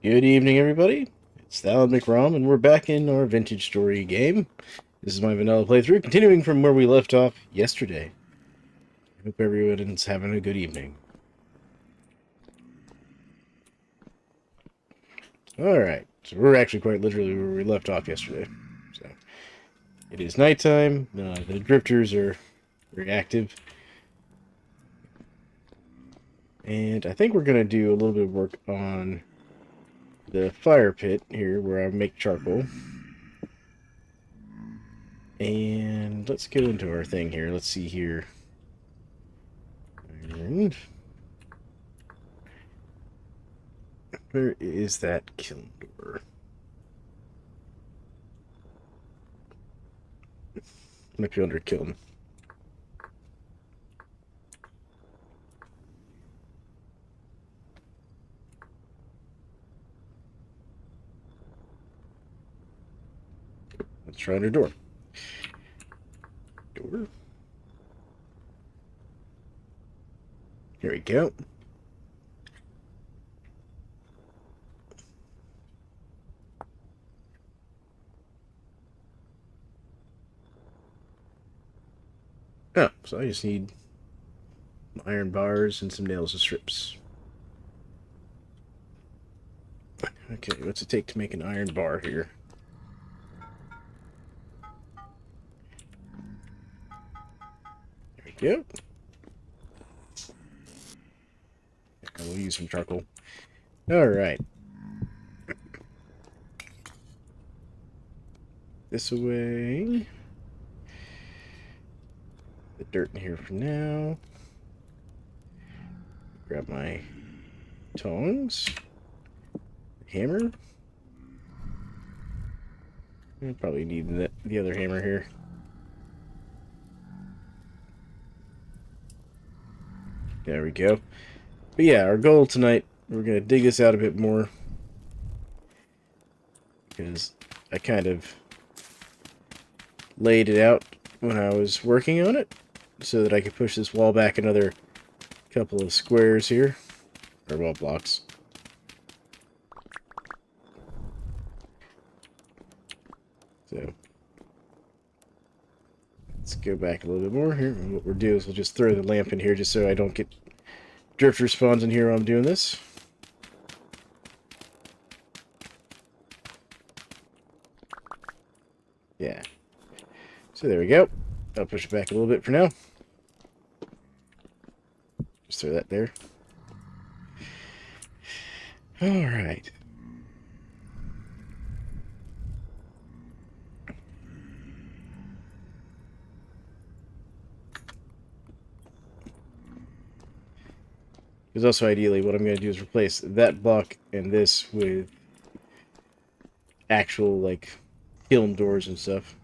Good evening, everybody. It's Thalan McRom, and we're back in our vintage story game. This is my vanilla playthrough, continuing from where we left off yesterday. I hope everyone's having a good evening. Alright, so we're actually quite literally where we left off yesterday. So, it is nighttime, the drifters are very active. And I think we're going to do a little bit of work on the fire pit here, where I make charcoal. And let's go into our thing here. Let's see here. Iron. Where is that kiln door? Might be under kiln. Let's try under door. Door. Here we go. Oh, so I just need iron bars and some nails and strips. Okay, what's it take to make an iron bar here? There we go. And we'll use some charcoal. Alright. This away. The dirt in here for now. Grab my tongs. Hammer. I probably need the other hammer here. There we go. But yeah, our goal tonight, we're going to dig this out a bit more. Because I kind of laid it out when I was working on it. So that I could push this wall back another couple of squares here. Or wall blocks. So let's go back a little bit more here. And what we'll do is we'll just throw the lamp in here just so I don't get drifter spawns in here while I'm doing this. Yeah. So there we go. I'll push it back a little bit for now. Just throw that there. Alright. Because also, ideally, what I'm going to do is replace that block and this with actual, like, kiln doors and stuff.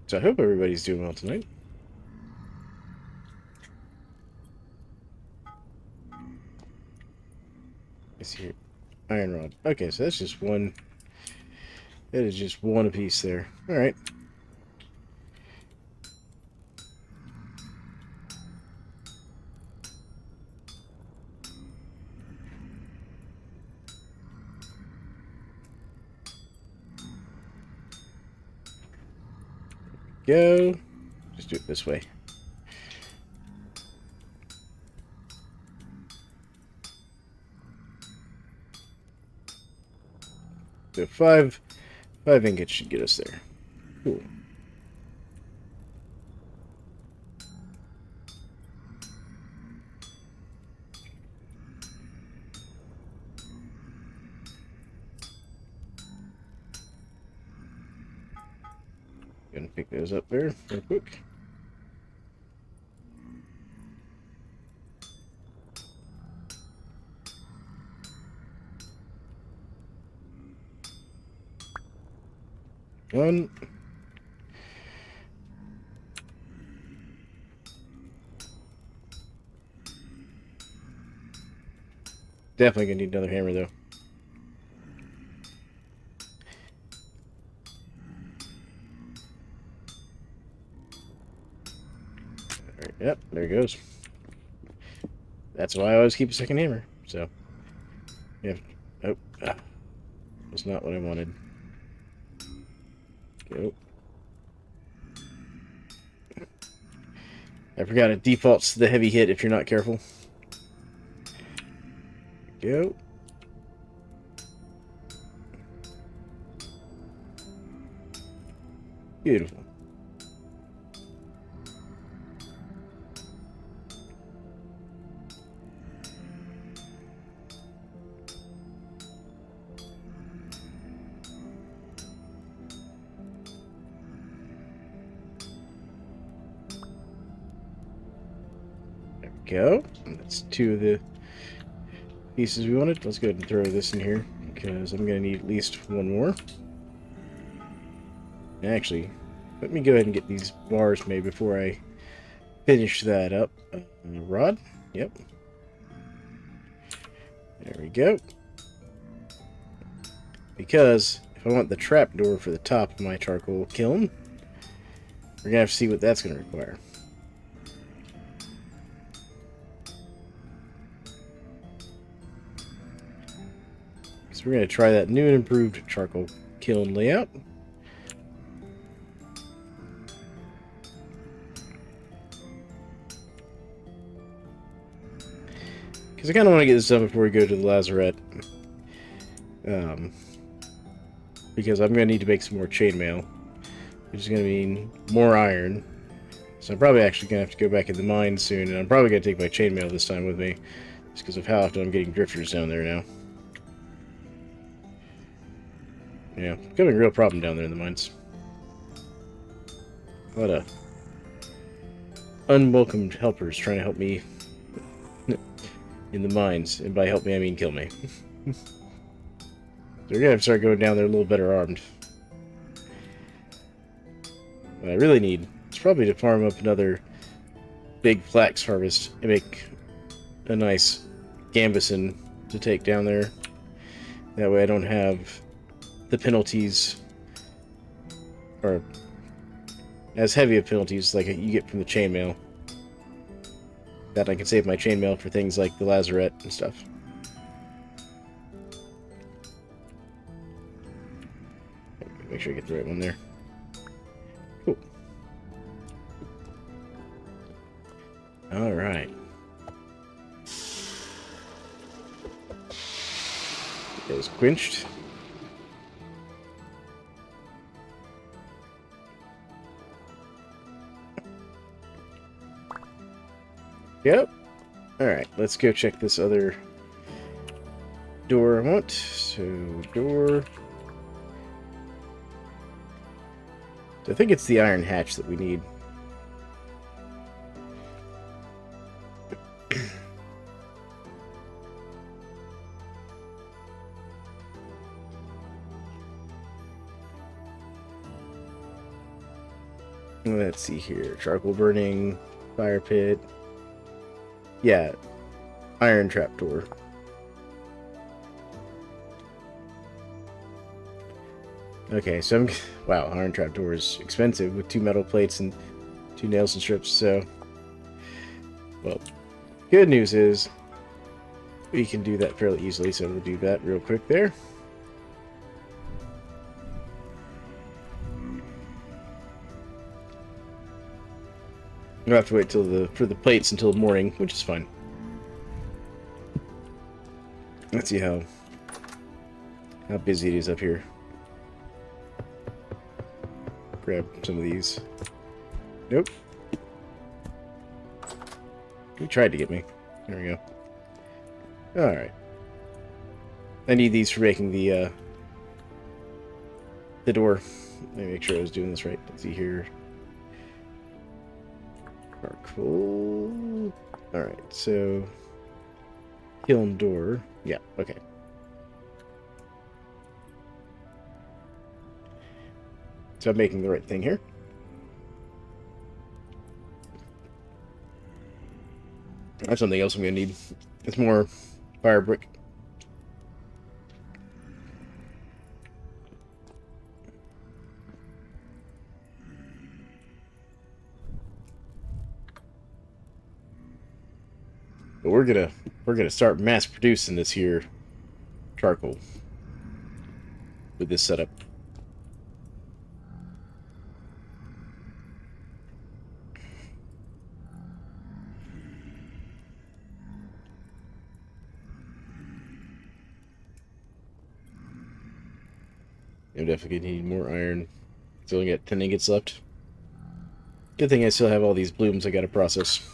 So I hope everybody's doing well tonight. Let's see here. Iron rod. Okay, so that's just one. That is just one apiece there. Alright. Go. Just do it this way. So five ingots should get us there. Cool. Gonna pick those up there real quick. One. Definitely gonna need another hammer though. Alright. Yep, there he goes. That's why I always keep a second hammer. So, yeah. Oh, that's not what I wanted. Go. I forgot it defaults to the heavy hit if you're not careful. Go. Beautiful. There we go. That's 2 of the pieces we wanted. Let's go ahead and throw this in here, because I'm going to need at least 1 more. Actually, let me go ahead and get these bars made before I finish that up. Rod? Yep. There we go. Because if I want the trapdoor for the top of my charcoal kiln, we're going to have to see what that's going to require. So we're going to try that new and improved charcoal kiln layout. Because I kind of want to get this done before we go to the Lazaret. Because I'm going to need to make some more chainmail, which is going to mean more iron. So I'm probably actually going to have to go back in the mine soon, and I'm probably going to take my chainmail this time with me, just because of how often I'm getting drifters down there now. Yeah, becoming a real problem down there in the mines. A lot of unwelcomed helpers trying to help me in the mines, and by help me I mean kill me. So we're gonna have to start going down there a little better armed. What I really need is probably to farm up another big flax harvest and make a nice gambeson to take down there. That way I don't have the penalties, or as heavy of penalties like you get from the chainmail. That I can save my chainmail for things like the Lazaret and stuff. Make sure I get the right one there. Cool. Alright. It is quenched. Yep. Alright, let's go check this other door I want. So, door. I think it's the iron hatch that we need. Let's see here. Charcoal burning, fire pit. Yeah, iron trapdoor. Okay, so wow, iron trapdoor is expensive with 2 metal plates and 2 nails and strips, so... Well, good news is we can do that fairly easily, so we'll do that real quick there. We'll have to wait till for the plates until morning, which is fine. Let's see how busy it is up here. Grab some of these. Nope. He tried to get me. There we go. Alright. I need these for making the door. Let me make sure I was doing this right. Let's see here. Charcoal. Alright, so... kiln door. Yeah, okay. So I'm making the right thing here. That's something else I'm going to need. It's more fire brick. But we're gonna start mass producing this here charcoal with this setup. I'm definitely gonna need more iron. Still got 10 ingots left. Good thing I still have all these blooms I gotta process.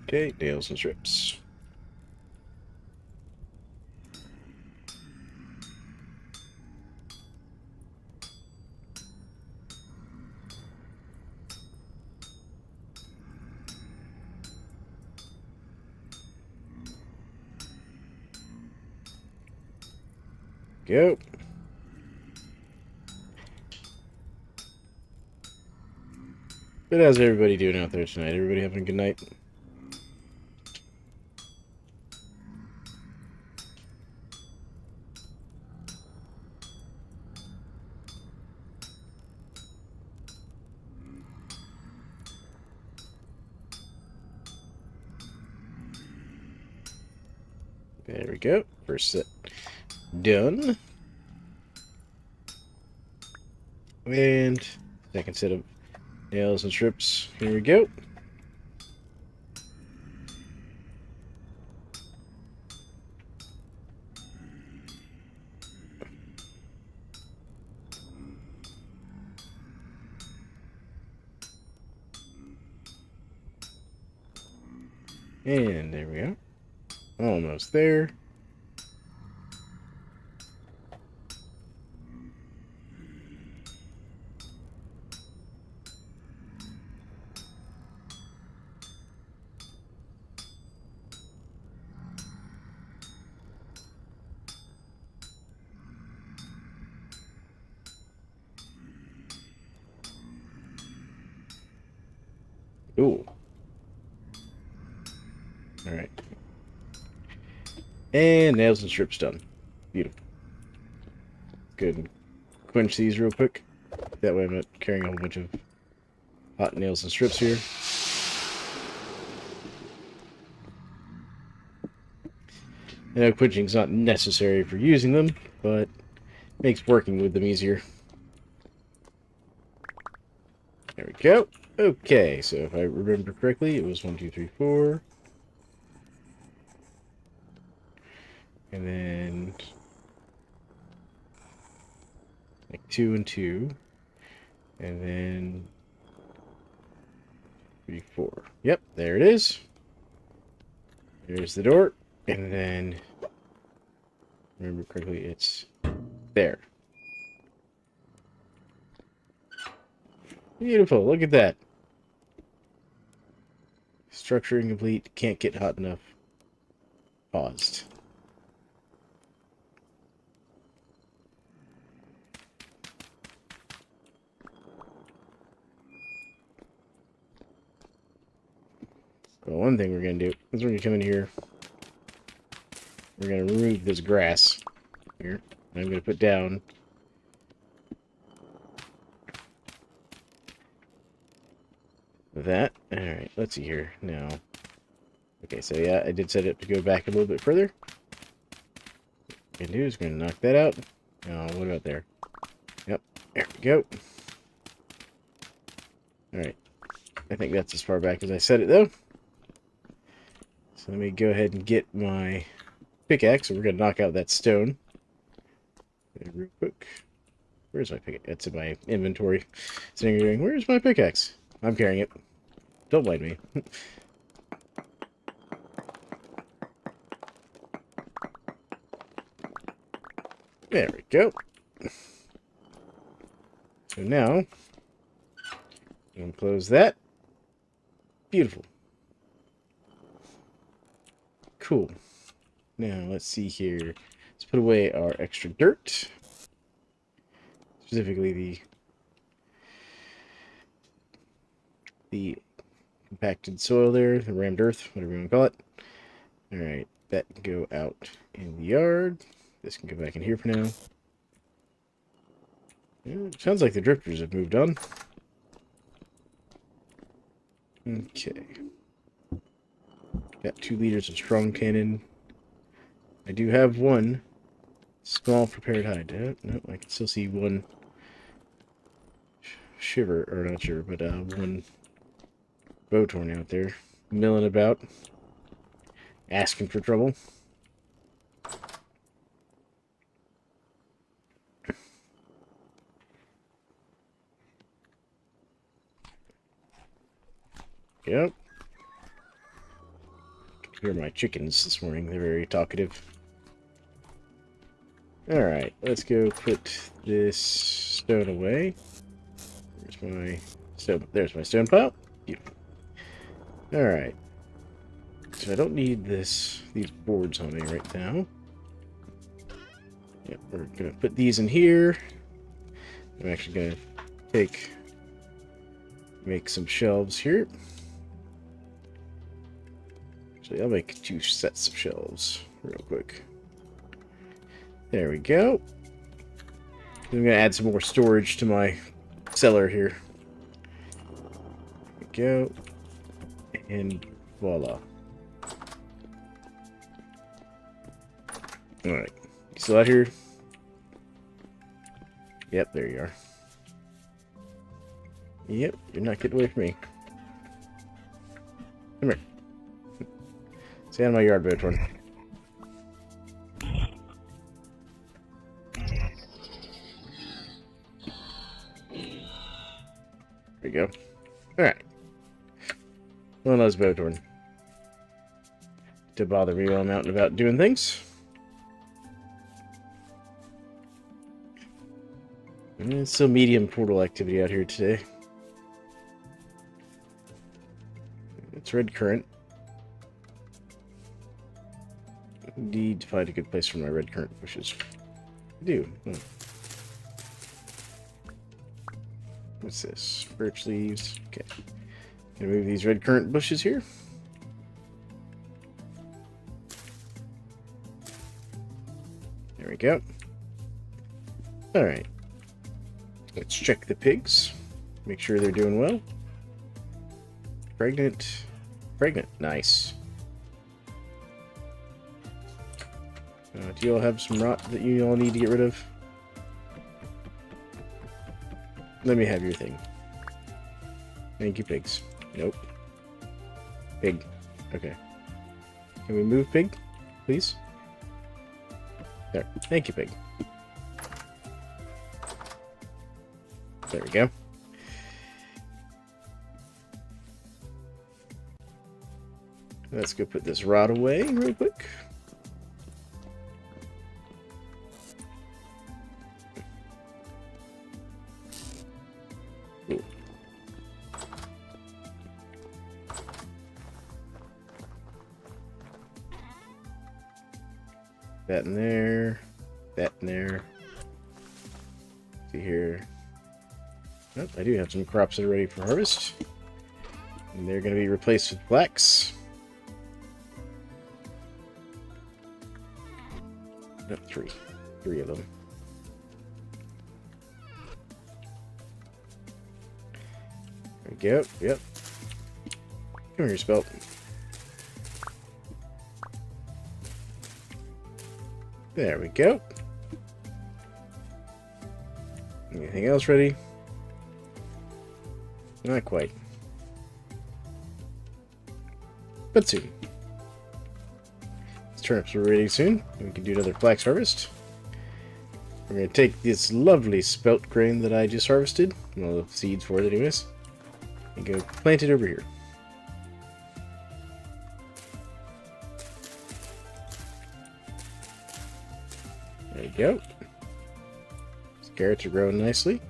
Okay, nails and strips. Go. But how's everybody doing out there tonight? Everybody having a good night? There we go. First set done. And second set of nails and strips. Here we go. And there we go. Almost there. Ooh. Alright. And nails and strips done. Beautiful. Good. Quench these real quick. That way I'm not carrying a whole bunch of hot nails and strips here. I know quenching's not necessary for using them, but makes working with them easier. There we go. Okay, so if I remember correctly, it was 1, 2, 3, 4. And then like 2 and 2. And then 3, 4. Yep, there it is. There's the door. And then, remember correctly, it's there. Beautiful, look at that. Structure incomplete, can't get hot enough. Paused. Well, one thing we're going to do is we're going to come in here. We're going to remove this grass here. I'm going to put down that. Alright, let's see here now. Okay, so yeah, I did set it to go back a little bit further. What I'm going to do is going to knock that out. Oh, what about there? Yep, there we go. Alright, I think that's as far back as I set it though. So let me go ahead and get my pickaxe, and we're going to knock out that stone. Real quick. Where's my pickaxe? That's in my inventory. Sitting here going, where's my pickaxe? I'm carrying it. Don't blame me. There we go. So now, I'm going to close that. Beautiful. Cool. Now, let's see here. Let's put away our extra dirt. Specifically the compacted soil there, the rammed earth, whatever you want to call it. Alright, that can go out in the yard. This can go back in here for now. Yeah, sounds like the drifters have moved on. Okay. Got 2 liters of strong cannon. I do have 1 small prepared hide. No, I can still see 1 shiver, or not shiver, but 1 bowtorn out there, milling about, asking for trouble. Yep. I can hear my chickens this morning. They're very talkative. Alright, let's go put this stone away. There's my stone. There's my stone pile. Beautiful. Alright. So I don't need these boards on me right now. Yep, we're gonna put these in here. I'm actually gonna make some shelves here. Actually, I'll make 2 sets of shelves real quick. There we go. I'm gonna add some more storage to my cellar here. There we go. And voila. Alright. You still out here? Yep, there you are. Yep, you're not getting away from me. Come here. Stay out of my yard, Bertrand. There you go. Alright. One less Botorn to bother me while I'm out and about doing things. And it's still medium portal activity out here today. It's red current. Need to find a good place for my red currant bushes. I do. What's this? Birch leaves. Okay. Gonna move these red currant bushes here. There we go. Alright. Let's check the pigs. Make sure they're doing well. Pregnant. Pregnant. Nice. Do you all have some rot that you all need to get rid of? Let me have your thing. Thank you, pigs. Nope. Pig. Okay. Can we move pig, please? There. Thank you, pig. There we go. Let's go put this rod away real quick. Ooh. That in there. That in there. See here. Oh, I do have some crops that are ready for harvest. And they're going to be replaced with flax. No, 3. 3 of them. There we go. Yep. Come here, Spelt. There we go. Anything else ready? Not quite. But soon. These turnips are ready soon. We can do another flax harvest. We're going to take this lovely spelt grain that I just harvested, well, the seeds for it anyways, and go plant it over here. There you go. These carrots are growing nicely.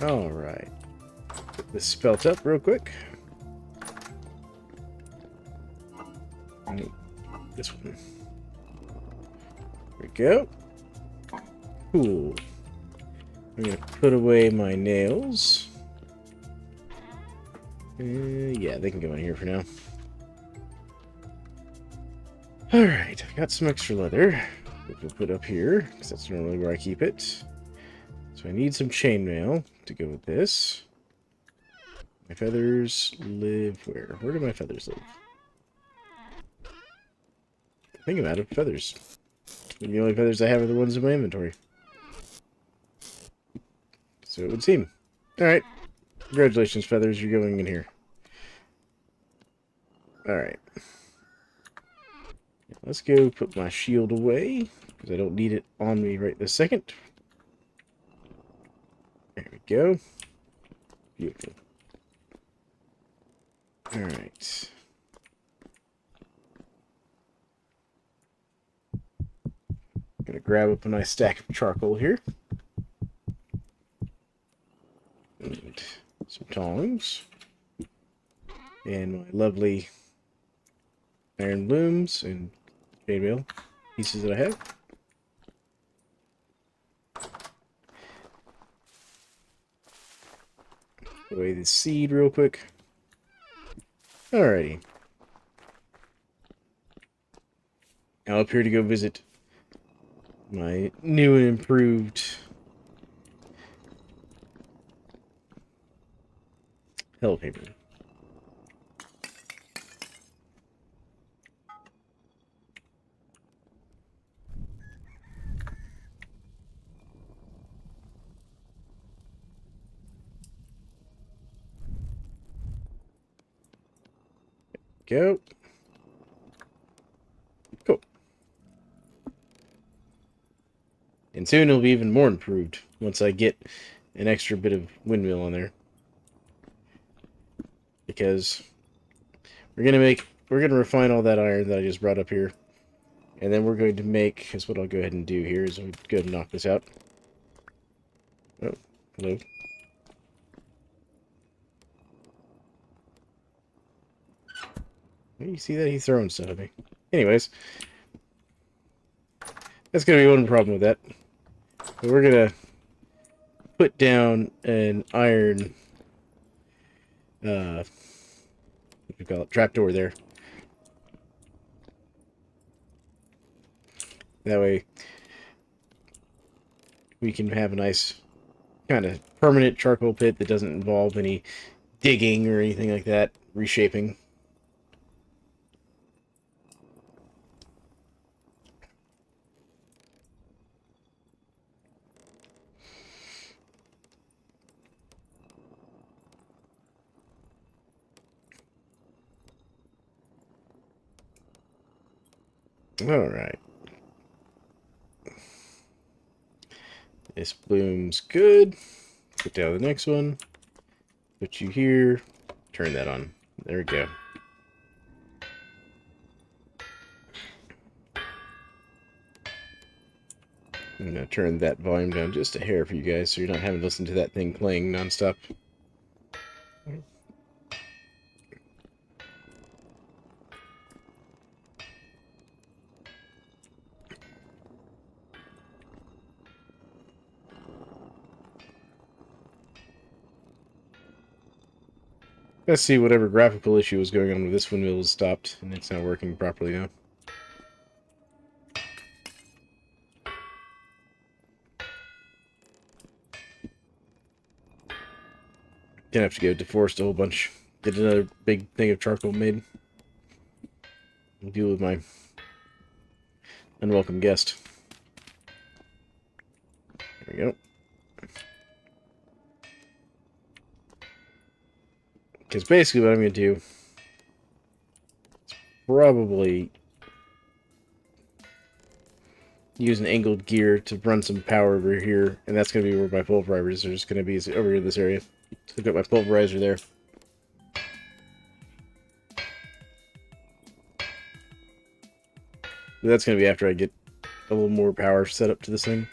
Alright. Put this spelt up real quick. This one. There we go. Cool. I'm going to put away my nails. Yeah, they can go in here for now. Alright, I've got some extra leather, which we'll put up here, because that's normally where I keep it. So I need some chainmail to go with this. My feathers live where? Where do my feathers live? I think I'm out of feathers. And the only feathers I have are the ones in my inventory. So it would seem. Alright. Congratulations, feathers. You're going in here. Alright. Let's go put my shield away, because I don't need it on me right this second. There we go. Beautiful. Alright. Gonna grab up a nice stack of charcoal here. And some tongs. And my lovely iron looms and chainmail pieces that I have. Put away the seed real quick. Alrighty. Now up here to go visit my new and improved hell paper. Go. Cool. And soon it'll be even more improved once I get an extra bit of windmill on there. Because we're gonna refine all that iron that I just brought up here. And then we're going to make, is what I'll go ahead and do here, is I'll go ahead and knock this out. Oh, hello. You see that? He's throwing stuff at me. Anyways. That's going to be one problem with that. But we're going to put down an iron, what do you call it, trapdoor there. That way we can have a nice kind of permanent charcoal pit that doesn't involve any digging or anything like that, reshaping. Alright. This bloom's good. Put down the next one. Put you here. Turn that on. There we go. I'm going to turn that volume down just a hair for you guys so you're not having to listen to that thing playing nonstop. Let's see, whatever graphical issue was going on with this windmill is stopped, and it's not working properly now. Gonna have to go deforest a whole bunch. Get another big thing of charcoal made. And deal with my unwelcome guest. There we go. Because basically what I'm going to do is probably use an angled gear to run some power over here, and that's going to be where my pulverizers are just going to be, over here in this area. So I've got my pulverizer there. But that's going to be after I get a little more power set up to this thing.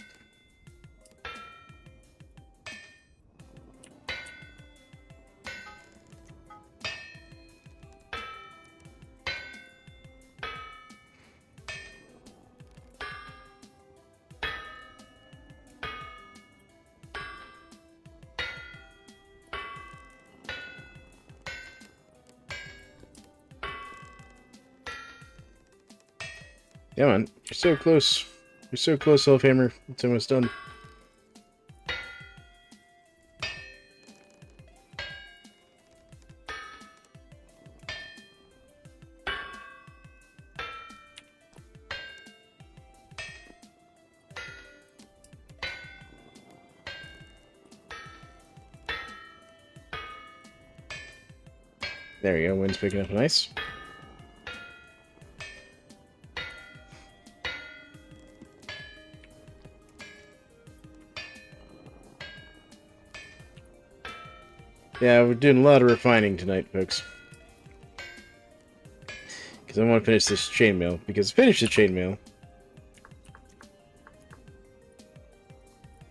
Come on. You're so close. You're so close, Elfhammer. It's almost done. There you go, wind's picking up nice. Yeah, we're doing a lot of refining tonight, folks. Because I want to finish this chainmail. Because to finish the chainmail,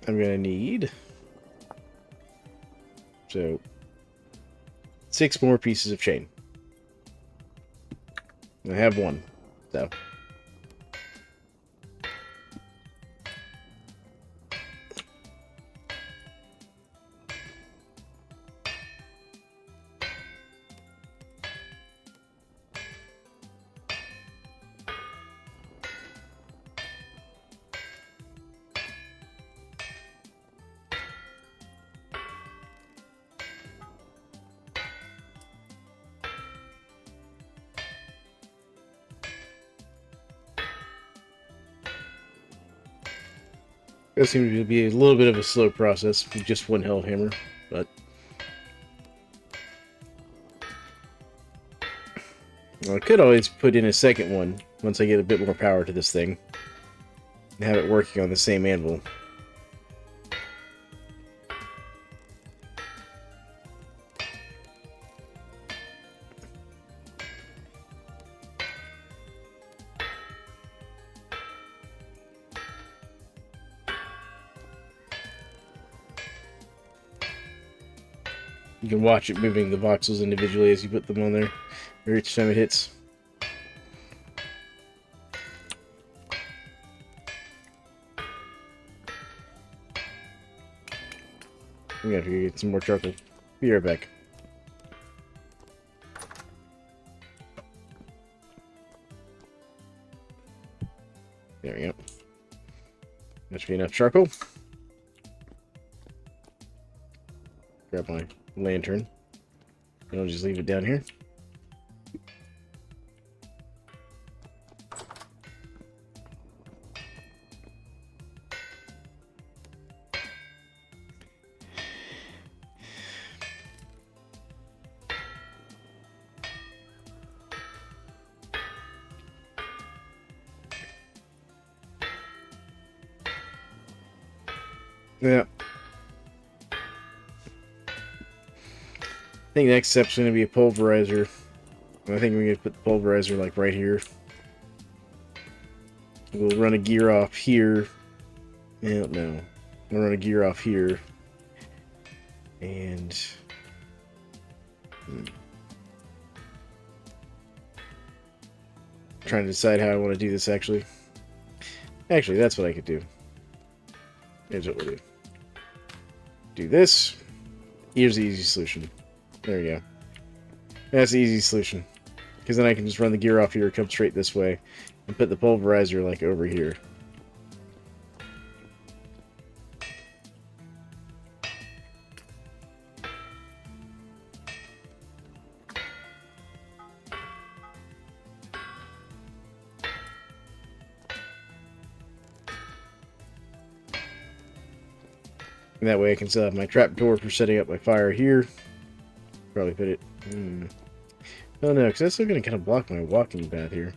I'm going to need... So... 6 more pieces of chain. I have 1, so... It seems to be a little bit of a slow process with just 1 hellhammer, but... Well, I could always put in a second one once I get a bit more power to this thing. And have it working on the same anvil. You can watch it moving the voxels individually as you put them on there, or each time it hits. I'm gonna have to get some more charcoal. Be right back. There we go. That should be enough charcoal. Grab my lantern. And I'll just leave it down here. Yeah. I think next step's going to be a pulverizer. I think we're going to put the pulverizer like right here. We'll run a gear off here. No. We'll run a gear off here. And... trying to decide how I want to do this, actually. Actually, that's what I could do. Here's what we'll do. Do this. Here's the easy solution. There you go. That's the easy solution. Because then I can just run the gear off here, come straight this way, and put the pulverizer, like, over here. And that way I can still have my trapdoor for setting up my fire here. Probably put it... Oh no, because that's still going to kind of block my walking path here.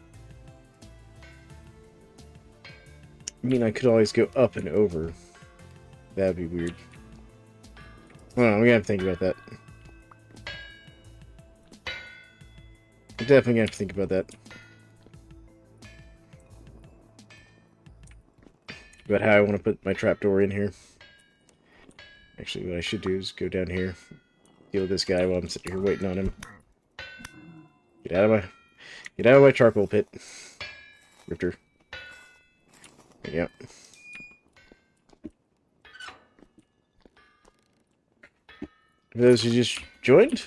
I mean, I could always go up and over. That'd be weird. Hold on, we're going to have to think about that. I'm definitely going to have to think about that. About how I want to put my trapdoor in here. Actually, what I should do is go down here, deal with this guy while I'm sitting here waiting on him. Get out of my charcoal pit, Rifter. There you go. For those who just joined,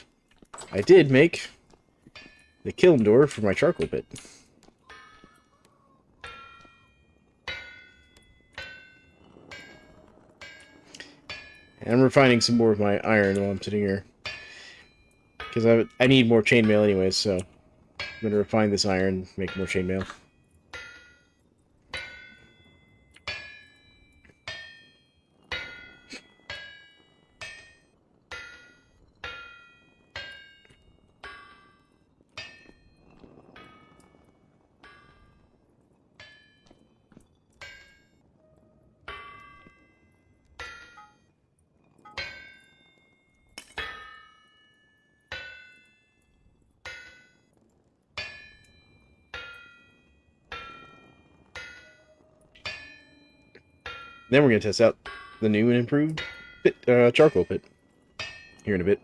I did make the kiln door for my charcoal pit. I'm refining some more of my iron while I'm sitting here. Because I need more chainmail anyways, so I'm going to refine this iron, make more chainmail. Then we're going to test out the new and improved charcoal pit here in a bit.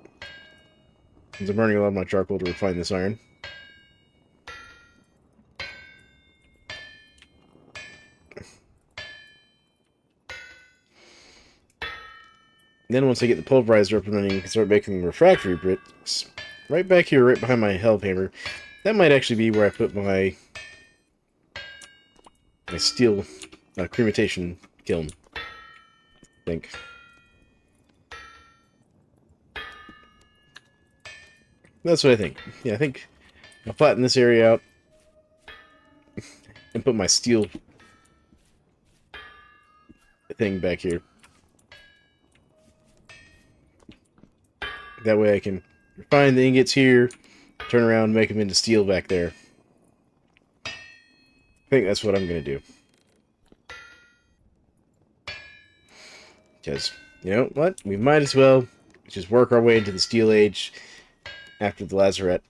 Since I'm burning a lot of my charcoal to refine this iron. Then once I get the pulverizer up and running, we can start making refractory bricks. Right back here, right behind my hellhammer. That might actually be where I put my steel crematation kiln, I think. That's what I think. Yeah, I think I'll flatten this area out and put my steel thing back here. That way I can refine the ingots here, turn around and make them into steel back there. I think that's what I'm going to do. Because, you know what? We might as well just work our way into the Steel Age after the Lazaret.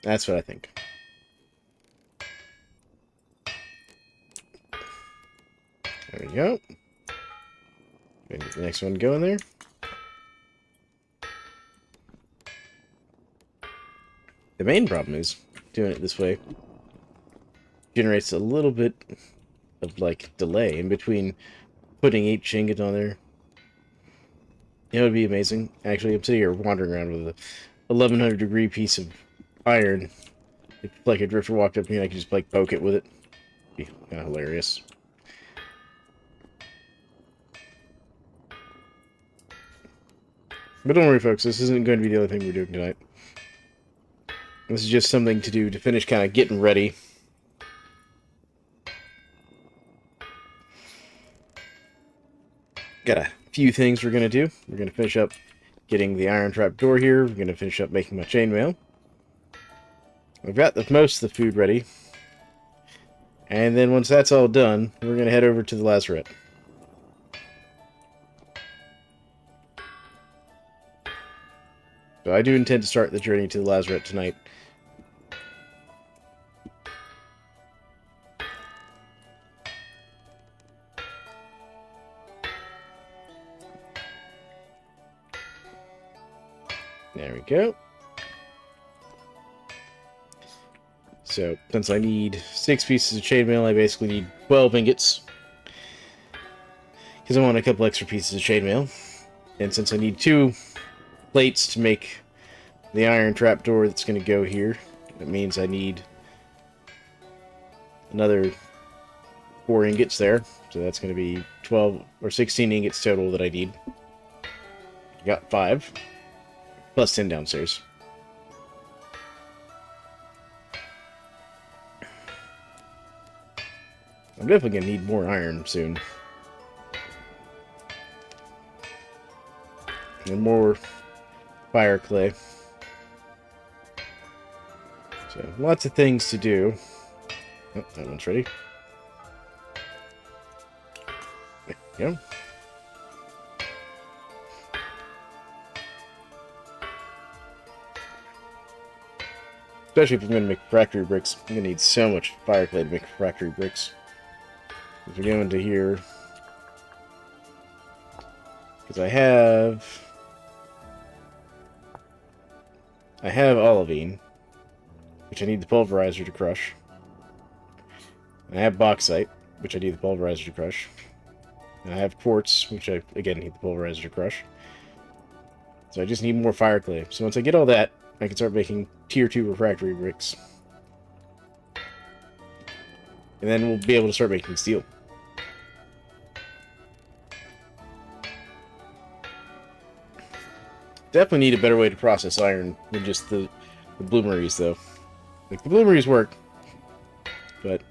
That's what I think. There we go. Maybe the next one go in there. The main problem is doing it this way generates a little bit of like delay in between putting each ingot on there. You know, it'd be amazing. Actually, I'm sitting here wandering around with a 1100 degree piece of iron. If like a drifter walked up to me, I could just like poke it with it. It'd be kind of hilarious. But don't worry, folks. This isn't going to be the only thing we're doing tonight. This is just something to do to finish kind of getting ready. Got a few things we're going to do. We're going to finish up getting the iron trap door here. We're going to finish up making my chainmail. I've got most of the food ready. And then once that's all done, we're going to head over to the Lazaret. So I do intend to start the journey to the Lazaret tonight. There we go. So, since I need 6 pieces of chainmail, I basically need 12 ingots. Because I want a couple extra pieces of chainmail. And since I need 2 plates to make the iron trapdoor that's going to go here, that means I need another 4 ingots there. So that's going to be 12 or 16 ingots total that I need. Got 5. Plus 10 downstairs. I'm definitely going to need more iron soon. And more fire clay. So, lots of things to do. Oh, that one's ready. There we go. Especially if I'm going to make factory bricks. I'm going to need so much fire clay to make factory bricks. If we go into here, because I have olivine, which I need the pulverizer to crush. And I have bauxite, which I need the pulverizer to crush. And I have quartz, which I, again, need the pulverizer to crush. So I just need more fire clay. So once I get all that, I can start making tier 2 refractory bricks. And then we'll be able to start making steel. Definitely need a better way to process iron than just the bloomeries, though. Like, the bloomeries work, but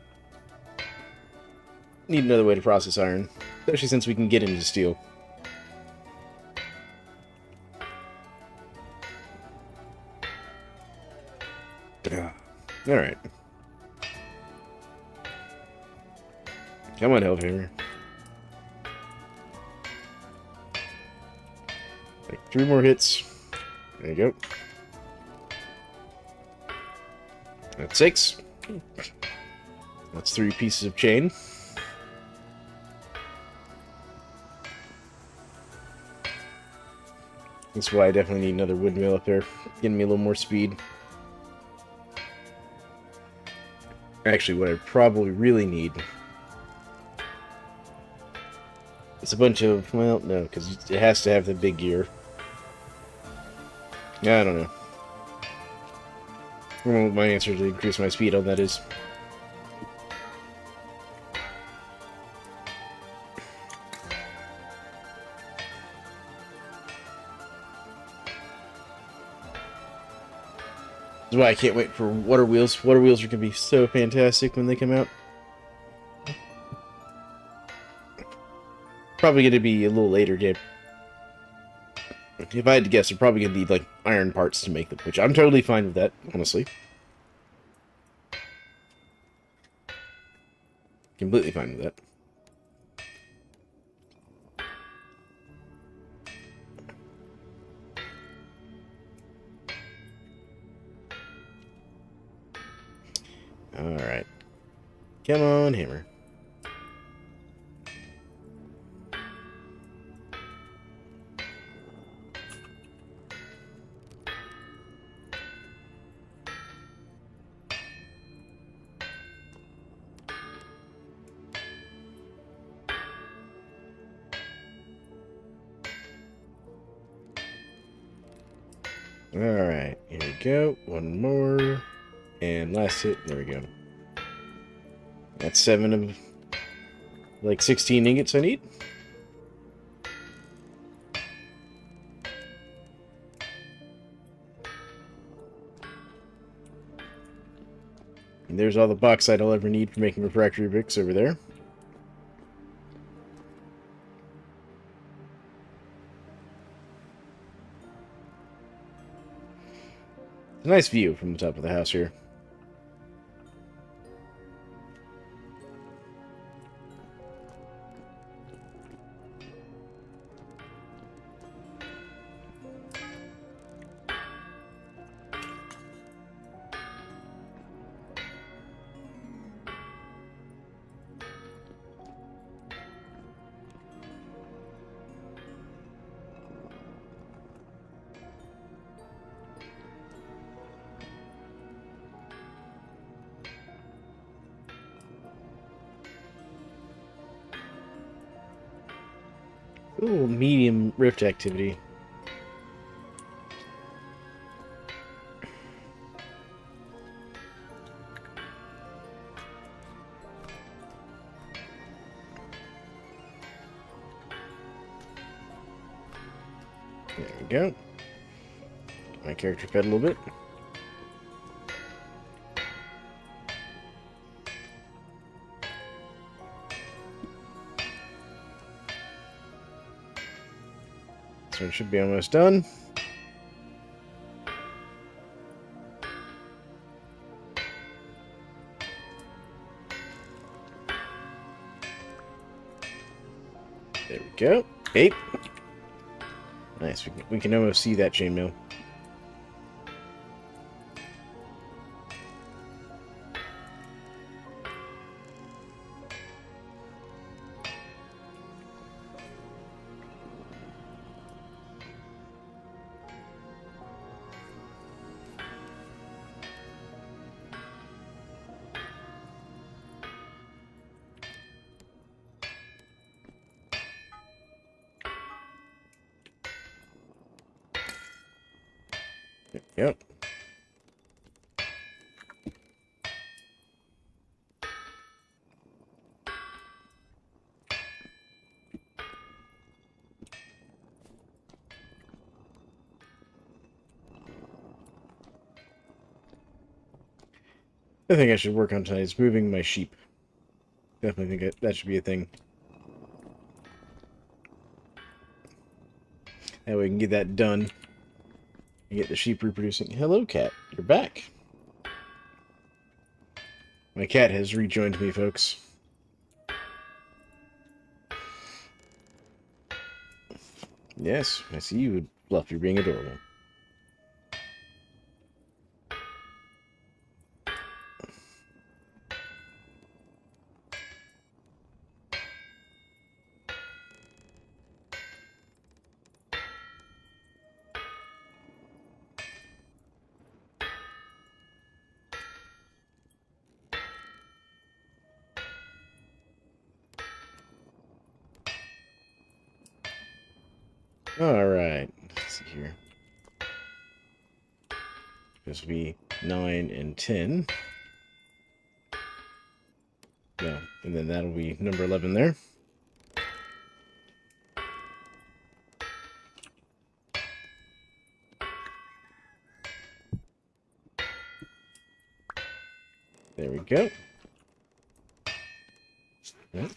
need another way to process iron, especially since we can get into steel. Alright. Come on, Hellhammer. Like 3 more hits. There you go. That's 6. That's 3 pieces of chain. That's why I definitely need another windmill up there. Getting me a little more speed. Actually, what I probably really need is a bunch of... Well, no, because it has to have the big gear. I don't know. I don't know what my answer to increase my speed on that is. That's why I can't wait for water wheels. Water wheels are going to be so fantastic when they come out. Probably going to be a little later game. If I had to guess, they're probably going to need, like, iron parts to make them, which I'm totally fine with that, honestly. Completely fine with that. Alright. Come on, hammer. Alright, here we go. One more. And last hit. There we go. That's 7 of, like, 16 ingots I need. And there's all the bauxite I'll ever need for making refractory bricks over there. It's a nice view from the top of the house here. Ooh, medium rift activity. There we go. My character fed a little bit. This one should be almost done. There we go. 8. Nice. We can almost see that chainmail. Yep. The thing I should work on tonight is moving my sheep. Definitely think that should be a thing. That way we can get that done. And get the sheep reproducing. Hello, cat. You're back. My cat has rejoined me, folks. Yes, I see you, Fluff. You're being adorable. Alright, let's see here. This will be 9 and 10. No, and then that'll be number 11 there. There we go. Yep.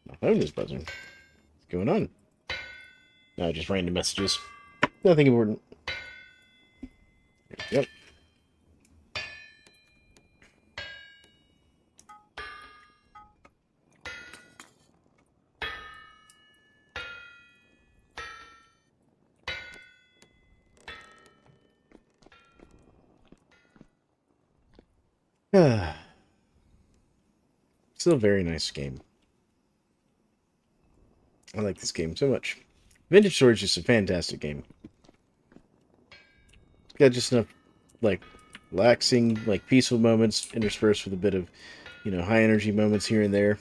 My phone is buzzing. What's going on? No, just random messages. Nothing important. Yep. Still a very nice game. I like this game so much. Vintage Story is just a fantastic game. It's got just enough, like, relaxing, like, peaceful moments interspersed with a bit of, you know, high energy moments here and there.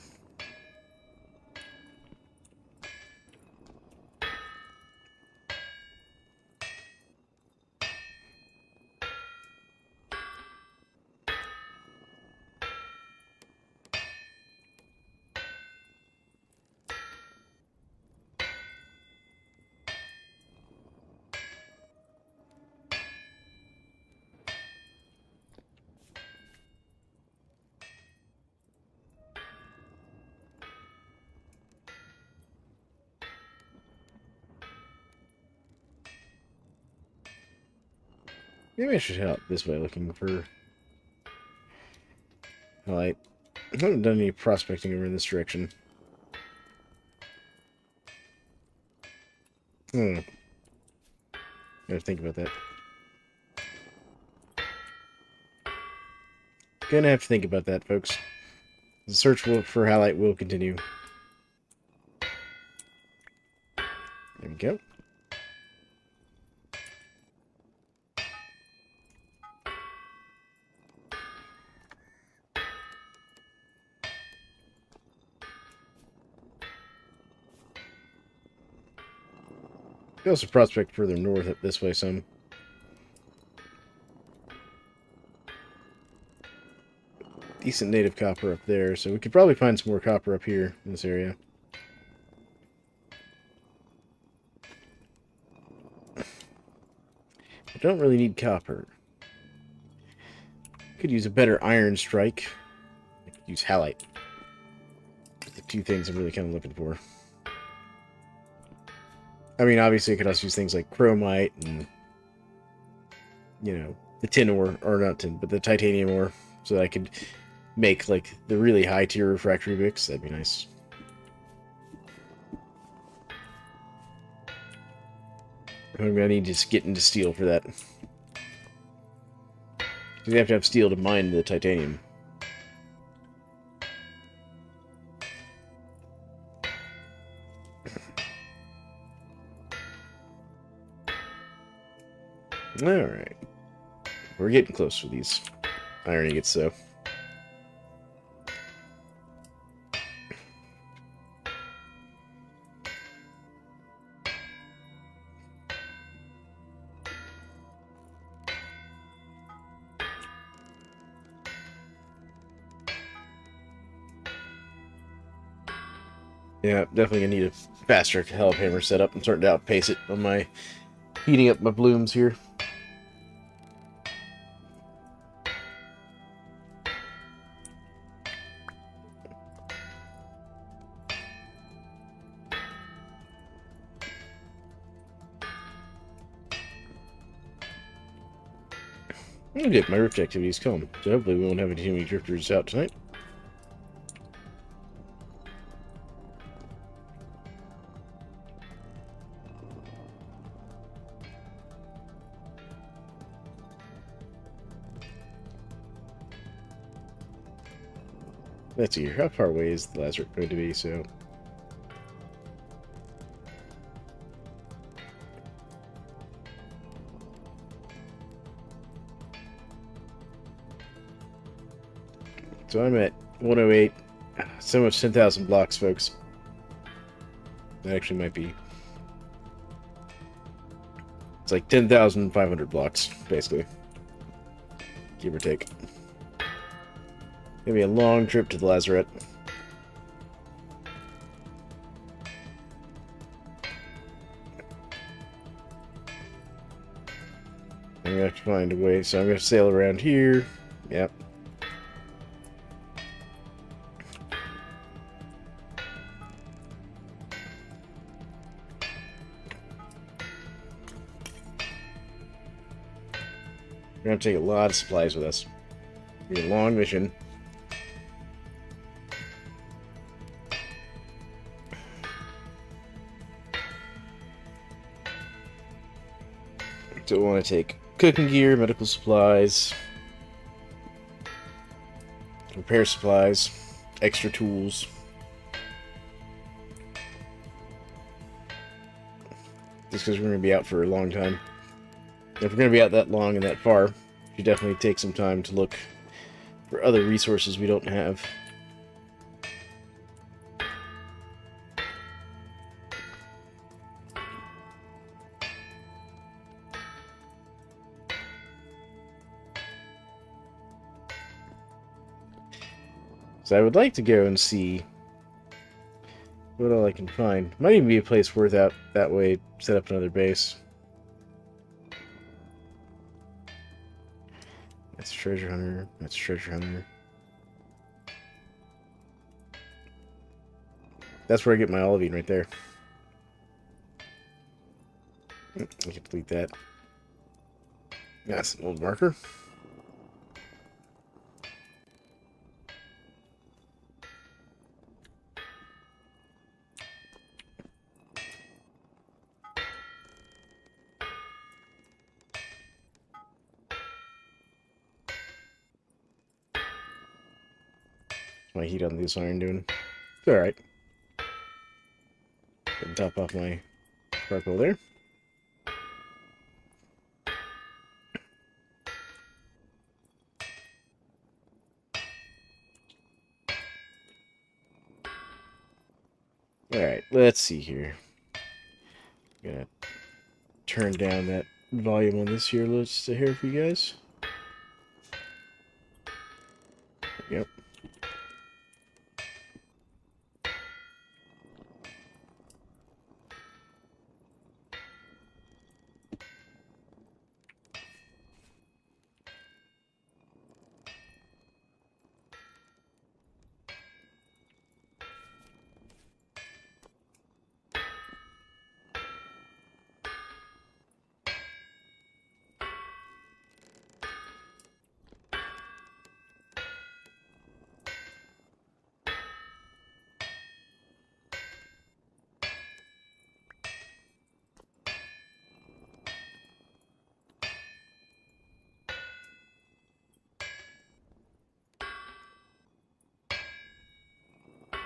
Maybe I should head out this way looking for light. I haven't done any prospecting over in this direction. Gotta think about that. Gonna have to think about that, folks. The search for highlight will continue. There we go. You can also prospect further north up this way some. Decent native copper up there, so we could probably find some more copper up here in this area. I don't really need copper. Could use a better iron strike. I could use halite. The two things I'm really kind of looking for. I mean, obviously I could also use things like chromite and, you know, the tin ore, or not tin, but the titanium ore, so that I could make, like, the really high tier refractory bricks. That'd be nice. I'm gonna need to get into steel for that. You have to have steel to mine the titanium. Alright. We're getting close with these iron ingots, so. Yeah, definitely gonna need a faster help hammer setup. I'm starting to outpace it on my heating up my blooms here. Oh, good. My rift activity is calm, so hopefully we won't have any too many drifters out tonight. Let's see here. How far away is the Lazaret going to be? So I'm at 108. So much 10,000 blocks, folks. That actually might be. It's like 10,500 blocks, basically. Give or take. Gonna be a long trip to the Lazaret. I'm gonna have to find a way, so I'm gonna sail around here. Yep. We're gonna take a lot of supplies with us. It'll be a long mission. So we want to take cooking gear, medical supplies, repair supplies, extra tools. Just because we're going to be out for a long time. If we're going to be out that long and that far, we should definitely take some time to look for other resources we don't have. So I would like to go and see what all I can find. Might even be a place worth out that way, set up another base. That's treasure hunter. That's treasure hunter. That's where I get my olivine right there. I can delete that. That's an old marker. My heat on this iron doing? It's alright. Can top off my charcoal there. Alright, let's see here. I'm gonna turn down that volume on this here list here for you guys. Yep.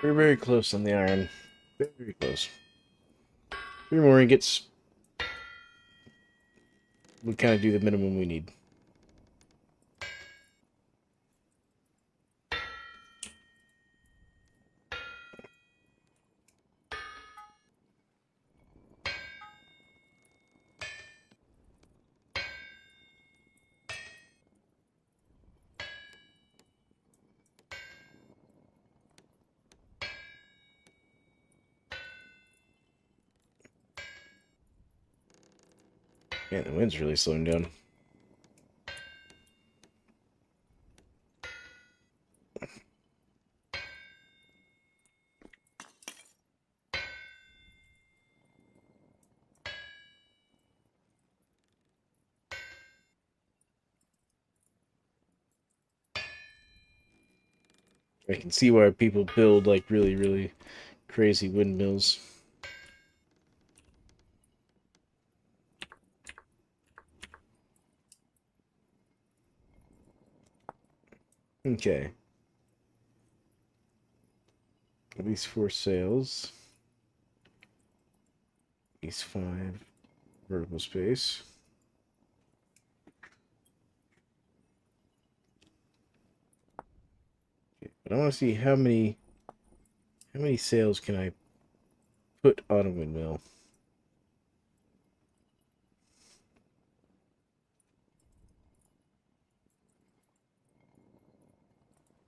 We're very close on the iron. Very close. 3 more ingots would kind of do the minimum we need. Man, the wind's really slowing down. I can see why people build like really, really crazy windmills. Okay. At least 4 sails. At least 5 vertical space. Okay, but I want to see how many sails can I put on a windmill.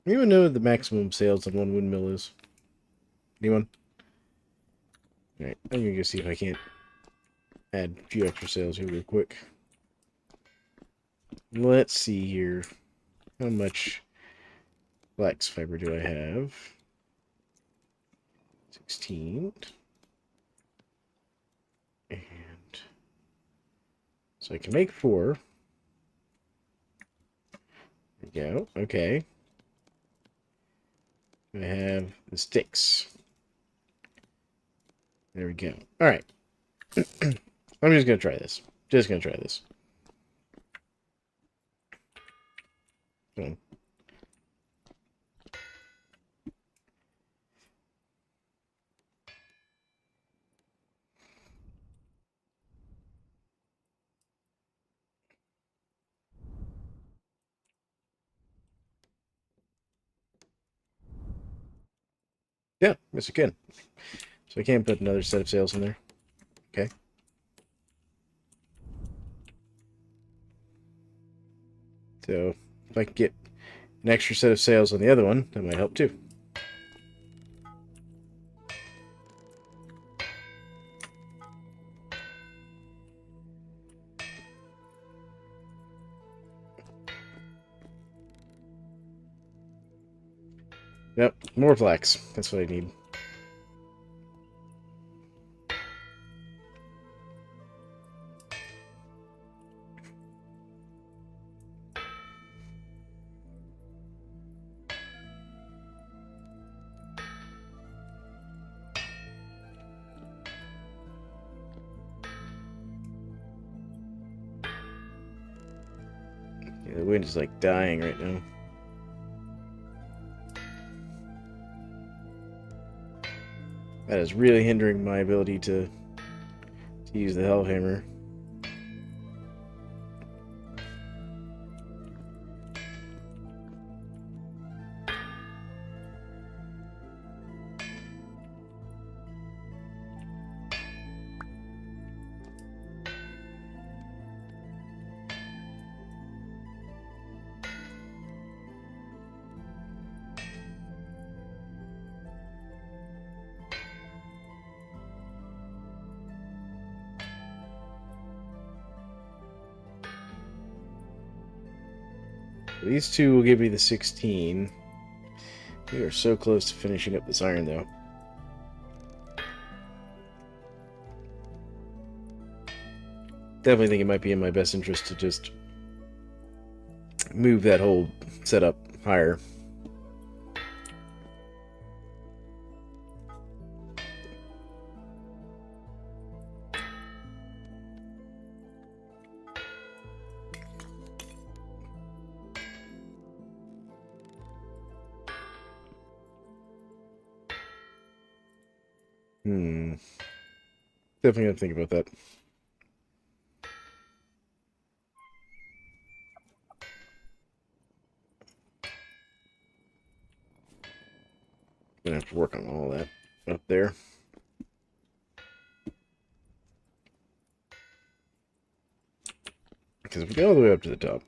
Anyone know what the maximum sails on one windmill is? Anyone? Alright, I'm gonna go see if I can't add a few extra sails here real quick. Let's see here. How much flax fiber do I have? 16. And so I can make 4. There we go. Okay. I have the sticks. There we go. Alright. I'm just gonna try this. Just gonna try this. So. Yeah, yes I can. So I can put another set of sails in there. Okay. So if I can get an extra set of sails on the other one, that might help too. Yep, more flax. That's what I need. Yeah, the wind is like dying right now. That is really hindering my ability to use the hellhammer. These two will give me the 16. We are so close to finishing up this iron, though. Definitely think it might be in my best interest to just move that whole setup higher. Definitely gonna think about that. Gonna have to work on all that up there. Because if we go all the way up to the top.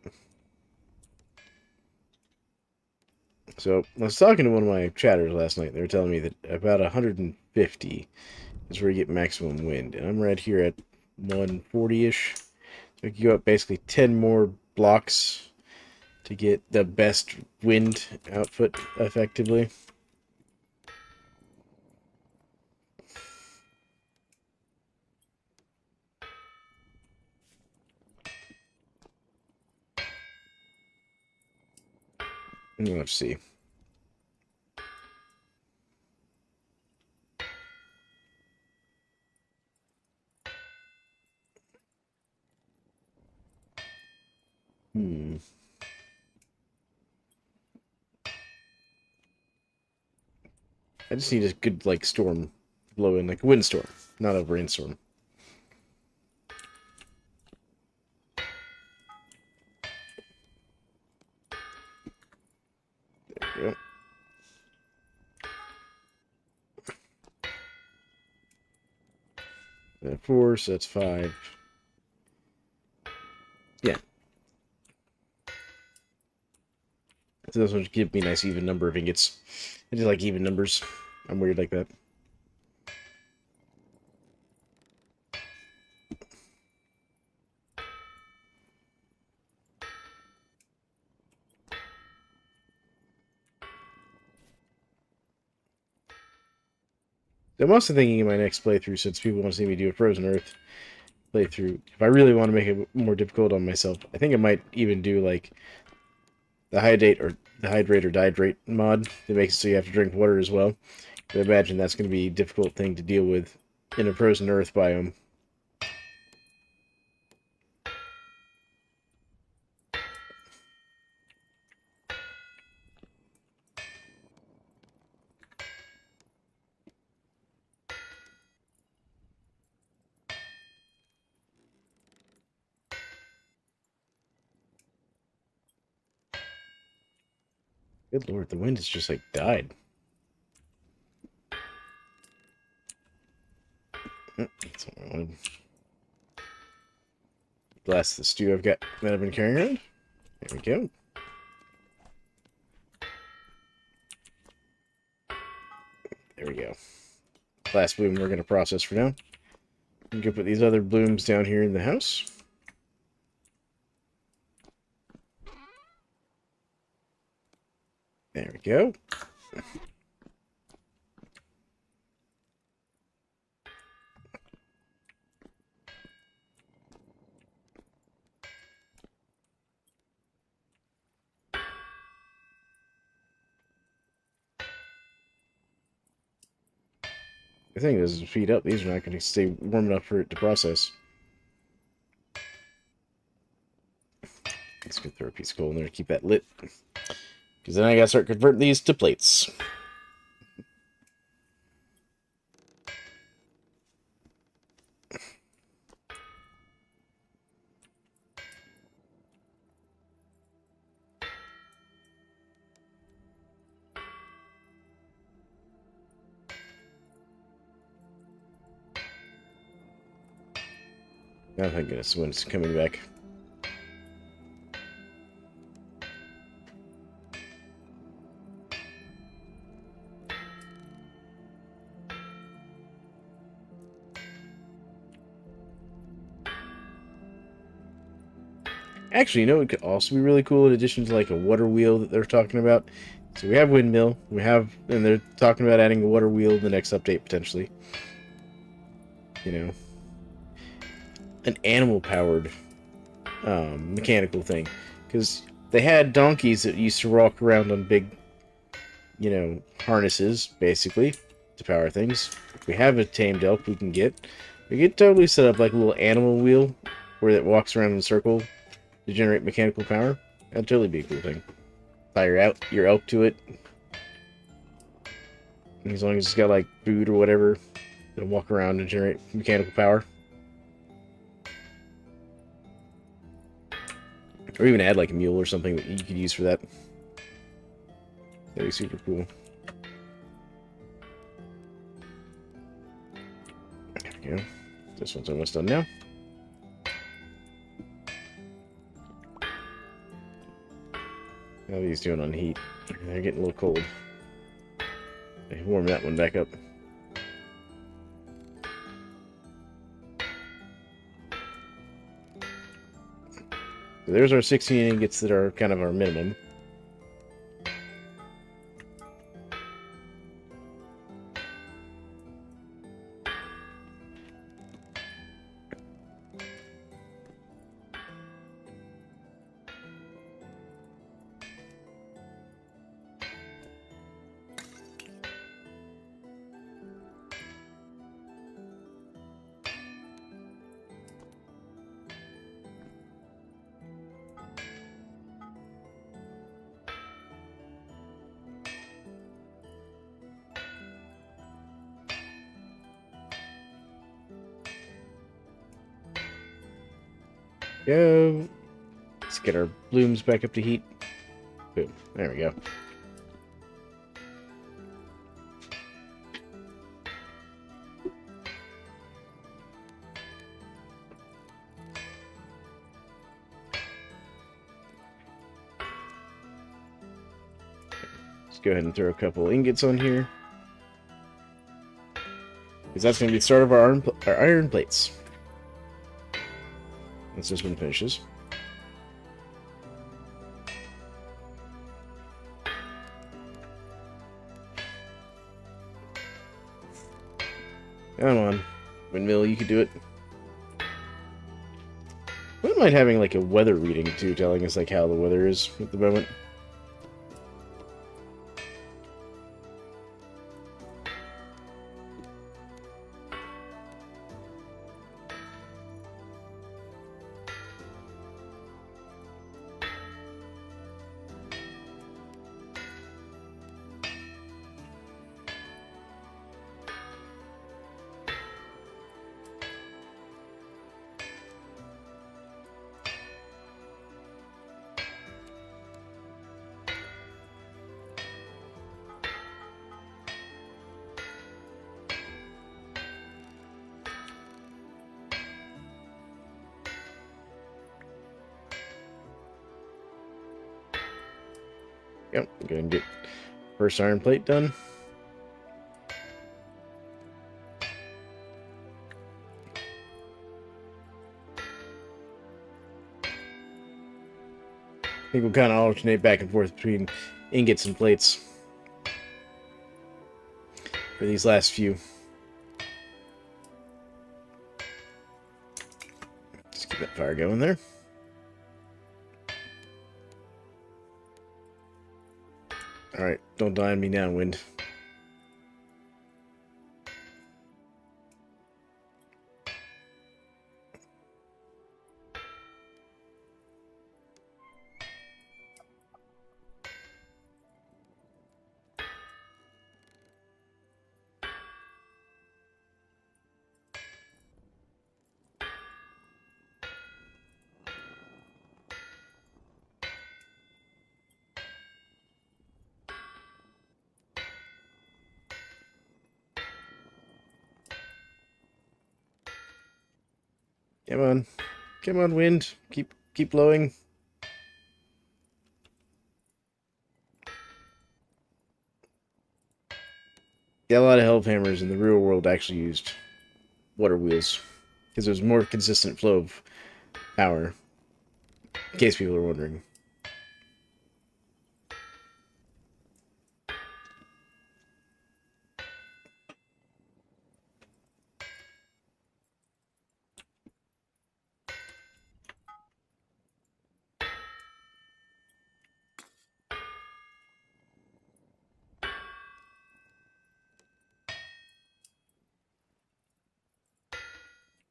So, I was talking to one of my chatters last night. They were telling me that about 150 is where you get maximum wind. And I'm right here at 140-ish. So I can go up basically 10 more blocks to get the best wind output effectively. Let's see. I just need a good, like, storm blowing, like a windstorm, not a rainstorm. There we go. That's 4, so that's 5. Yeah. So this would give me a nice even number of ingots. I just like even numbers. I'm weird like that. I'm also thinking in my next playthrough, since people want to see me do a Frozen Earth playthrough, if I really want to make it more difficult on myself, I think I might even do like the hydrate or dehydrate mod that makes it so you have to drink water as well. I imagine that's going to be a difficult thing to deal with in a Frozen Earth biome. Good lord, the wind has just like died. That's what I wanted. Glass of the stew I've got that I've been carrying around. There we go. There we go. Last bloom we're going to process for now. I'm going to put these other blooms down here in the house. There we go. The thing is, feed up, these are not going to stay warm enough for it to process. Let's go throw a piece of coal in there to keep that lit. Because then I got to start converting these to plates. Oh, thank goodness, the wind's coming back. Actually, you know what could also be really cool in addition to like a water wheel that they're talking about? So we have windmill, and they're talking about adding a water wheel in the next update potentially. You know, an animal-powered mechanical thing. Because they had donkeys that used to walk around on big, you know, harnesses, basically, to power things. If we have a tamed elk we could totally set up like a little animal wheel where it walks around in a circle to generate mechanical power. That'd totally be a cool thing. Tie your elk to it. And as long as it's got like food or whatever, it'll walk around and generate mechanical power. Or even add like a mule or something that you could use for that. That'd be super cool. There we go. This one's almost done now. How are these doing on heat? They're getting a little cold. They warm that one back up. So there's our 16 ingots that are kind of our minimum. Go. Let's get our blooms back up to heat. Boom. There we go. Let's go ahead and throw a couple ingots on here. Because that's going to be the start of our iron plates. Once this one finishes. Come on, windmill, you can do it. I wouldn't mind having like a weather reading too, telling us like how the weather is at the moment. Yep, go and get first iron plate done. I think we'll kind of alternate back and forth between ingots and plates for these last few. Just keep that fire going there. Alright, don't die on me now, wind. Come on. Come on, wind. Keep blowing. Yeah, a lot of help hammers in the real world actually used water wheels. Because there's more consistent flow of power. In case people are wondering.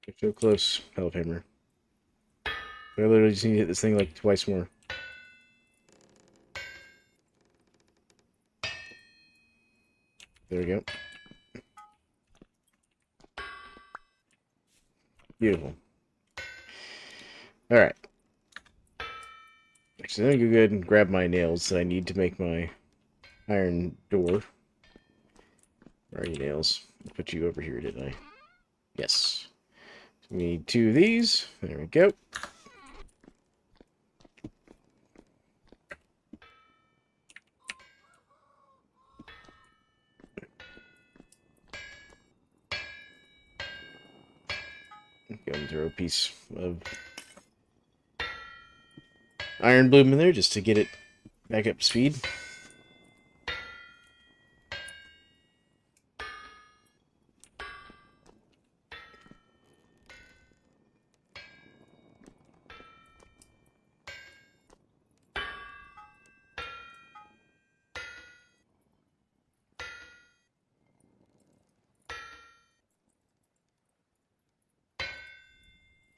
Get so close, help hammer. I literally just need to hit this thing like twice more. There we go. Beautiful. Alright. So I'm going to go ahead and grab my nails that I need to make my iron door. Where are you, nails? I put you over here, didn't I? Yes. So we need 2 of these. There we go. Go and throw a piece of iron bloom in there just to get it back up to speed.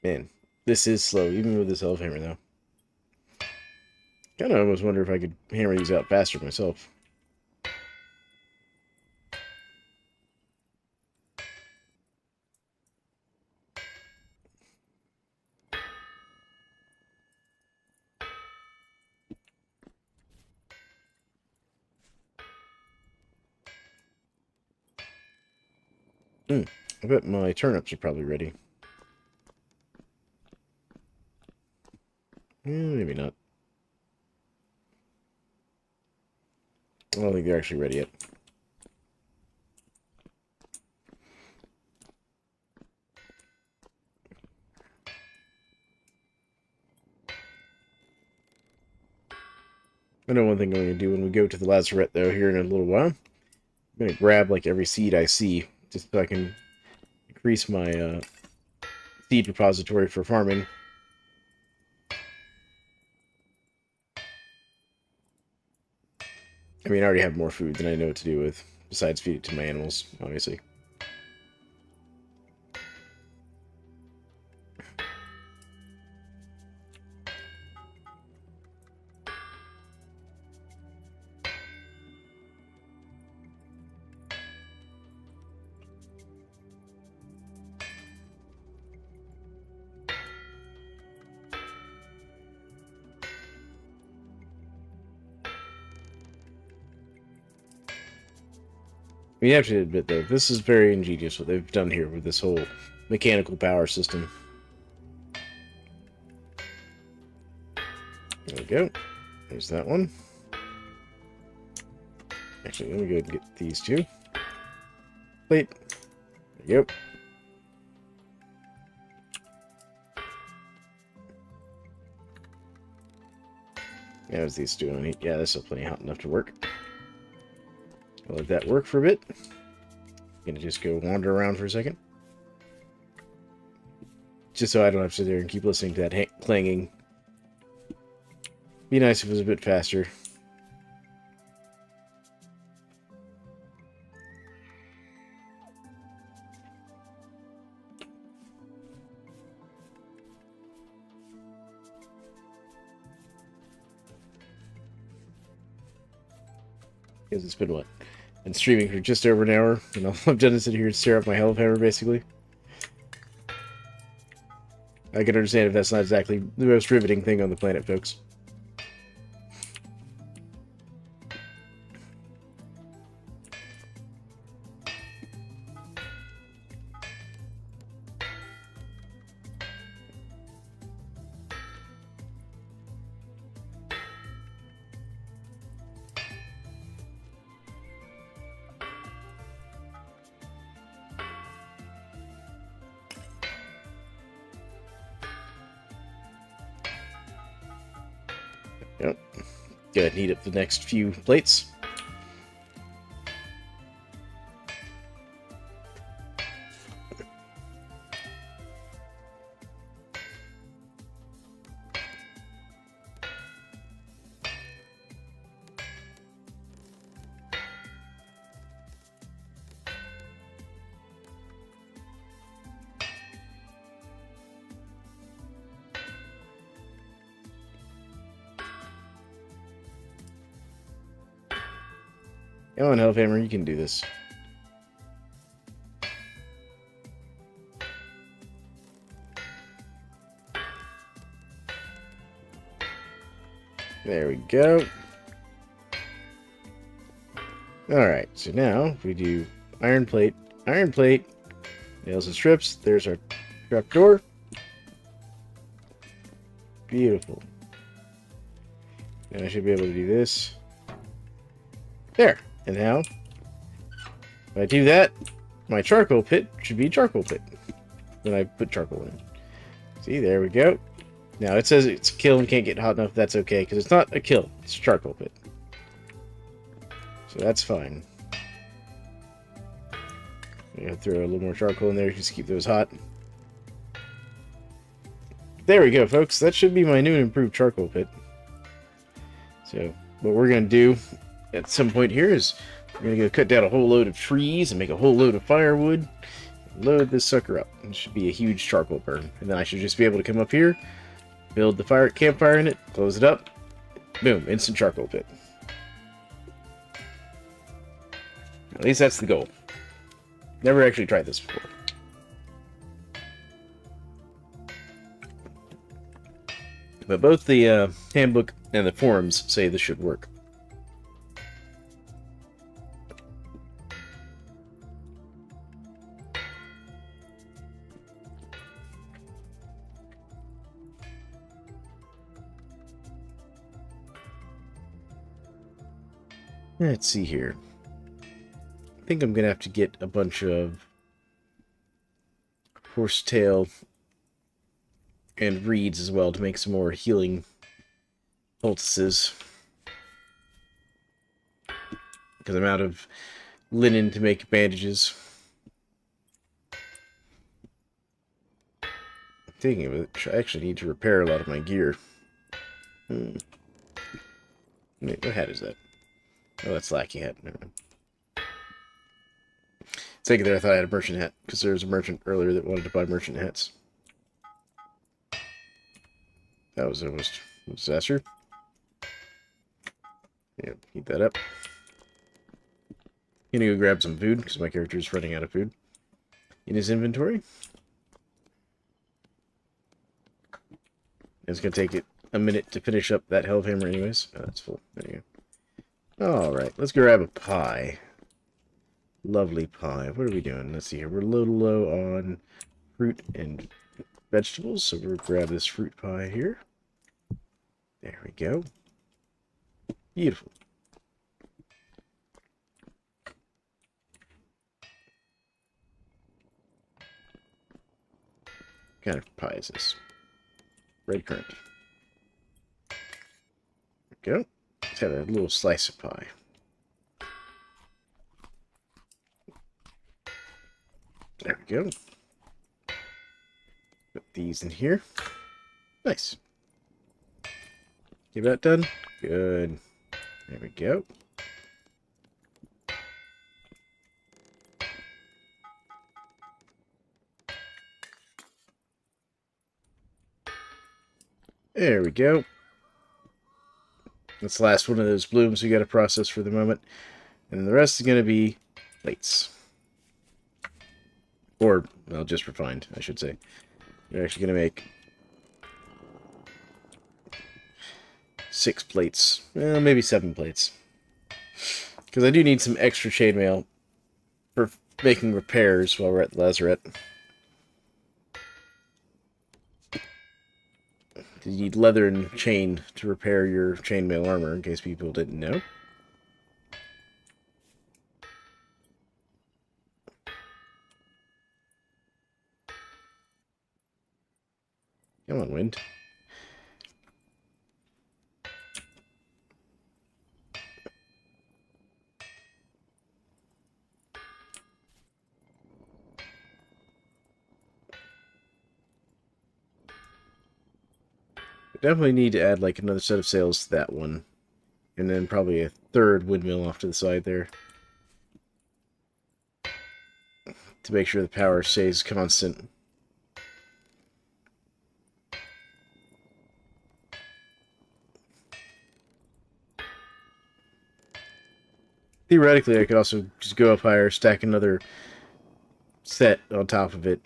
Man, this is slow, even with this elf hammer, though. Kind of almost wonder if I could hammer these out faster myself. I bet my turnips are probably ready. Maybe not. I don't think they're actually ready yet. I know one thing I'm going to do when we go to the Lazaret, though, here in a little while. I'm going to grab, like, every seed I see, just so I can increase my seed repository for farming. I mean, I already have more food than I know what to do with, besides feed it to my animals, obviously. You have to admit, though, this is very ingenious what they've done here with this whole mechanical power system. There we go. There's that one. Actually, let me go and get these two. Plate. There you go. Yeah, how's these doing? Yeah, this is plenty hot enough to work. I'll let that work for a bit. Gonna just go wander around for a second. Just so I don't have to sit there and keep listening to that clanging. Be nice if it was a bit faster. Because it's been what? Been streaming for just over an hour, and all I've done is sit here and stare at my health hammer, basically. I can understand if that's not exactly the most riveting thing on the planet, folks. Yep. Go ahead and heat up the next few plates. Come on, Hellhammer, you can do this. There we go. Alright, so now we do iron plate, nails and strips. There's our trap door. Beautiful. And I should be able to do this. There. And now, if I do that, my charcoal pit should be a charcoal pit. When I put charcoal in. See, there we go. Now, it says it's a kill and can't get hot enough. That's okay, because it's not a kill. It's a charcoal pit. So that's fine. I'm going to throw a little more charcoal in there just to keep those hot. There we go, folks. That should be my new and improved charcoal pit. So, what we're going to do at some point here is we're going to go cut down a whole load of trees and make a whole load of firewood. Load this sucker up. It should be a huge charcoal burn. And then I should just be able to come up here, build the campfire in it, close it up. Boom, instant charcoal pit. At least that's the goal. Never actually tried this before. But both the handbook and the forums say this should work. Let's see here. I think I'm going to have to get a bunch of horsetail and reeds as well to make some more healing poultices. Because I'm out of linen to make bandages. Thinking of it, I actually need to repair a lot of my gear. Wait, what hat is that? Oh, that's Lackey hat. Never mind. Second there, I thought I had a merchant hat, because there was a merchant earlier that wanted to buy merchant hats. That was almost a disaster. Yeah, heat that up. Gonna go grab some food, because my character is running out of food in his inventory. It's going to take it a minute to finish up that hellhammer anyways. Oh, that's full. There you go. Alright, let's grab a pie. Lovely pie. What are we doing? Let's see here. We're a little low on fruit and vegetables, so we'll grab this fruit pie here. There we go. Beautiful. What kind of pie is this? Red currant. There we go. Let's have a little slice of pie. There we go. Put these in here. Nice. Get that done. Good. There we go. There we go. That's the last one of those blooms we got to process for the moment. And then the rest is going to be plates. Or, well, just refined, I should say. We're actually going to make 6 plates. Well, maybe 7 plates. Because I do need some extra chainmail for making repairs while we're at the Lazaret. You need leather and chain to repair your chainmail armor, in case people didn't know. Come on, wind. Definitely need to add like another set of sails to that one. And then probably a third windmill off to the side there. To make sure the power stays constant. Theoretically, I could also just go up higher, stack another set on top of it.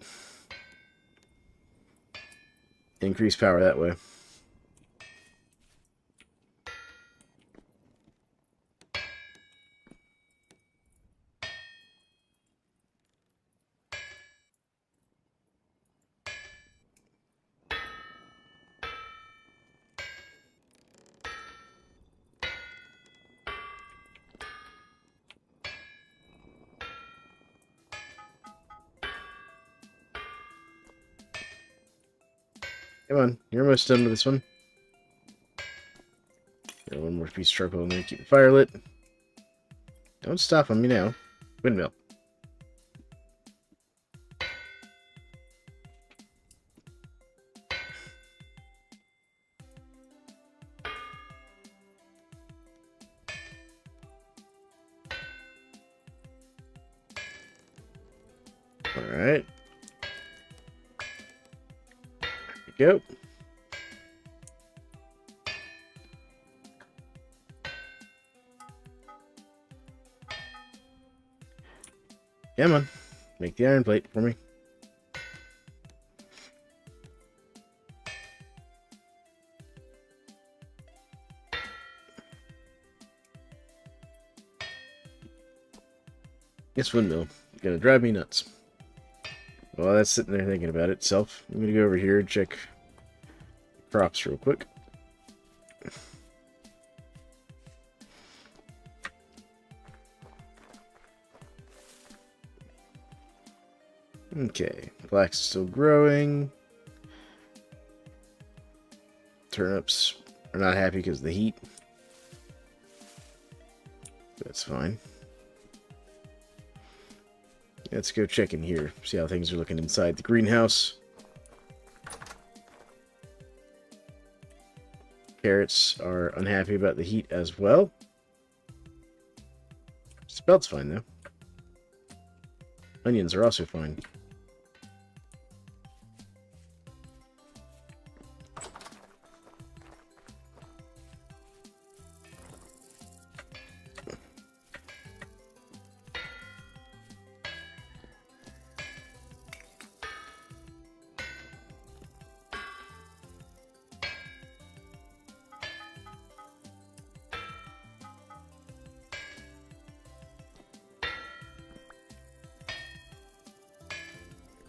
Increase power that way. Come on, you're almost done with this one. Got one more piece of charcoal in there, keep the fire lit. Don't stop on me now. Windmill. Alright. There we go. Come on. Make the iron plate for me. This windmill is gonna drive me nuts. Well, that's sitting there thinking about it itself. I'm gonna go over here and check crops real quick. Okay, flax is still growing. Turnips are not happy because of the heat. That's fine. Let's go check in here, see how things are looking inside the greenhouse. Carrots are unhappy about the heat as well. Spelt's fine, though. Onions are also fine.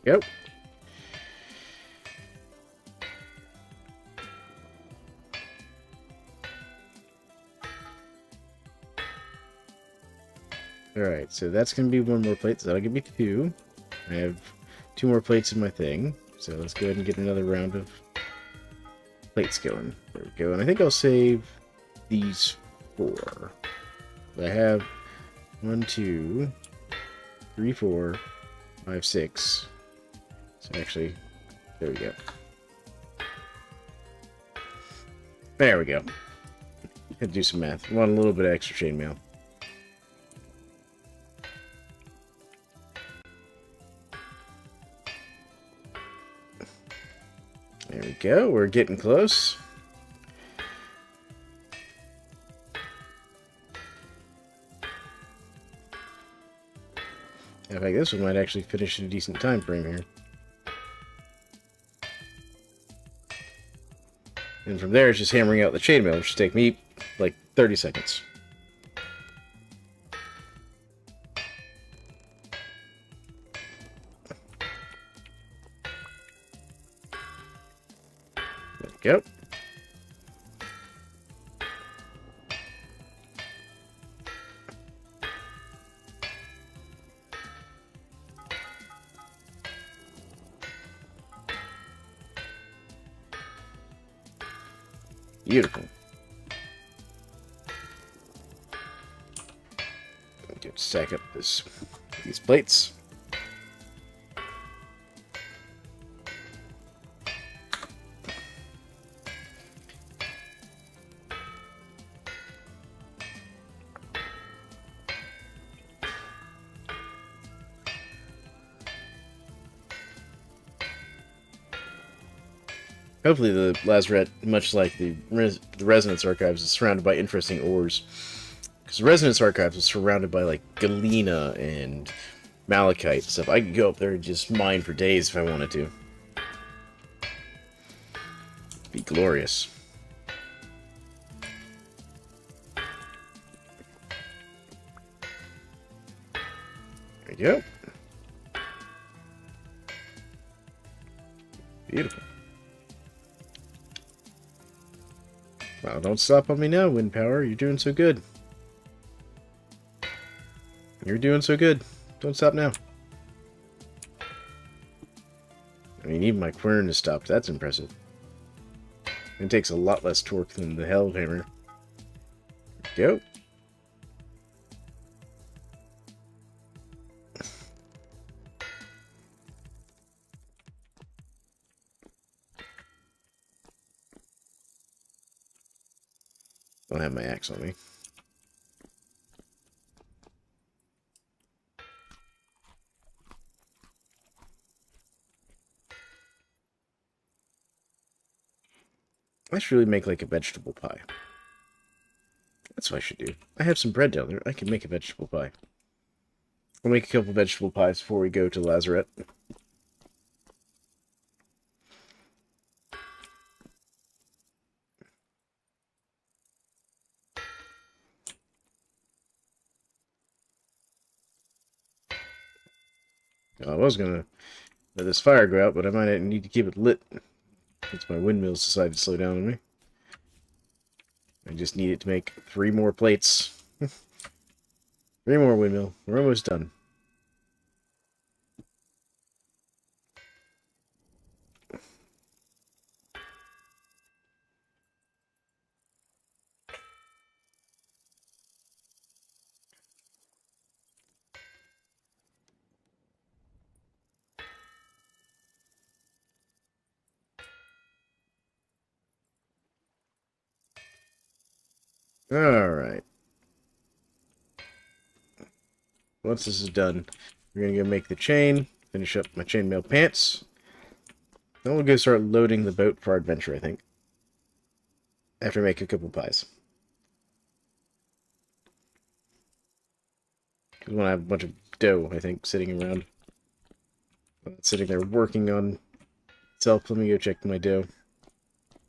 Yep. Alright, so that's going to be one more plate, so that'll give me 2. I have 2 more plates in my thing, so let's go ahead and get another round of plates going. There we go, and I think I'll save these 4. I have 1, 2, 3, 4, 5, 6. So actually, there we go. There we go. Had to do some math. Want a little bit of extra chainmail. There we go. We're getting close. In fact, this one might actually finish in a decent time frame here. And from there, it's just hammering out the chainmail, which should take me like 30 seconds. There we go. Beautiful. Get stack up these plates. Hopefully the Lazaret, much like the Resonance Archives, is surrounded by interesting ores. Because the Resonance Archives is surrounded by, like, galena and malachite stuff. I could go up there and just mine for days if I wanted to. Be glorious. There we go. Beautiful. Wow, don't stop on me now, Wind Power. You're doing so good. You're doing so good. Don't stop now. I mean, even my quern has stopped. That's impressive. It takes a lot less torque than the Hellhammer. There we go. Don't have my axe on me. I should really make like a vegetable pie. That's what I should do. I have some bread down there. I can make a vegetable pie. We'll make a couple vegetable pies before we go to Lazaret. I was gonna let this fire go out, but I might need to keep it lit since my windmills decided to slow down on me. I just need it to make 3 more plates. 3 more windmill. We're almost done. Alright. Once this is done, we're going to go make the chain, finish up my chainmail pants. Then we'll go start loading the boat for our adventure, I think. After I make a couple pies. Because when I have a bunch of dough, I think, sitting around. Sitting there working on itself. Let me go check my dough.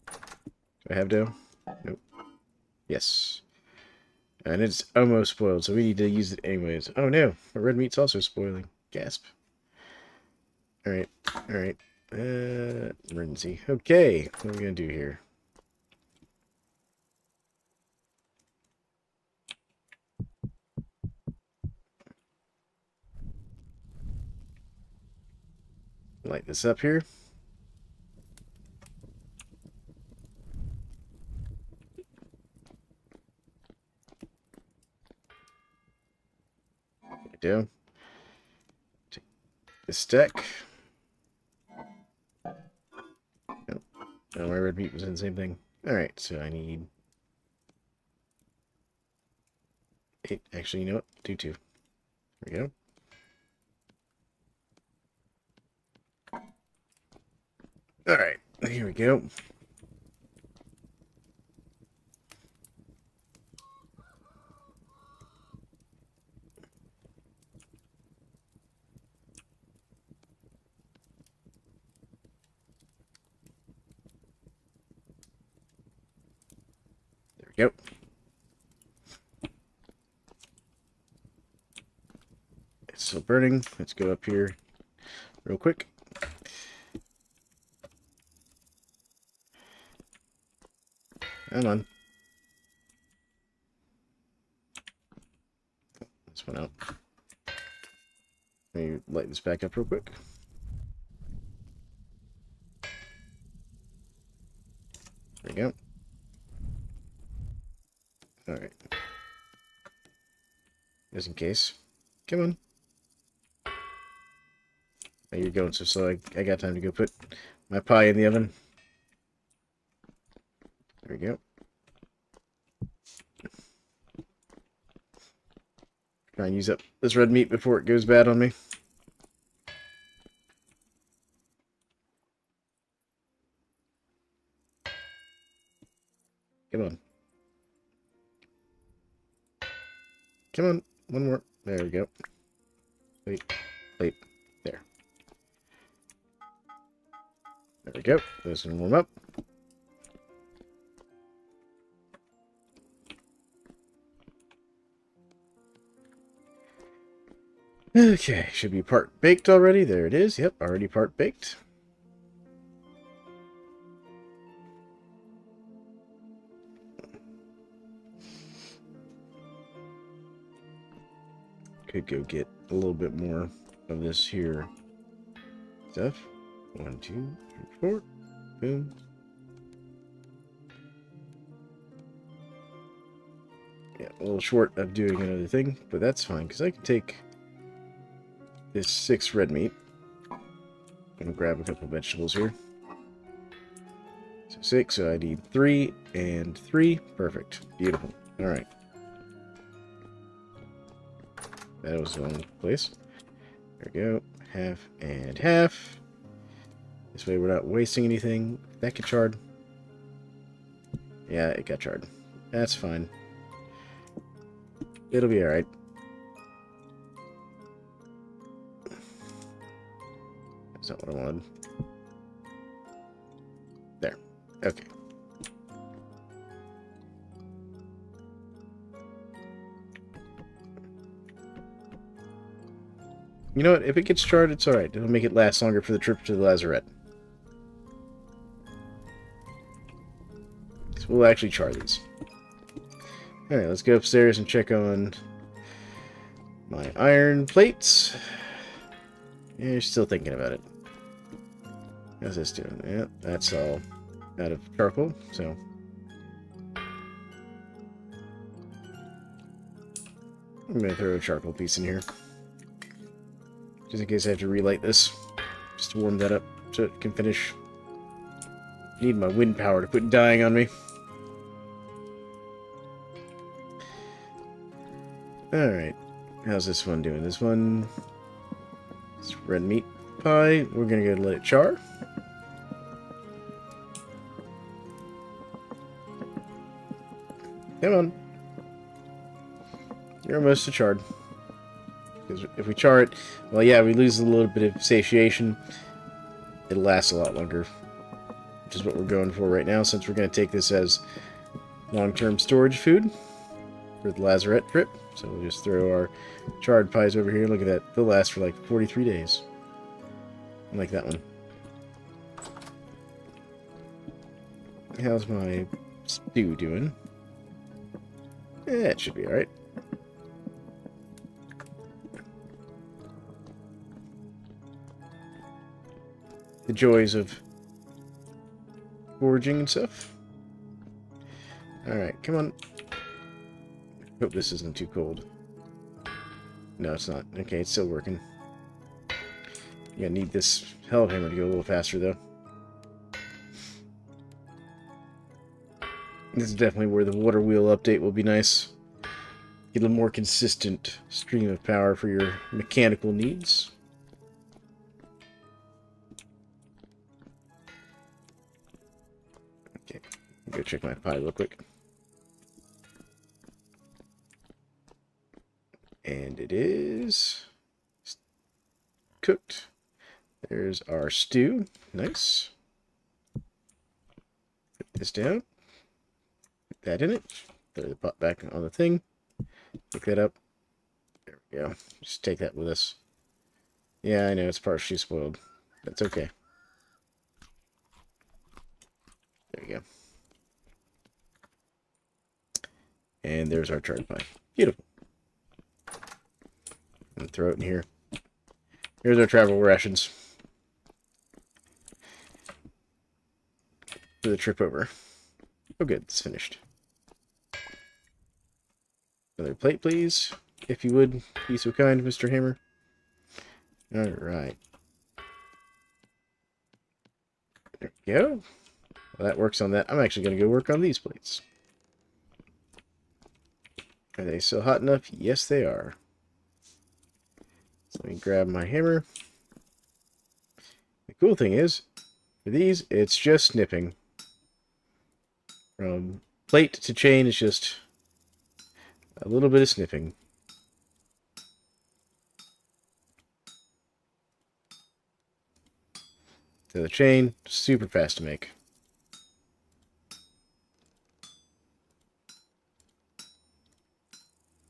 Do I have dough? Nope. Yes. And it's almost spoiled, so we need to use it anyways. Oh no, our red meat's also spoiling. Gasp. Alright, alright. Emergency. Okay, what are we gonna do here? Light this up here. There we go. Take this stack. Nope. Oh, my red meat was in the same thing. Alright, so I need 8. Actually, you know what? Do 2. There we go. Alright, here we go. There we go. It's still burning. Let's go up here real quick. Come on. This one out. Let me light this back up real quick. There we go. Alright. Just in case. Come on. Oh, you're going so slow. I got time to go put my pie in the oven. There we go. Try and use up this red meat before it goes bad on me. Come on. Come on. One more. There we go. Wait. Wait. There. There we go. This can warm up. Okay, should be part baked already. There it is. Yep, already part baked. Could go get a little bit more of this here stuff. 1, 2, 3, 4. Boom. Yeah, a little short of doing another thing, but that's fine because I can take this 6 red meat. I'm gonna grab a couple of vegetables here. So 6, so I need 3 and 3. Perfect. Beautiful. Alright. That was the wrong place. There we go. Half and half. This way we're not wasting anything. That get charred. Yeah, it got charred. That's fine. It'll be alright. That's not what I wanted. There. Okay. You know what? If it gets charred, it's alright. It'll make it last longer for the trip to the Lazaret. So we'll actually char these. Alright, let's go upstairs and check on my iron plates. Yeah, you're still thinking about it. How's this doing? Yeah, that's all out of charcoal, so... I'm going to throw a charcoal piece in here. Just in case I have to relight this. Just to warm that up so it can finish. Need my wind power to quit dying on me. Alright. How's this one doing? This one... It's red meat pie. We're gonna go let it char. Come on. You're almost to charred. Because if we char it, well, yeah, we lose a little bit of satiation. It'll last a lot longer. Which is what we're going for right now, since we're going to take this as long-term storage food for the Lazaret trip. So we'll just throw our charred pies over here. Look at that. They'll last for like 43 days. I like that one. How's my stew doing? Yeah, it should be alright. The joys of foraging and stuff. Alright, come on. Hope this isn't too cold. No, it's not. Okay, it's still working. I'm gonna need this hell hammer to go a little faster, though. This is definitely where the water wheel update will be nice. Get a more consistent stream of power for your mechanical needs. Okay, go check my pie real quick. And it is cooked. There's our stew. Nice. Put this down. Put that in it. Throw the pot back on the thing. Pick that up. There we go. Just take that with us. Yeah, I know it's partially spoiled. That's okay. There we go. And there's our charred pie. Beautiful. And throw it in here. Here's our travel rations for the trip over. Oh good, it's finished. Another plate, please. If you would, be so kind, Mr. Hammer. Alright. There we go. Well, that works on that. I'm actually going to go work on these plates. Are they still hot enough? Yes, they are. So let me grab my hammer. The cool thing is, for these, it's just snipping. From plate to chain, it's just a little bit of snipping. To the chain, super fast to make.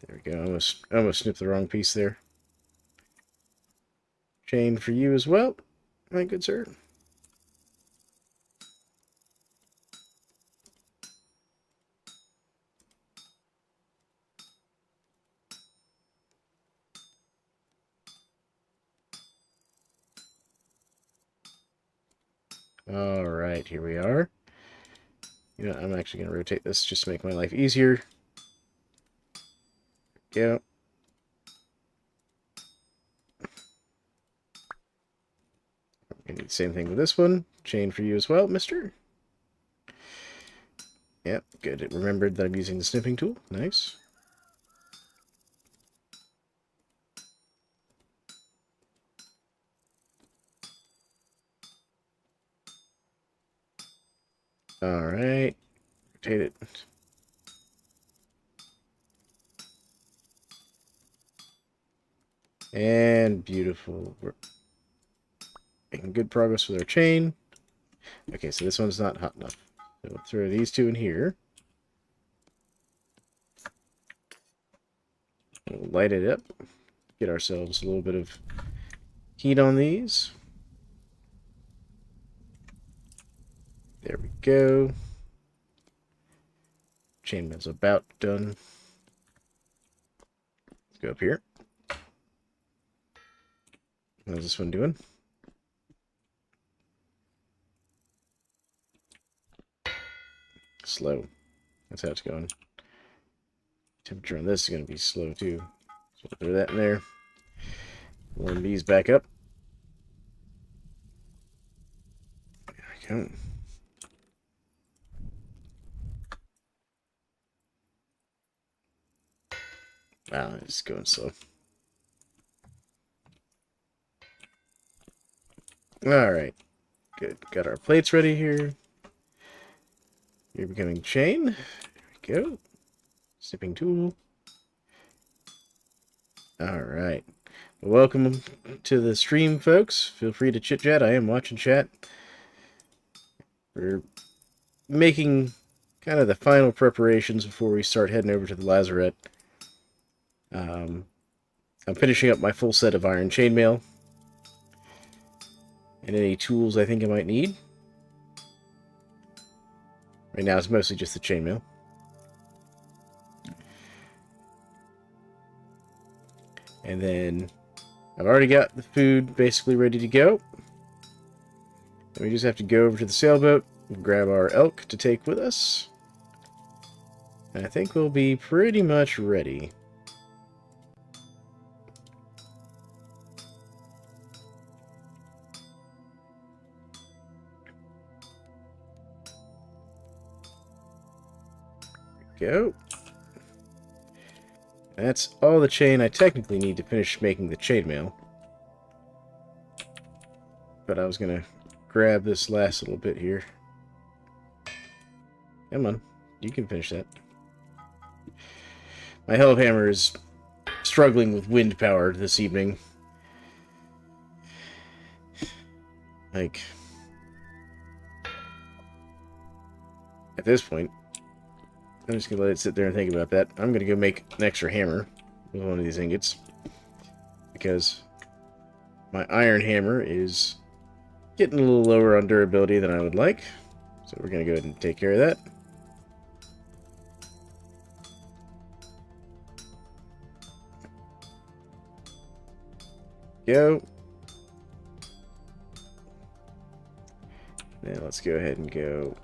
There we go. I almost snipped the wrong piece there. Chain for you as well, my good sir. Alright, here we are. You know, I'm actually going to rotate this just to make my life easier. Yeah. I'm going to do the same thing with this one. Chain for you as well, mister. Yep, good. It remembered that I'm using the snipping tool. Nice. Alright. Rotate it. And beautiful. We're making good progress with our chain. Okay, so this one's not hot enough. So we'll throw these two in here. We'll light it up. Get ourselves a little bit of heat on these. There we go. Chainmail's about done. Let's go up here. How's this one doing? Slow. That's how it's going. Temperature on this is going to be slow too. So we'll throw that in there. Warm these back up. There we go. Wow, it's going slow. Alright. Good. Got our plates ready here. You're becoming chain. There we go. Sipping tool. Alright. Well, welcome to the stream, folks. Feel free to chit-chat. I am watching chat. We're making kind of the final preparations before we start heading over to the Lazaret. I'm finishing up my full set of iron chainmail. And any tools I think I might need. Right now it's mostly just the chainmail. And then I've already got the food basically ready to go. And we just have to go over to the sailboat and grab our elk to take with us. And I think we'll be pretty much ready. Go. That's all the chain I technically need to finish making the chainmail. But I was going to grab this last little bit here. Come on. You can finish that. My hellhammer is struggling with wind power this evening. Like, at this point, I'm just going to let it sit there and think about that. I'm going to go make an extra hammer with one of these ingots. Because my iron hammer is getting a little lower on durability than I would like. So we're going to go ahead and take care of that. Go. Now let's go ahead and go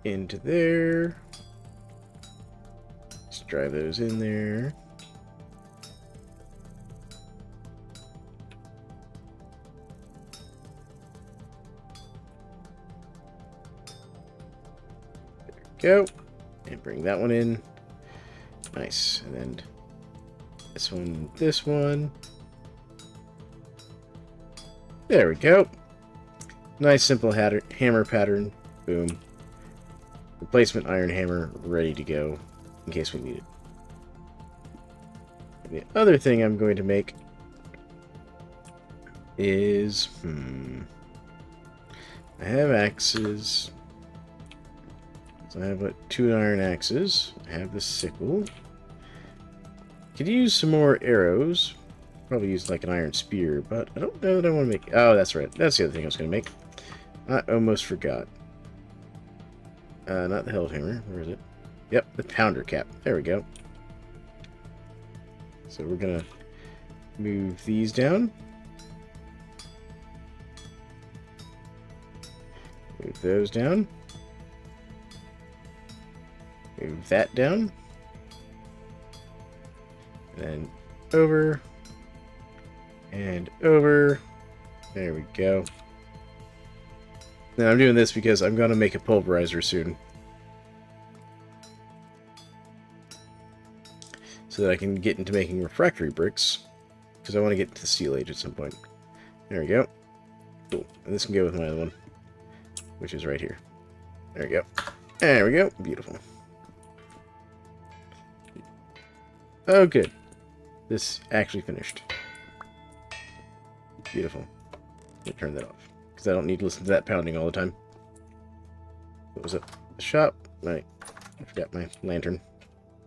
into there. Let's drive those in there. There we go. And bring that one in. Nice. And then this one, this one. There we go. Nice simple hammer pattern. Boom. Replacement iron hammer ready to go in case we need it. And the other thing I'm going to make is I have axes. So I have 2 iron axes. I have the sickle. Could use some more arrows. Probably use like an iron spear, but I don't know that I want to make. Oh, that's right. That's the other thing I was going to make. I almost forgot. Not the hellhammer. Where is it? Yep, the pounder cap. There we go. So we're going to move these down. Move those down. Move that down. And then over. And over. There we go. Now I'm doing this because I'm going to make a pulverizer soon. So that I can get into making refractory bricks. Because I want to get into the steel age at some point. There we go. Cool. And this can go with my other one. Which is right here. There we go. There we go. Beautiful. Oh, good. This actually finished. Beautiful. Let me turn that off. Because I don't need to listen to that pounding all the time. What was it? The shop? Right. I forgot my lantern.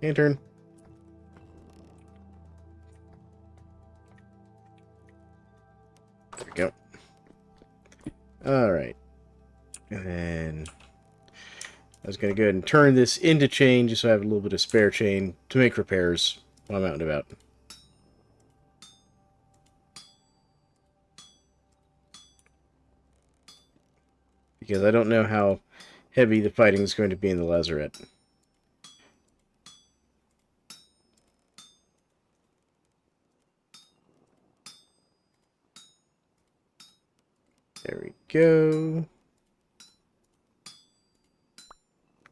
Lantern. There we go. Alright. And then I was going to go ahead and turn this into chain just so I have a little bit of spare chain to make repairs while I'm out and about. Because I don't know how heavy the fighting is going to be in the Lazaret. There we go.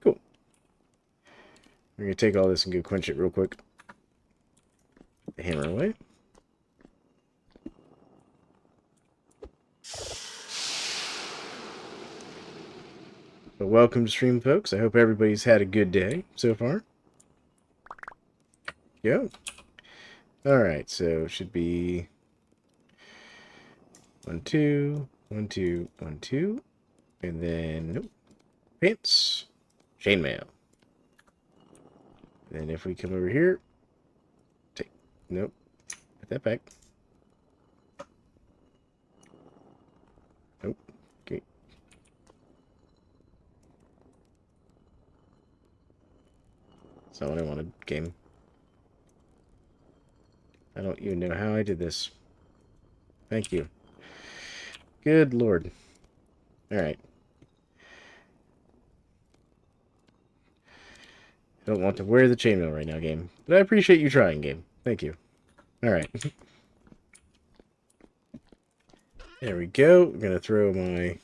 Cool. We're going to take all this and go quench it real quick. Put the hammer away. But welcome to stream, folks. I hope everybody's had a good day so far. Go. Alright, so it should be 1, 2, 1, 2, 1, 2. And then, nope. Pants. Chainmail. Then if we come over here, take, nope. Put that back. Nope. Okay. That's not what I wanted, game. I don't even know how I did this. Thank you. Good lord. Alright. I don't want to wear the chainmail right now, game. But I appreciate you trying, game. Thank you. Alright. There we go. I'm going to throw my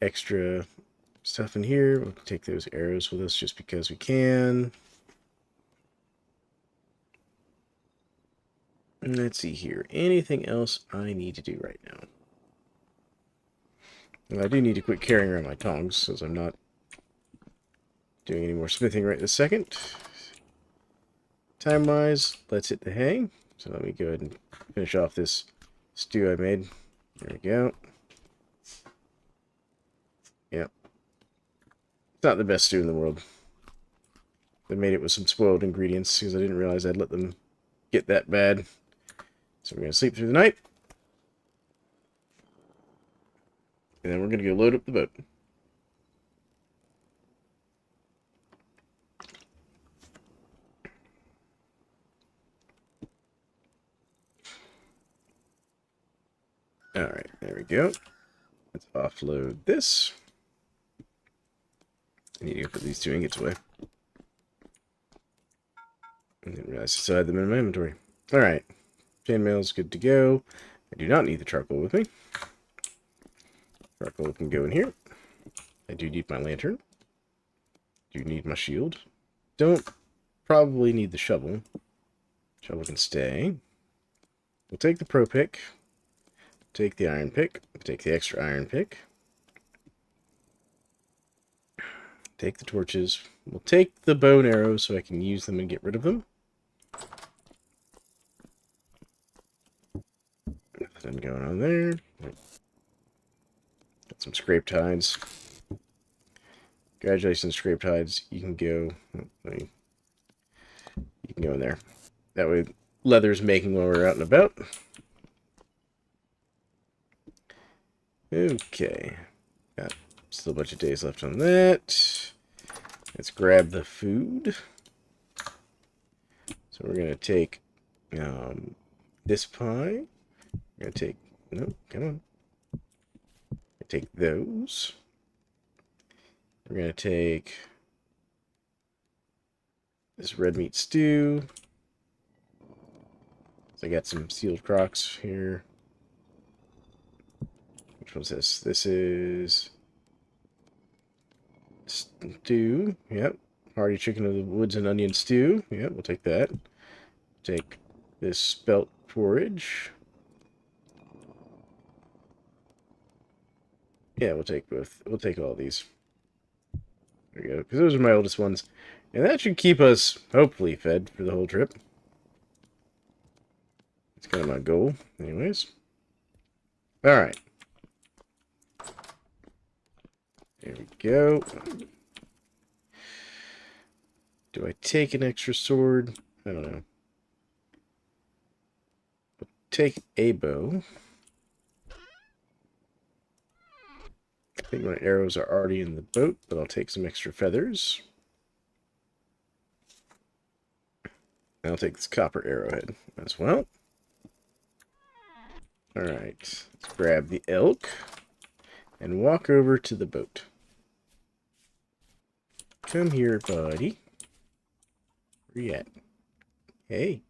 extra stuff in here. We'll take those arrows with us just because we can. And let's see here. Anything else I need to do right now? Well, I do need to quit carrying around my tongs, since I'm not doing any more smithing right this second. Time-wise, let's hit the hay. So let me go ahead and finish off this stew I made. There we go. Yep. It's not the best stew in the world. I made it with some spoiled ingredients because I didn't realize I'd let them get that bad. So we're going to sleep through the night. And then we're going to go load up the boat. Alright, there we go. Let's offload this. I need to go put these 2 ingots away. I didn't realize I still had them in my inventory. Alright. Chainmail is good to go. I do not need the charcoal with me. Charcoal can go in here. I do need my lantern. Do need my shield. Don't probably need the shovel. Shovel can stay. We'll take the pro pick. Take the iron pick. Take the extra iron pick. Take the torches. We'll take the bow and arrows so I can use them and get rid of them. Nothing going on there. Got some scraped hides. Congratulations, scraped hides. You can go. You can go in there. That way, leather's making while we're out and about. Okay. Got still a bunch of days left on that. Let's grab the food. So we're gonna take this pie. We're gonna take no, come on. Take those. We're gonna take this red meat stew. So I got some sealed crocs here. Which one's this? This is stew. Yep. Hearty chicken of the woods and onion stew. Yep, we'll take that. Take this spelt porridge. Yeah, we'll take both. We'll take all these. There we go. Because those are my oldest ones. And that should keep us, hopefully, fed for the whole trip. That's kind of my goal. Anyways. Alright. There we go. Do I take an extra sword? I don't know. I'll take a bow. I think my arrows are already in the boat, but I'll take some extra feathers. And I'll take this copper arrowhead as well. Alright, let's grab the elk and walk over to the boat. Come here, buddy. Where you at? Hey.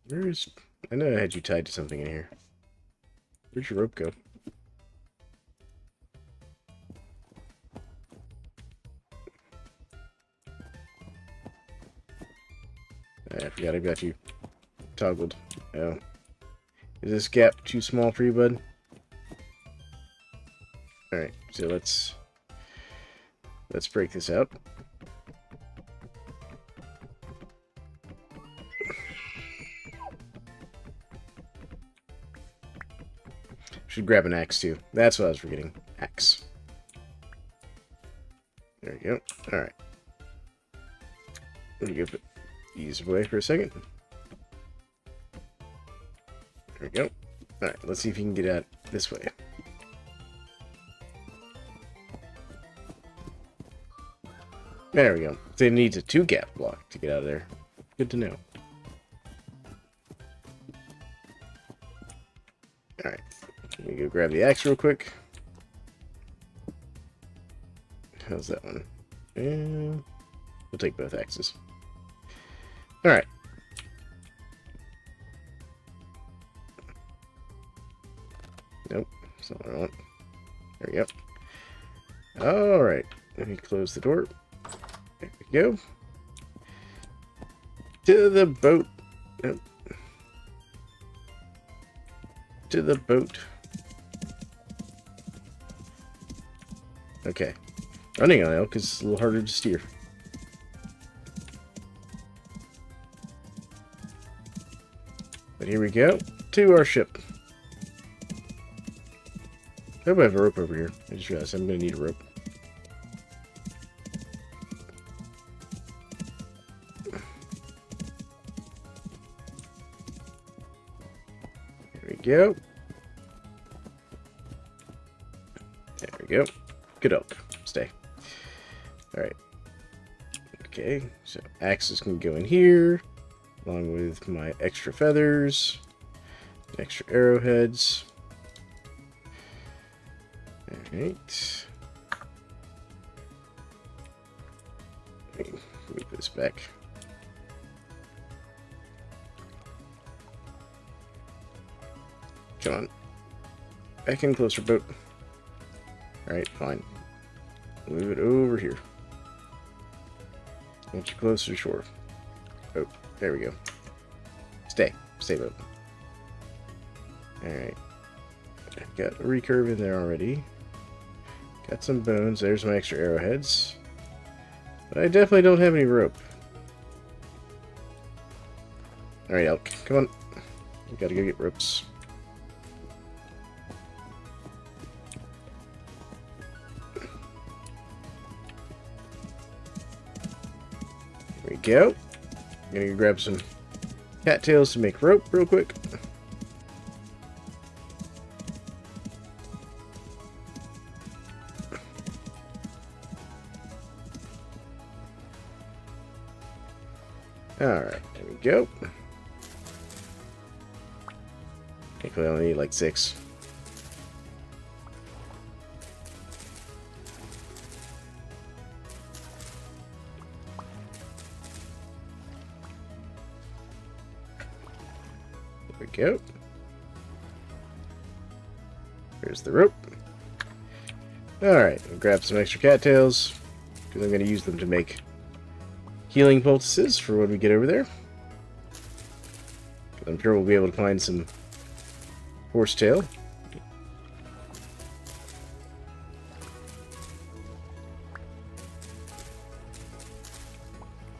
Where's... I know I had you tied to something in here. Where'd your rope go? I forgot I got you toggled. Oh. Is this gap too small for you, bud? Alright, so let's break this out. Should grab an axe too. That's what I was forgetting. Axe. There we go. Alright. Let me go put these away for a second. There we go. Alright, let's see if you can get out this way. There we go. So it needs a 2-gap block to get out of there. Good to know. Alright. Let me go grab the axe real quick. How's that one? And we'll take both axes. Alright. Nope. That's not what I want. There we go. Alright. Let me close the door. There we go. To the boat. Nope. To the boat. Okay. Running on elk is a little harder to steer. But here we go. To our ship. I hope I have a rope over here. I just realized I'm going to need a rope. There we go. There we go. Good elk. Stay. Alright. Okay, so axes can go in here, along with my extra feathers, extra arrowheads. Alright. Let me move this back. Come on. Back in closer, boat. Alright, fine. Move it over here. Get you closer to shore. Oh, there we go. Stay. Stay, boat. Alright. Got a recurve in there already. Got some bones. There's my extra arrowheads. But I definitely don't have any rope. Alright, elk. Come on. We gotta go get ropes. There we go. I'm gonna grab some cattails to make rope real quick. Alright, there we go. I think we only need like 6. There we go. Here's the rope. Alright, we'll grab some extra cattails, because I'm going to use them to make healing poultices for when we get over there. I'm sure we'll be able to find some horsetail.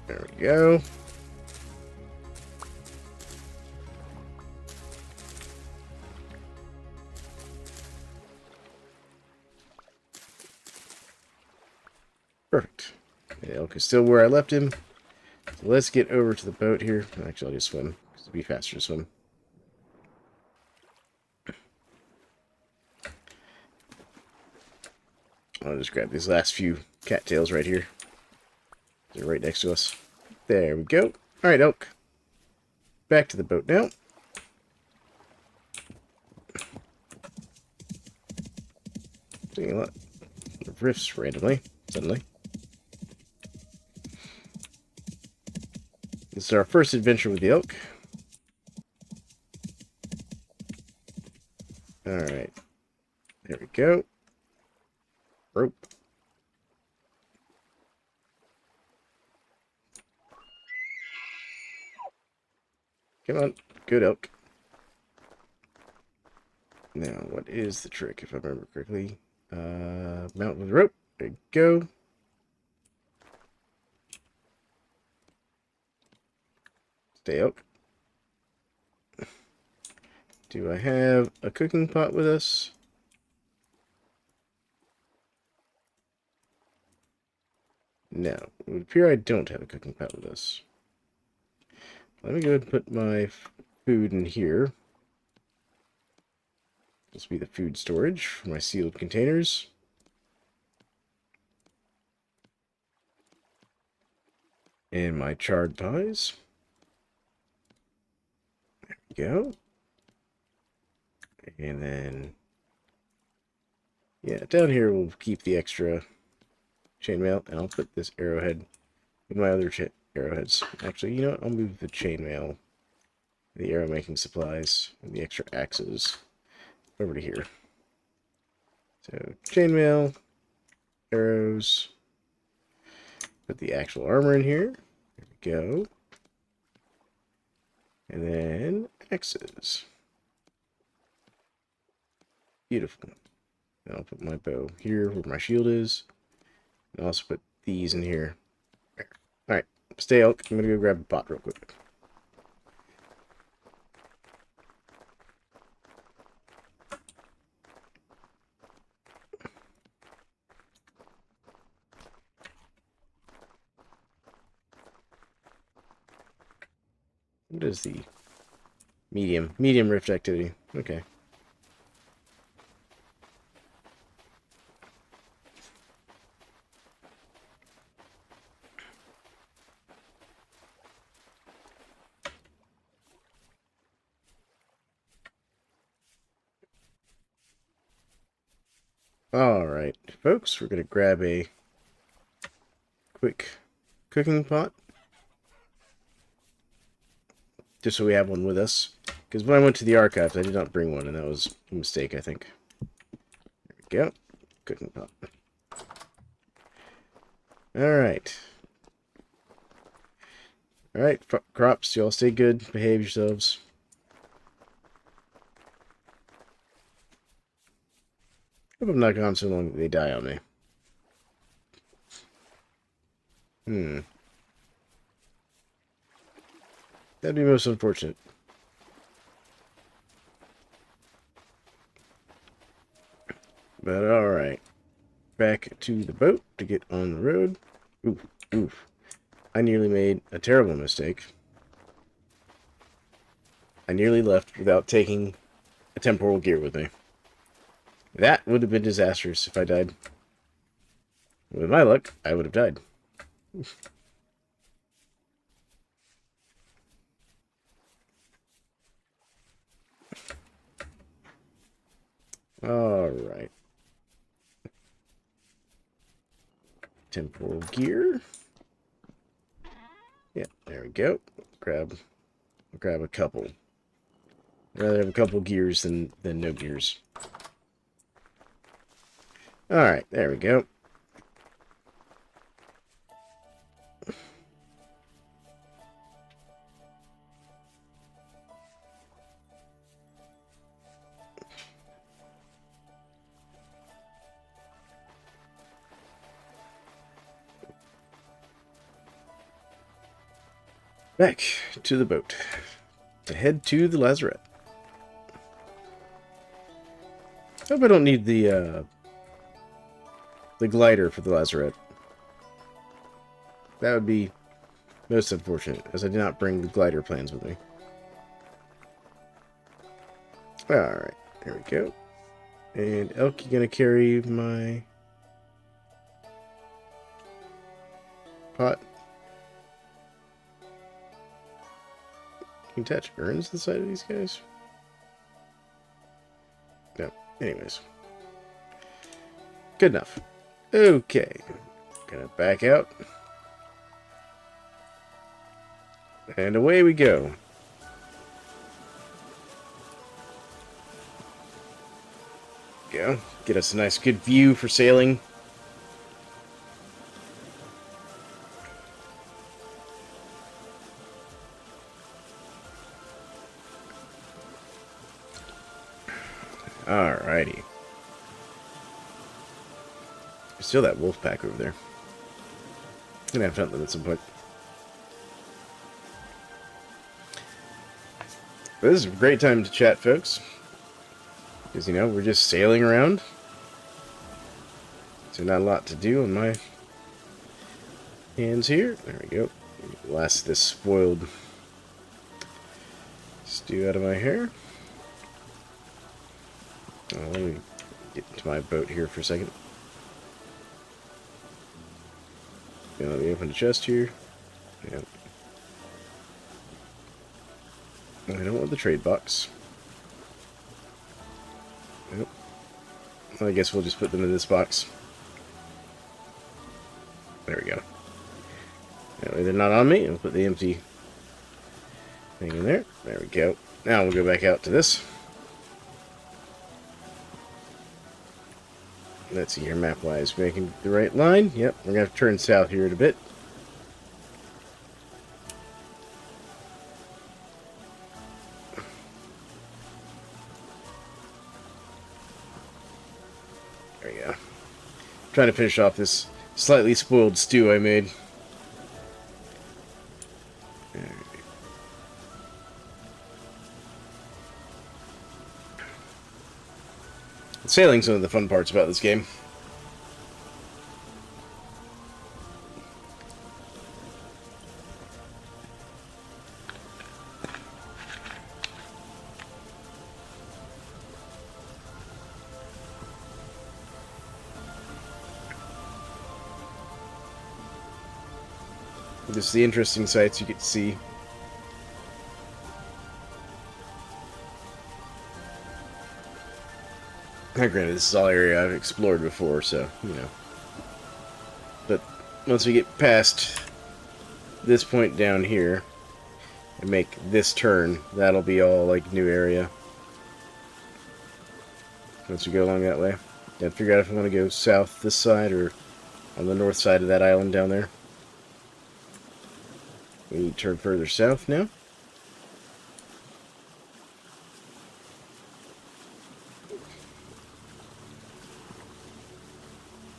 There we go. Perfect. The elk is still where I left him. So let's get over to the boat here. Actually, I'll just swim, because it'll be faster to swim. I'll just grab these last few cattails right here. They're right next to us. There we go. Alright, elk. Back to the boat now. Seeing a lot of rifts randomly, suddenly. This is our first adventure with the elk. Alright. There we go. Rope. Come on. Good elk. Now, what is the trick, if I remember correctly? Mount with a rope. There you go. Stay elk. Do I have a cooking pot with us? No. It would appear I don't have a cooking pot with us. Let me go ahead and put my food in here. This will be the food storage for my sealed containers. And my charred pies. There we go. And then, yeah, down here we'll keep the extra chainmail, and I'll put this arrowhead with my other arrowheads. Actually, you know what? I'll move the chainmail, the arrow making supplies, and the extra axes over to here. So, chainmail, arrows, put the actual armor in here. There we go. And then axes. Beautiful. And I'll put my bow here where my shield is. And I'll also put these in here. Alright, stay elk. I'm going to go grab a pot real quick. What is the medium rift activity? Okay. Alright, folks, we're going to grab a quick cooking pot. Just so we have one with us. Because when I went to the archives, I did not bring one, and that was a mistake, I think. There we go. Cooking pot. Alright. Alright, crops, y'all stay good. Behave yourselves. I hope I'm not gone so long that they die on me. That'd be most unfortunate. But alright. Back to the boat to get on the road. Oof, oof. I nearly made a terrible mistake. I nearly left without taking a temporal gear with me. That would have been disastrous if I died. With my luck, I would have died. Alright. Temporal gear. Yeah, there we go. Grab a couple. I'd rather have a couple gears than no gears. Alright, there we go. Back to the boat to head to the Lazaret. Hope I don't need the glider for the Lazaret. That would be most unfortunate, as I did not bring the glider plans with me. Alright, there we go. And Elk, you gonna carry my pot? Can you attach urns to the side of these guys? No. Anyways. Good enough. Okay. Gonna back out. And away we go. Go. Get us a nice good view for sailing. Alrighty. There's still that wolf pack over there. I'm gonna have to hunt them at some point. But this is a great time to chat, folks. Because, you know, we're just sailing around. So not a lot to do on my hands here. There we go. Blast this spoiled stew out of my hair. Let me get into my boat here for a second. Let me open the chest here. Yep. I don't want the trade box. Nope. Well, I guess we'll just put them in this box. There we go. That way they're not on me. I'll put the empty thing in there. There we go. Now we'll go back out to this. Let's see here, map-wise, making the right line. Yep, we're going to have to turn south here in a bit. There we go. Trying to finish off this slightly spoiled stew I made. Sailing's one of the fun parts about this game. This is the interesting sights you get to see. Now, granted, this is all area I've explored before, so, you know. But once we get past this point down here and make this turn, that'll be all, like, new area. Once we go along that way. Gotta figure out if I want to go south this side or on the north side of that island down there. We need to turn further south now.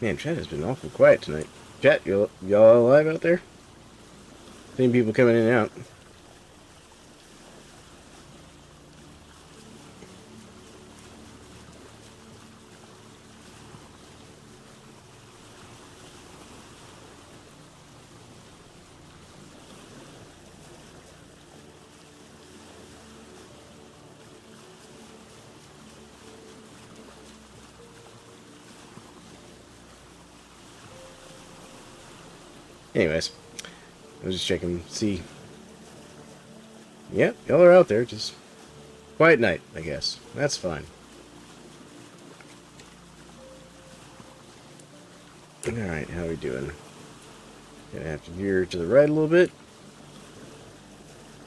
Man, chat has been awful quiet tonight. Chat, y'all alive out there? Same people coming in and out. Anyways, I was just checking, see. Yep, y'all are out there, just quiet night, I guess. That's fine. Alright, how are we doing? Gonna have to veer to the right a little bit.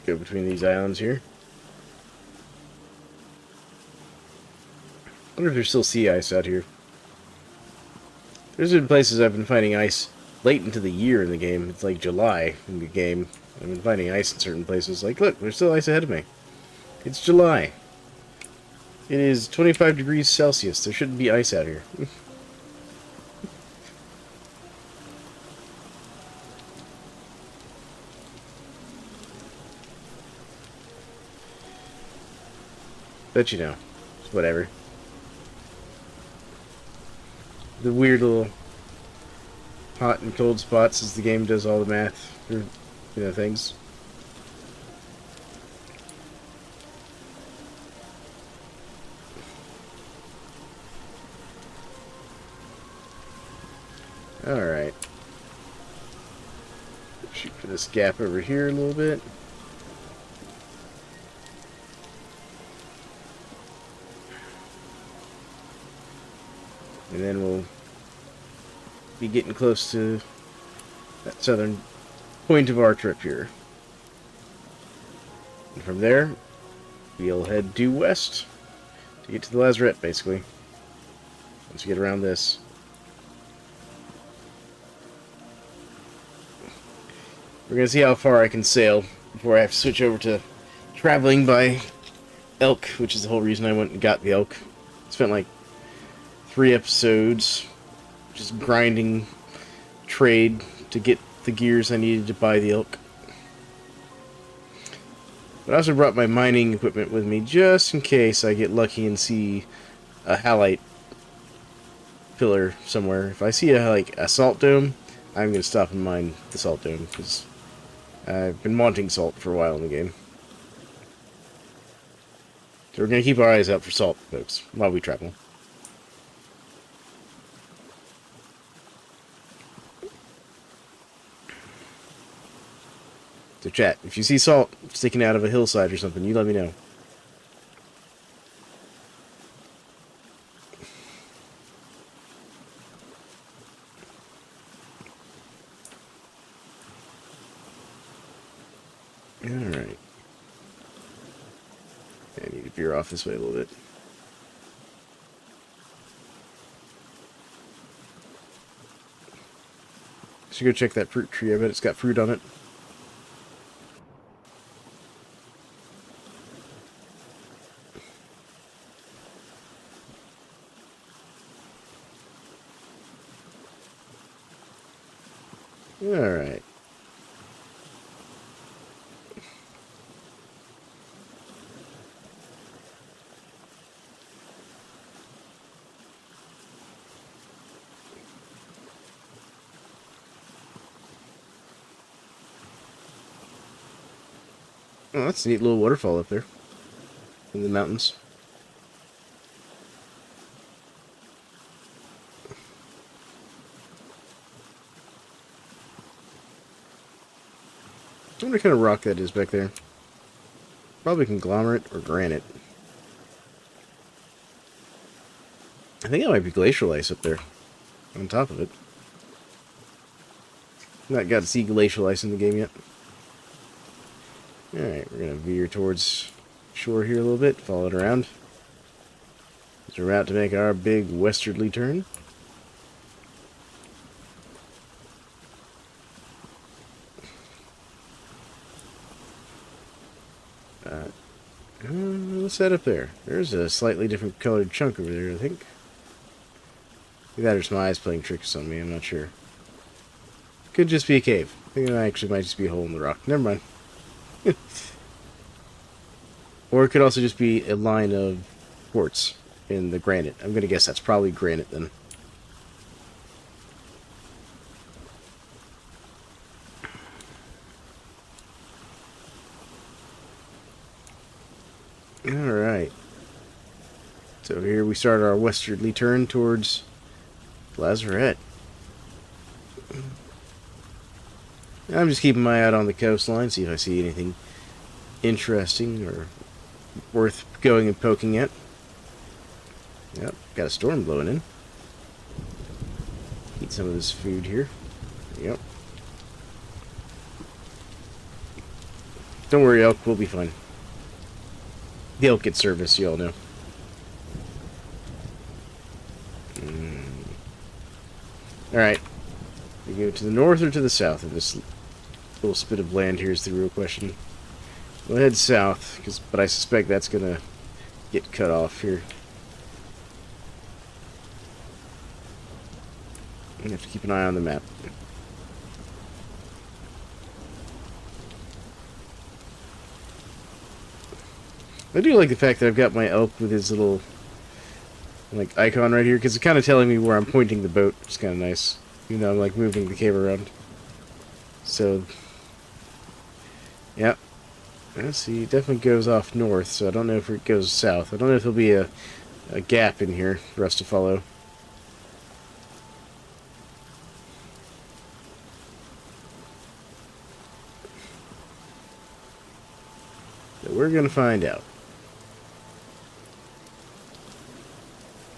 Go between these islands here. I wonder if there's still sea ice out here. There's been places I've been finding ice late into the year in the game. It's like July in the game. I've been finding ice in certain places. Like, look, there's still ice ahead of me. It's July. It is 25 degrees Celsius. There shouldn't be ice out here. But you know, whatever. The weird little hot and cold spots as the game does all the math for, you know, things. Alright. Shoot for this gap over here a little bit. And then we'll be getting close to that southern point of our trip here. And from there, we'll head due west to get to the Lazaret, basically. Once we get around this. We're going to see how far I can sail before I have to switch over to traveling by elk, which is the whole reason I went and got the elk. Spent like 3 episodes just grinding trade to get the gears I needed to buy the elk. But I also brought my mining equipment with me just in case I get lucky and see a halite pillar somewhere. If I see a salt dome, I'm going to stop and mine the salt dome, because I've been wanting salt for a while in the game. So we're going to keep our eyes out for salt, folks, while we travel. So chat, if you see salt sticking out of a hillside or something, you let me know. Alright. I need to veer off this way a little bit. Should go check that fruit tree. I bet it's got fruit on it. Alright. Oh, that's a neat little waterfall up there in the mountains. I wonder what kind of rock that is back there. Probably conglomerate or granite. I think it might be glacial ice up there on top of it. Not got to see glacial ice in the game yet. Alright, we're going to veer towards shore here a little bit, follow it around. We're about to make our big westerly turn. What's that up there? There's a slightly different colored chunk over there, I think. Either that or it's my eyes playing tricks on me, I'm not sure. Could just be a cave. I think it actually might just be a hole in the rock. Never mind. Or it could also just be a line of quartz in the granite. I'm going to guess that's probably granite then. Alright. So here we start our westerly turn towards Lazaret. I'm just keeping my eye out on the coastline, see if I see anything interesting or worth going and poking at. Yep, got a storm blowing in. Eat some of this food here. Yep. Don't worry, elk, we'll be fine. The elk get service, you all know. Alright. We go to the north or to the south of this little spit of land here is the real question. We'll head south, but I suspect that's gonna get cut off here. I have to keep an eye on the map. I do like the fact that I've got my elk with his little icon right here, because it's kind of telling me where I'm pointing the boat. It's kind of nice. You know, I'm like moving the cave around. So, yeah. Let's see, it definitely goes off north, so I don't know if it goes south. I don't know if there'll be a gap in here for us to follow. So we're going to find out.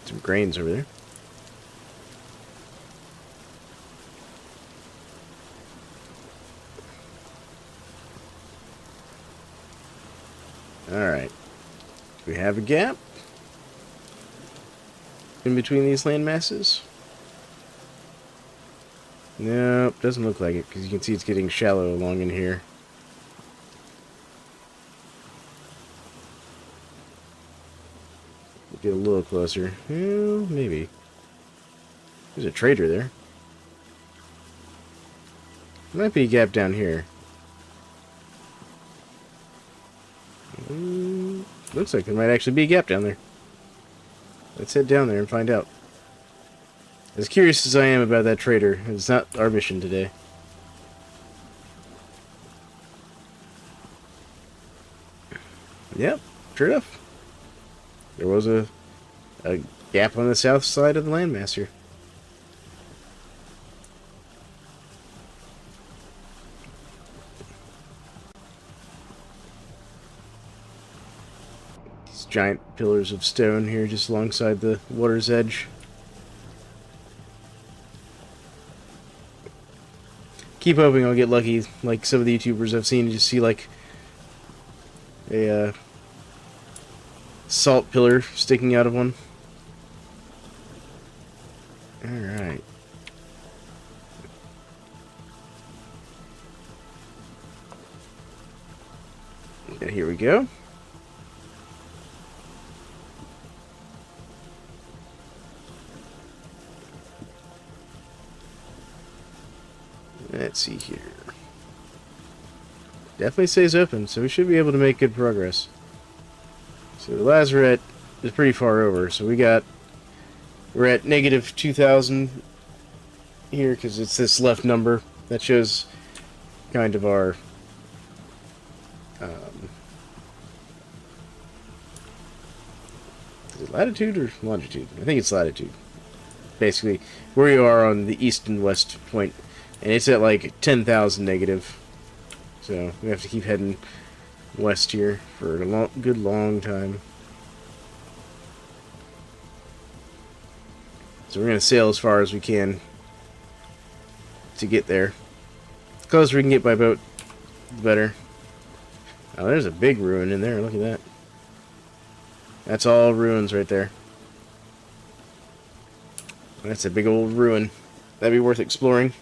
Some grains over there. Alright. Do we have a gap in between these land masses? Nope, doesn't look like it, because you can see it's getting shallow along in here. Get a little closer. Well, maybe. There's a trader there. There might be a gap down here. Looks like there might actually be a gap down there. Let's head down there and find out. As curious as I am about that trader, it's not our mission today. Yep, sure enough. There was a gap on the south side of the landmass here. These giant pillars of stone here just alongside the water's edge. Keep hoping I'll get lucky, like some of the YouTubers I've seen, just see like a salt pillar sticking out of one. Alright. And here we go. Let's see here. Definitely stays open, so we should be able to make good progress. So the Lazaret is pretty far over, so we're at negative 2,000 here because it's this left number that shows kind of our is it latitude or longitude? I think it's latitude. Basically, where you are on the east and west point, and it's at like 10,000 negative. So we have to keep heading west here for a good long time. So we're going to sail as far as we can to get there. The closer we can get by boat, the better. Oh, there's a big ruin in there. Look at that. That's all ruins right there. That's a big old ruin. That'd be worth exploring.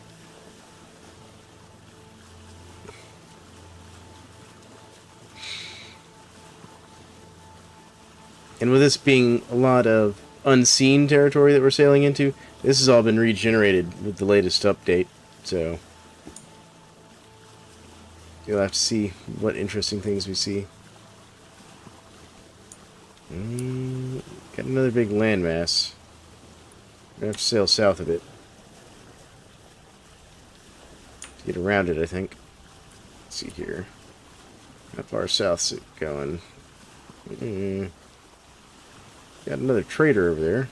And with this being a lot of unseen territory that we're sailing into, this has all been regenerated with the latest update, so you'll have to see what interesting things we see. Got another big landmass. We're going to have to sail south of it to get around it, I think. Let's see here. How far south's it going? Got another trader over there.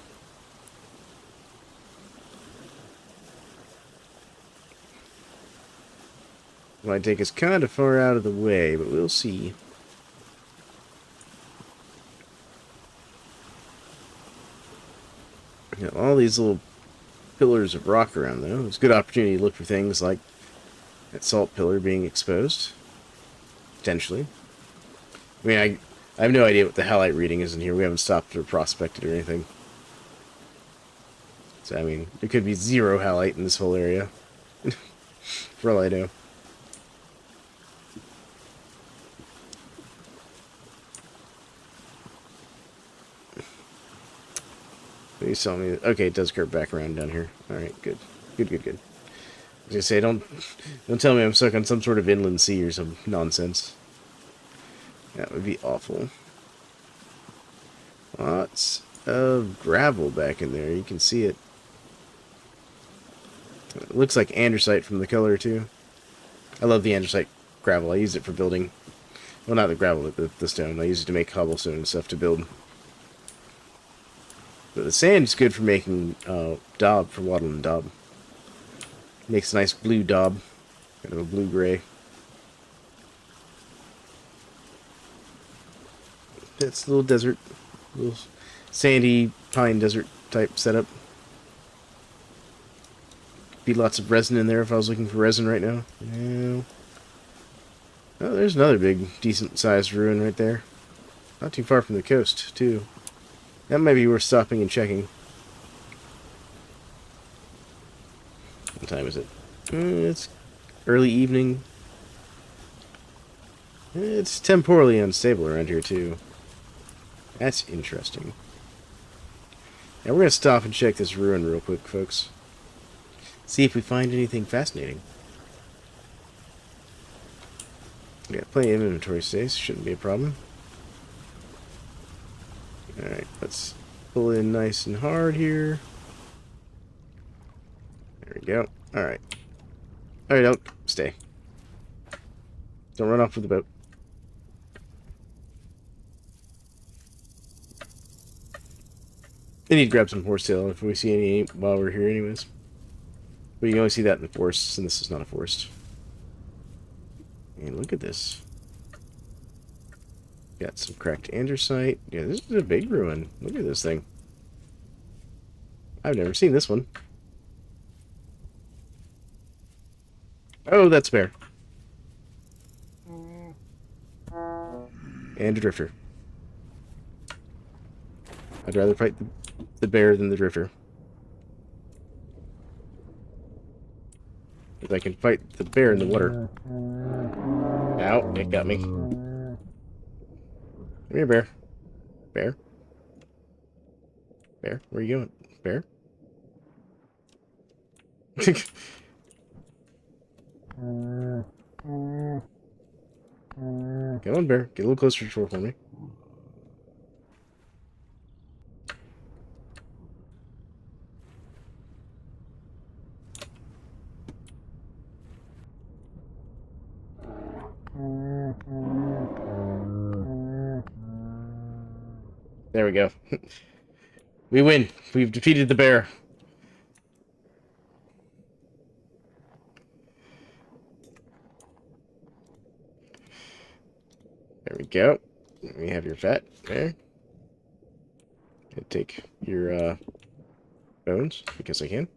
Might take us kind of far out of the way, but we'll see. You know, all these little pillars of rock around, though. It's a good opportunity to look for things like that salt pillar being exposed. Potentially. I mean, I have no idea what the halite reading is in here. We haven't stopped or prospected or anything. So, I mean, there could be 0 halite in this whole area. For all I know. You saw me. Okay, it does curve back around down here. Alright, good. Good. I was gonna say, don't tell me I'm stuck on some sort of inland sea or some nonsense. That would be awful. Lots of gravel back in there. You can see it. It looks like andesite from the color, too. I love the andesite gravel. I use it for building. Well, not the gravel, but the stone. I use it to make cobblestone and stuff to build. But the sand's good for making daub, for waddling daub. Makes a nice blue daub. Kind of a blue-gray. It's a little desert. Little sandy pine desert type setup. Be lots of resin in there if I was looking for resin right now. No. Oh, there's another big, decent-sized ruin right there. Not too far from the coast, too. That might be worth stopping and checking. What time is it? It's early evening. It's temporally unstable around here, too. That's interesting. Now we're going to stop and check this ruin real quick, folks. See if we find anything fascinating. We got plenty of inventory space. Shouldn't be a problem. Alright, let's pull in nice and hard here. There we go. Alright. Alright, don't stay. Don't run off with the boat. I need to grab some horsetail if we see any while we're here anyways. But you can only see that in the forests, and this is not a forest. And look at this. Got some cracked andesite. Yeah, this is a big ruin. Look at this thing. I've never seen this one. Oh, that's a bear. And a drifter. I'd rather fight the bear than the drifter. Because I can fight the bear in the water. Ow, it got me. Come here, bear. Bear? Bear? Where are you going? Bear? Come on, bear. Get a little closer to shore for me. There we go. We win. We've defeated the bear. There we go. We have your fat there. And take your bones, because I can.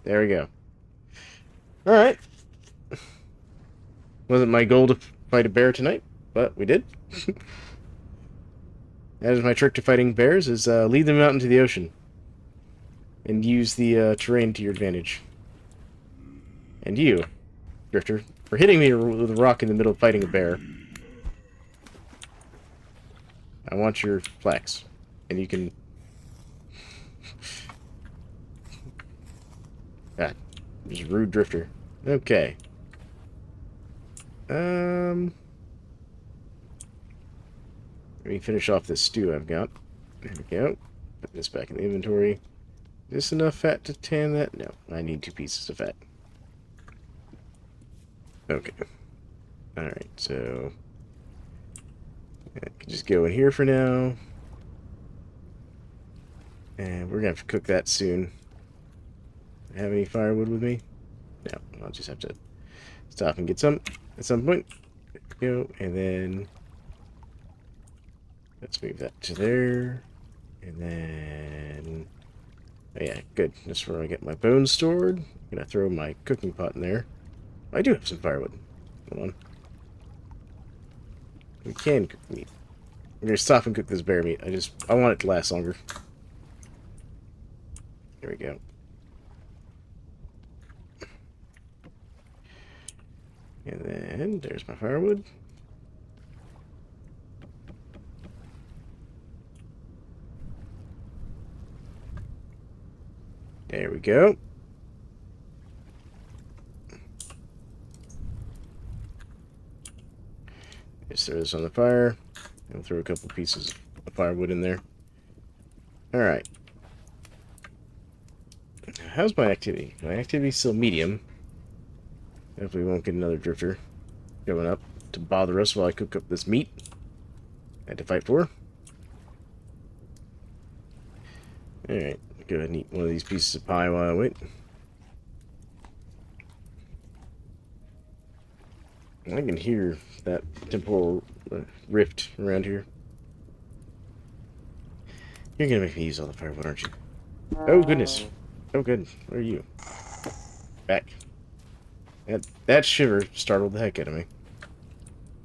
There we go. Alright. Wasn't my goal to fight a bear tonight, but we did. That is my trick to fighting bears, is lead them out into the ocean. And use the terrain to your advantage. And you, Drifter, for hitting me with a rock in the middle of fighting a bear. I want your flax. And you can... God, just a rude Drifter. Okay. Let me finish off this stew I've got. There we go. Put this back in the inventory. Is this enough fat to tan that? No, I need 2 pieces of fat. Okay. Alright, so... I can just go in here for now. And we're going to have to cook that soon. Do I have any firewood with me? No, I'll just have to stop and get some at some point. There we go, and then... Let's move that to there. And then... Oh yeah, good. That's where I get my bones stored. I'm going to throw my cooking pot in there. I do have some firewood. Hold on. We can cook meat. I'm going to stop and cook this bear meat. I want it to last longer. There we go. And then there's my firewood. There we go. Just throw this on the fire. And we'll throw a couple pieces of firewood in there. Alright. How's my activity? My activity's still medium. Hopefully we won't get another drifter going up to bother us while I cook up this meat I had to fight for. Alright, go ahead and eat one of these pieces of pie while I wait. I can hear that temporal rift around here. You're gonna make me use all the firewood, aren't you? Oh, goodness. Oh, good. Where are you? Back. That shiver startled the heck out of me.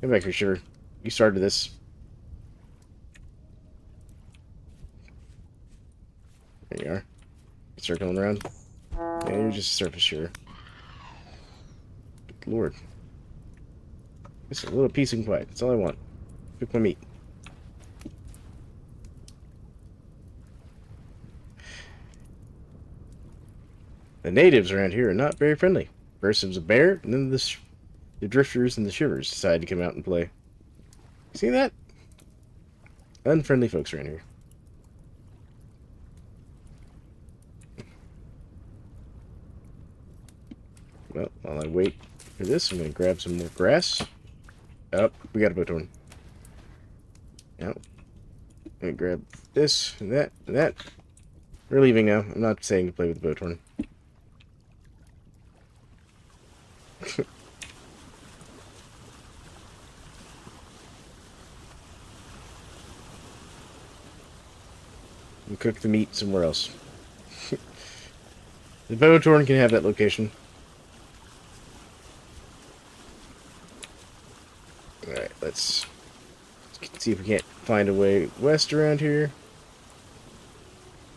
Come back here, Shiver. You started this. There you are. Circling around. Yeah, you're just a surface Shiver. Good Lord. Just a little peace and quiet. That's all I want. Cook my meat. The natives around here are not very friendly. First it was a bear, and then the drifters and the shivers decided to come out and play. See that? Unfriendly folks around here. Well, while I wait for this, I'm going to grab some more grass. Oh, we got a boathorn. Now, I'm going to grab this and that and that. We're leaving now. I'm not saying to play with the boathorn. We'll cook the meat somewhere else. The boathorn can have that location. Alright, let's see if we can't find a way west around here.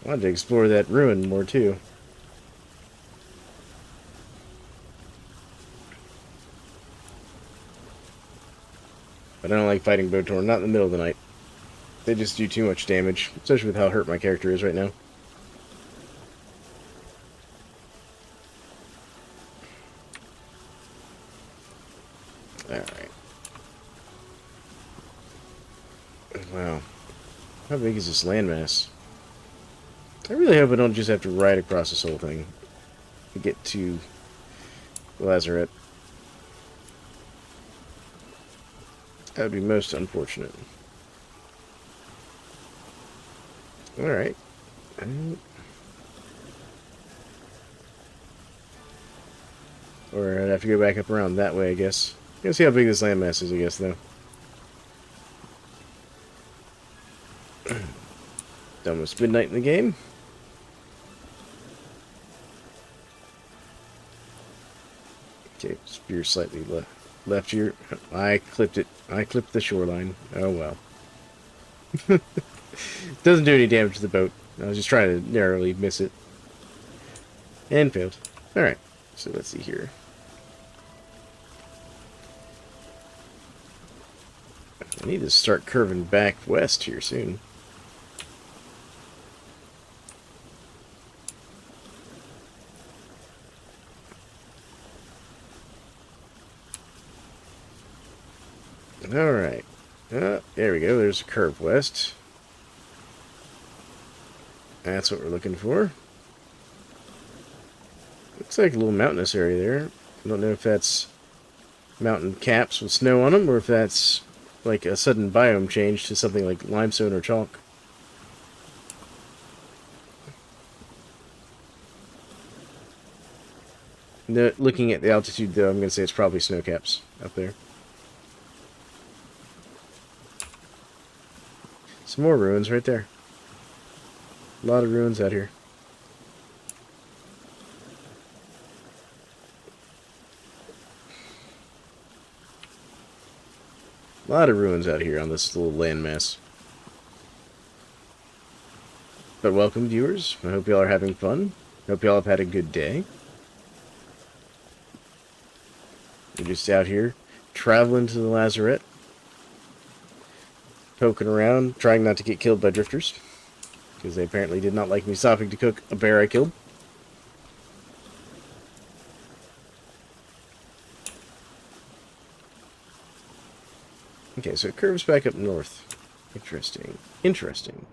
I wanted to explore that ruin more too. But I don't like fighting boathorn, not in the middle of the night. They just do too much damage, especially with how hurt my character is right now. Alright. Wow. How big is this landmass? I really hope I don't just have to ride across this whole thing to get to Lazaret. That would be most unfortunate. Alright. Or I'd have to go back up around that way, I guess. Let's see how big this landmass is, I guess, though. It's almost midnight in the game. Okay, spear slightly left here. I clipped it. I clipped the shoreline. Oh well. Doesn't do any damage to the boat. I was just trying to narrowly miss it. And failed. Alright, so let's see here. I need to start curving back west here soon. Alright. There we go. There's a curve west. That's what we're looking for. Looks like a little mountainous area there. I don't know if that's mountain caps with snow on them, or if that's like a sudden biome change to something like limestone or chalk. Looking at the altitude, though, I'm going to say it's probably snow caps up there. Some more ruins right there. A lot of ruins out here. A lot of ruins out here on this little landmass. But welcome, viewers. I hope y'all are having fun. Hope y'all have had a good day. We're just out here traveling to the Lazaret. Poking around, trying not to get killed by drifters. Because they apparently did not like me stopping to cook a bear I killed. Okay, so it curves back up north. Interesting. Interesting.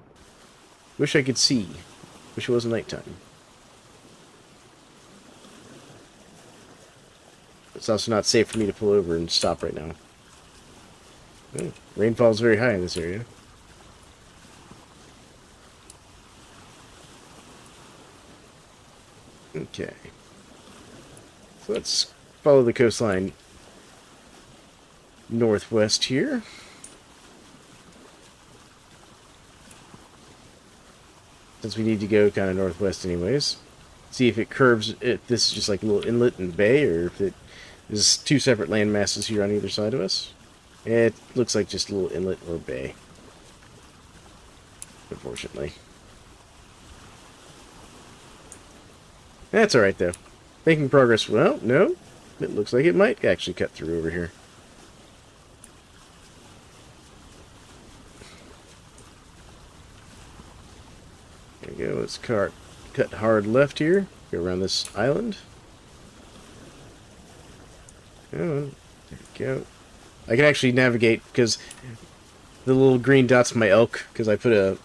Wish I could see. Wish it wasn't nighttime. It's also not safe for me to pull over and stop right now. Oh, rainfall is very high in this area. Okay. So let's follow the coastline northwest here. Since we need to go kind of northwest anyways. See if it curves, if this is just like a little inlet and bay, or if it is two separate land masses here on either side of us. It looks like just a little inlet or bay. Unfortunately. That's alright, though. Making progress. Well, no. It looks like it might actually cut through over here. There we go. Let's cut hard left here. Go around this island. Come on. There we go. I can actually navigate because the little green dot's my elk, because I put a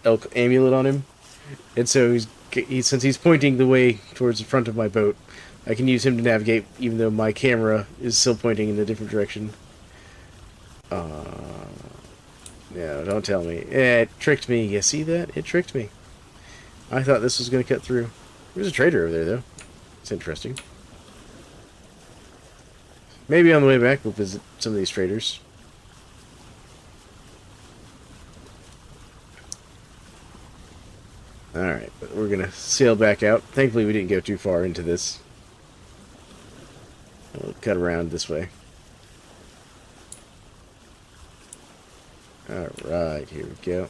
elk amulet on him. And so since he's pointing the way towards the front of my boat, I can use him to navigate even though my camera is still pointing in a different direction. No, don't tell me. It tricked me. You see that? It tricked me. I thought this was going to cut through. There's a trader over there, though. It's interesting. Maybe on the way back we'll visit some of these traders. Alright, but we're going to sail back out. Thankfully we didn't go too far into this. We'll cut around this way. Alright, here we go.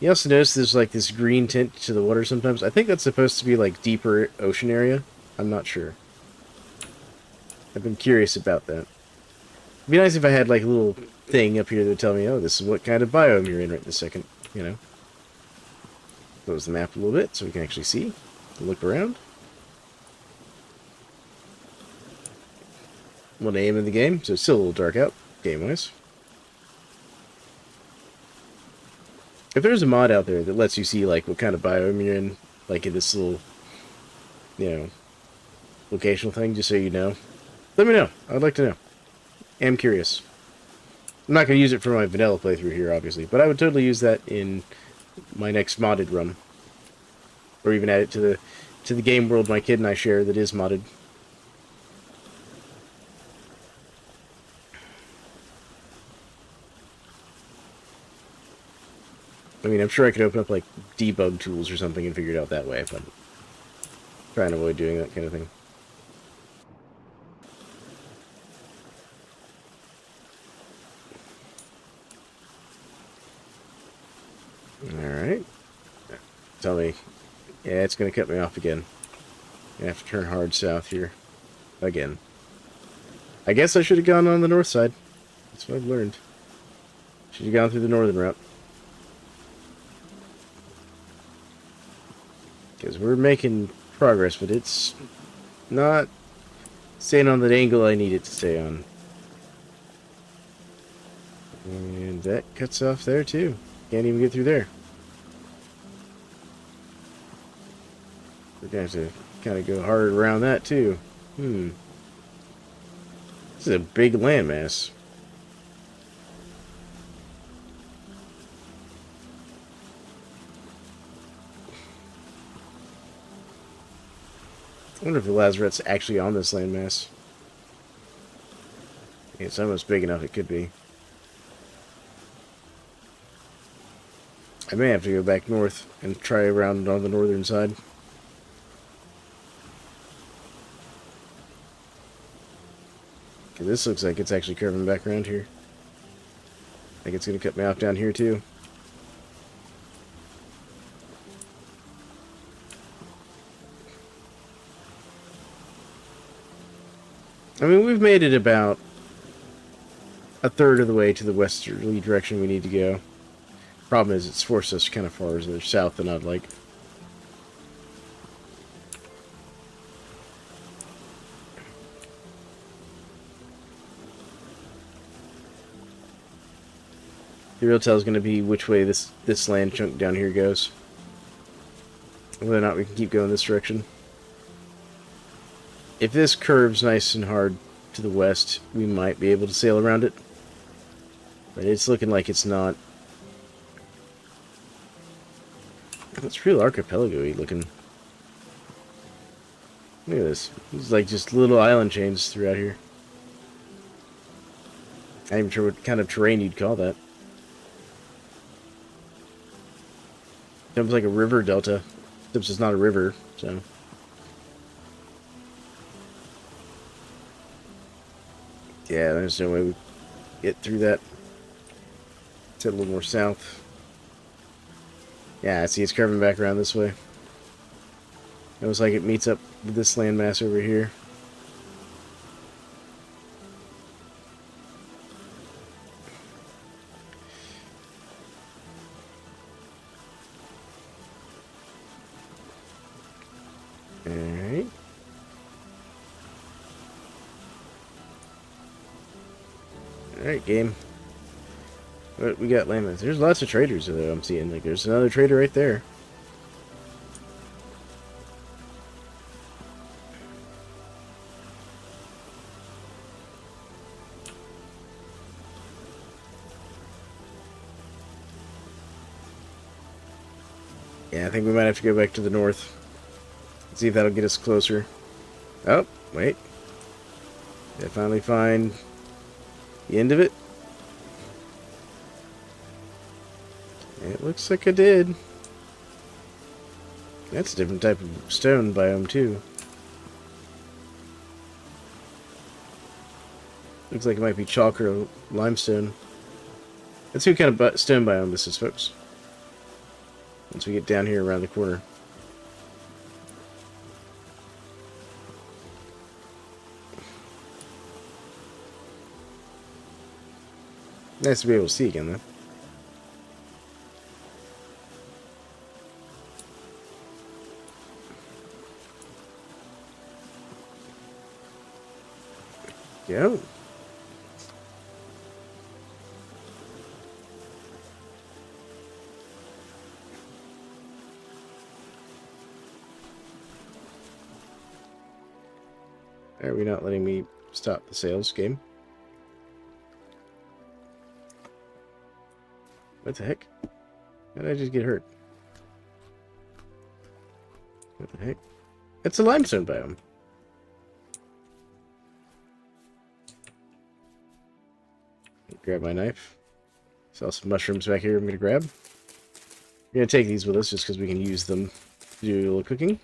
You also notice there's like this green tint to the water sometimes. I think that's supposed to be like deeper ocean area. I'm not sure. I've been curious about that. It'd be nice if I had like a little thing up here that would tell me, oh, this is what kind of biome you're in right this second, you know. Close the map a little bit so we can actually see. Look around. One aim in the game, so it's still a little dark out, game-wise. If there's a mod out there that lets you see like what kind of biome you're in, like in this little, you know, locational thing, just so you know, let me know. I'd like to know. I'm curious. I'm not going to use it for my vanilla playthrough here, obviously, but I would totally use that in my next modded run, or even add it to the game world my kid and I share that is modded. I mean, I'm sure I could open up like debug tools or something and figure it out that way, but I'm trying to avoid doing that kind of thing. Alright. Tell me. Yeah, it's going to cut me off again. I have to turn hard south here. Again. I guess I should have gone on the north side. That's what I've learned. Should have gone through the northern route. Because we're making progress, but it's not staying on the angle I need it to stay on. And that cuts off there too. Can't even get through there. We're going to have to kind of go hard around that too. This is a big landmass. I wonder if the Lazaret's actually on this landmass. It's almost big enough it could be. I may have to go back north and try around on the northern side. This looks like it's actually curving back around here. I think it's going to cut me off down here too. I mean, we've made it about a third of the way to the westerly direction we need to go. Problem is, it's forced us kind of farther south than I'd like. The real tell is going to be which way this land chunk down here goes. Whether or not we can keep going this direction. If this curves nice and hard to the west, we might be able to sail around it. But it's looking like it's not. It's real archipelago-y looking. Look at this. It's like just little island chains throughout here. I'm not even sure what kind of terrain you'd call that. Sounds like a river delta. Except it's not a river, so. Yeah, there's no way we get through that. Let's head a little more south. Yeah, I see it's curving back around this way. It looks like it meets up with this landmass over here. Alright, game. What we got landmines? There's lots of traders though I'm seeing. Like, there's another trader right there. Yeah, I think we might have to go back to the north. See if that'll get us closer. Oh, wait. Did I finally find the end of it? It looks like I did. That's a different type of stone biome, too. Looks like it might be chalk or limestone. Let's see what kind of stone biome this is, folks. Once we get down here around the corner. Nice to be able to see again, though. Go. Are we not letting me stop the sales game? What the heck? How did I just get hurt? What the heck? It's a limestone biome. Grab my knife. Saw some mushrooms back here I'm going to grab. We're going to take these with us just because we can use them to do a little cooking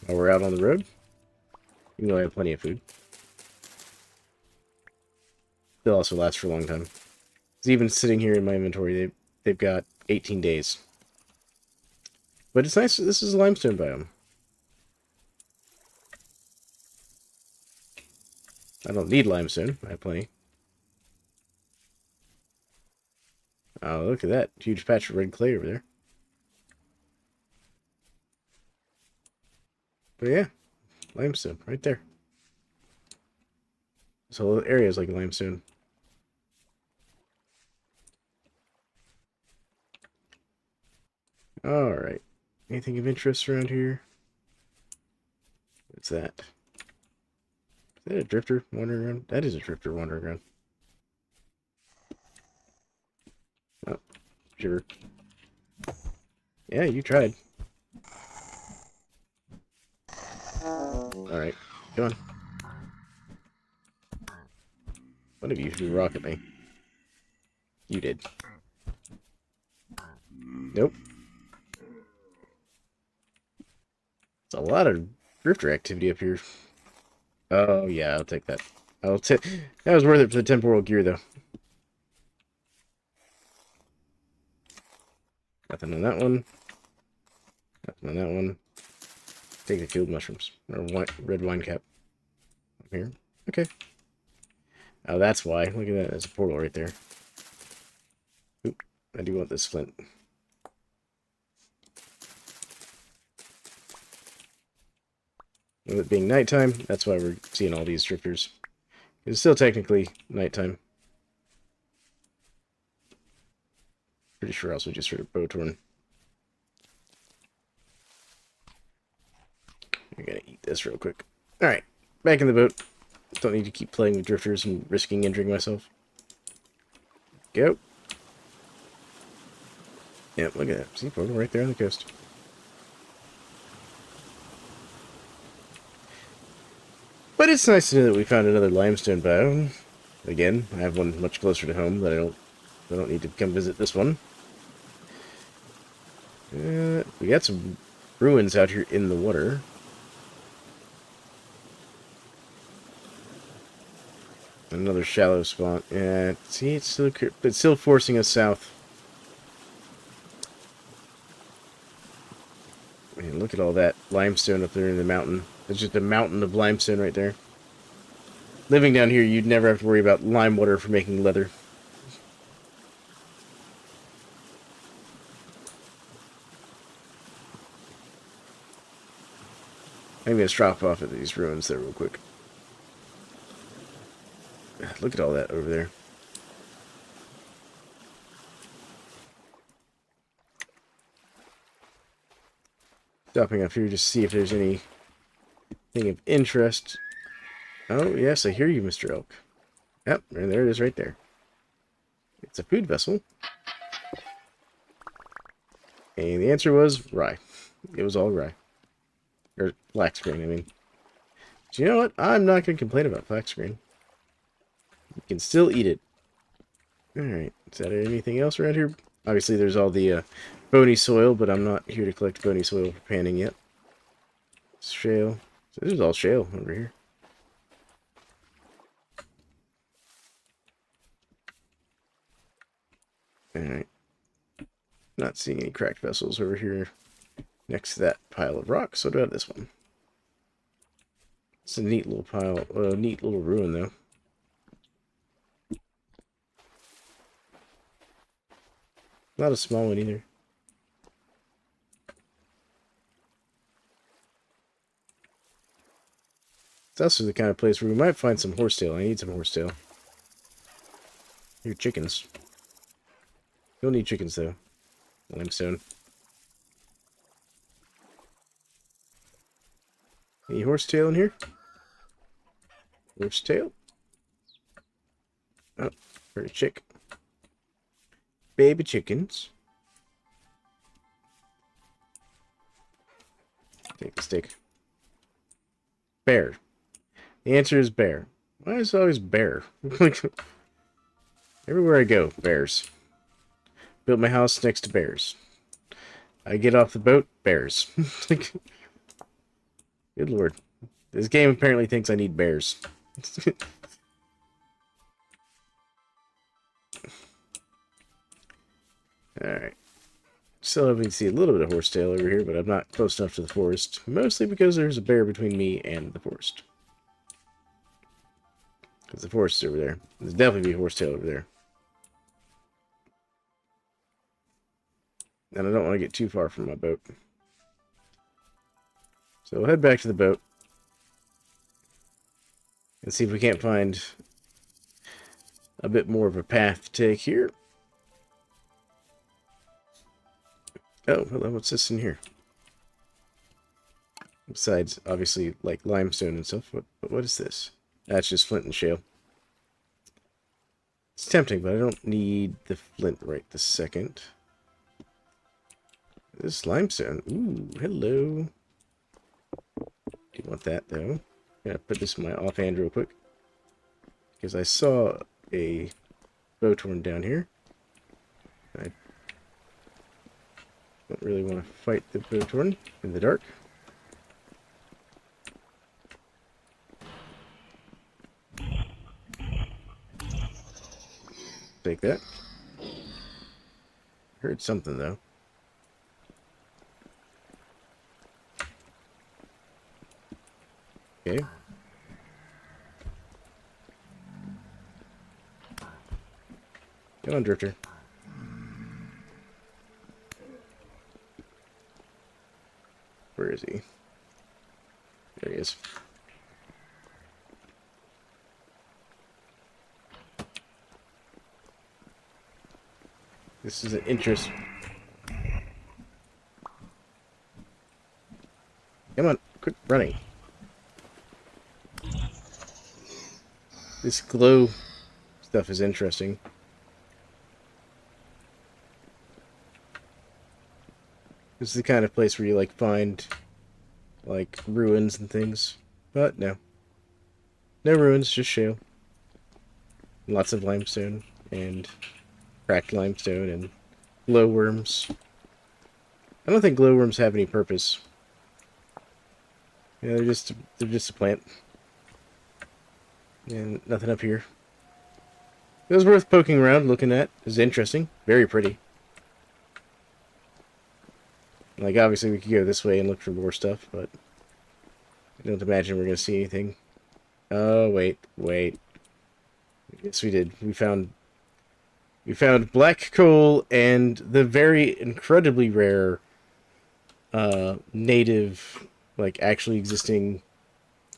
while we're out on the road. Even though I have plenty of food. They'll also last for a long time. It's even sitting here in my inventory, they've got 18 days. But it's nice. This is a limestone biome. I don't need limestone. I have plenty. Oh, look at that. Huge patch of red clay over there. But yeah, limestone right there. This whole area is like limestone. Alright. Anything of interest around here? What's that? Is that a drifter wandering around? That is a drifter wandering around. Oh, shiver. Yeah, you tried. Alright, come on. One of you threw a rock at me. You did. Nope. It's a lot of drifter activity up here. Oh, yeah, I'll take that. That was worth it for the temporal gear, though. Nothing on that one. Nothing on that one. Take the field mushrooms. Or red wine cap. Up here. Okay. Oh, that's why. Look at that. There's a portal right there. Oop. I do want this flint. With it being nighttime, that's why we're seeing all these drifters. It's still technically nighttime. Pretty sure I also just heard a bow torn. I'm gonna eat this real quick. Alright, back in the boat. Don't need to keep playing with drifters and risking injuring myself. Go. Yep, look at that. See, portal right there on the coast. But it's nice to know that we found another limestone biome. Again, I have one much closer to home that I don't need to come visit this one. We got some ruins out here in the water. Another shallow spot. Yeah, see, it's still forcing us south. Man, look at all that limestone up there in the mountain. There's just a mountain of limestone right there. Living down here, you'd never have to worry about lime water for making leather. I'm going to drop off at these ruins there real quick. Look at all that over there. Stopping up here just to see if there's anything of interest. Oh, yes, I hear you, Mr. Elk. Yep, and there it is right there. It's a food vessel. And the answer was rye. It was all rye. Or flax grain, I mean. So you know what? I'm not going to complain about flax grain. You can still eat it. Alright, is that anything else around here? Obviously, there's all the bony soil, but I'm not here to collect bony soil for panning yet. Shale. So this is all shale over here. Alright. Not seeing any cracked vessels over here next to that pile of rocks. What about this one? It's a neat little pile, neat little ruin, though. Not a small one either. It's also the kind of place where we might find some horsetail. I need some horsetail. Here, chickens. Don't need chickens, though. Limestone. Any horsetail in here? Horsetail? Oh, pretty chick. Baby chickens. Take the stick. Bear. The answer is bear. Why is it always bear? Everywhere I go, bears. Built my house next to bears. I get off the boat, bears. Good lord. This game apparently thinks I need bears. Alright. Still hoping to see a little bit of horsetail over here, but I'm not close enough to the forest. Mostly because there's a bear between me and the forest. Because the forest is over there. There's definitely be horsetail over there. And I don't want to get too far from my boat. So we'll head back to the boat. And see if we can't find a bit more of a path to take here. Oh, hello, what's this in here? Besides, obviously, like limestone and stuff. What is this? That's just flint and shale. It's tempting, but I don't need the flint right this second. This limestone. Ooh, hello. Do want that, though. I'm going to put this in my offhand real quick. Because I saw a bowthorn down here. I don't really want to fight the bowthorn in the dark. Take that. Heard something, though. Okay. Come on, Drifter. Where is he? There he is. This is an interest. Come on, quit running. This glow stuff is interesting. This is the kind of place where you like find like ruins and things. But no. No ruins, just shale. Lots of limestone and cracked limestone and glowworms. I don't think glowworms have any purpose. Yeah, they're just a plant. And nothing up here. It was worth poking around, looking at. It was interesting. Very pretty. Like, obviously we could go this way and look for more stuff, but I don't imagine we're going to see anything. Oh, wait. Yes, we did. We found black coal and the very incredibly rare native, like, actually existing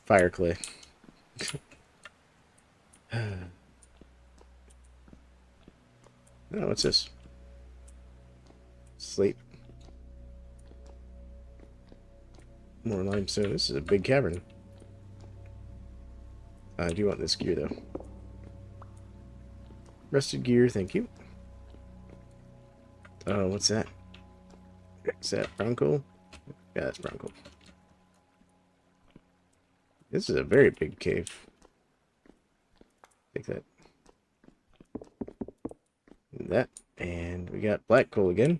fire clay. Oh, what's this? Slate. More limestone. This is a big cavern. I do want this gear, though. Rusted gear, thank you. Oh, what's that? Is that brown coal? Yeah, that's brown coal. This is a very big cave. Take that. And that. And we got black coal again.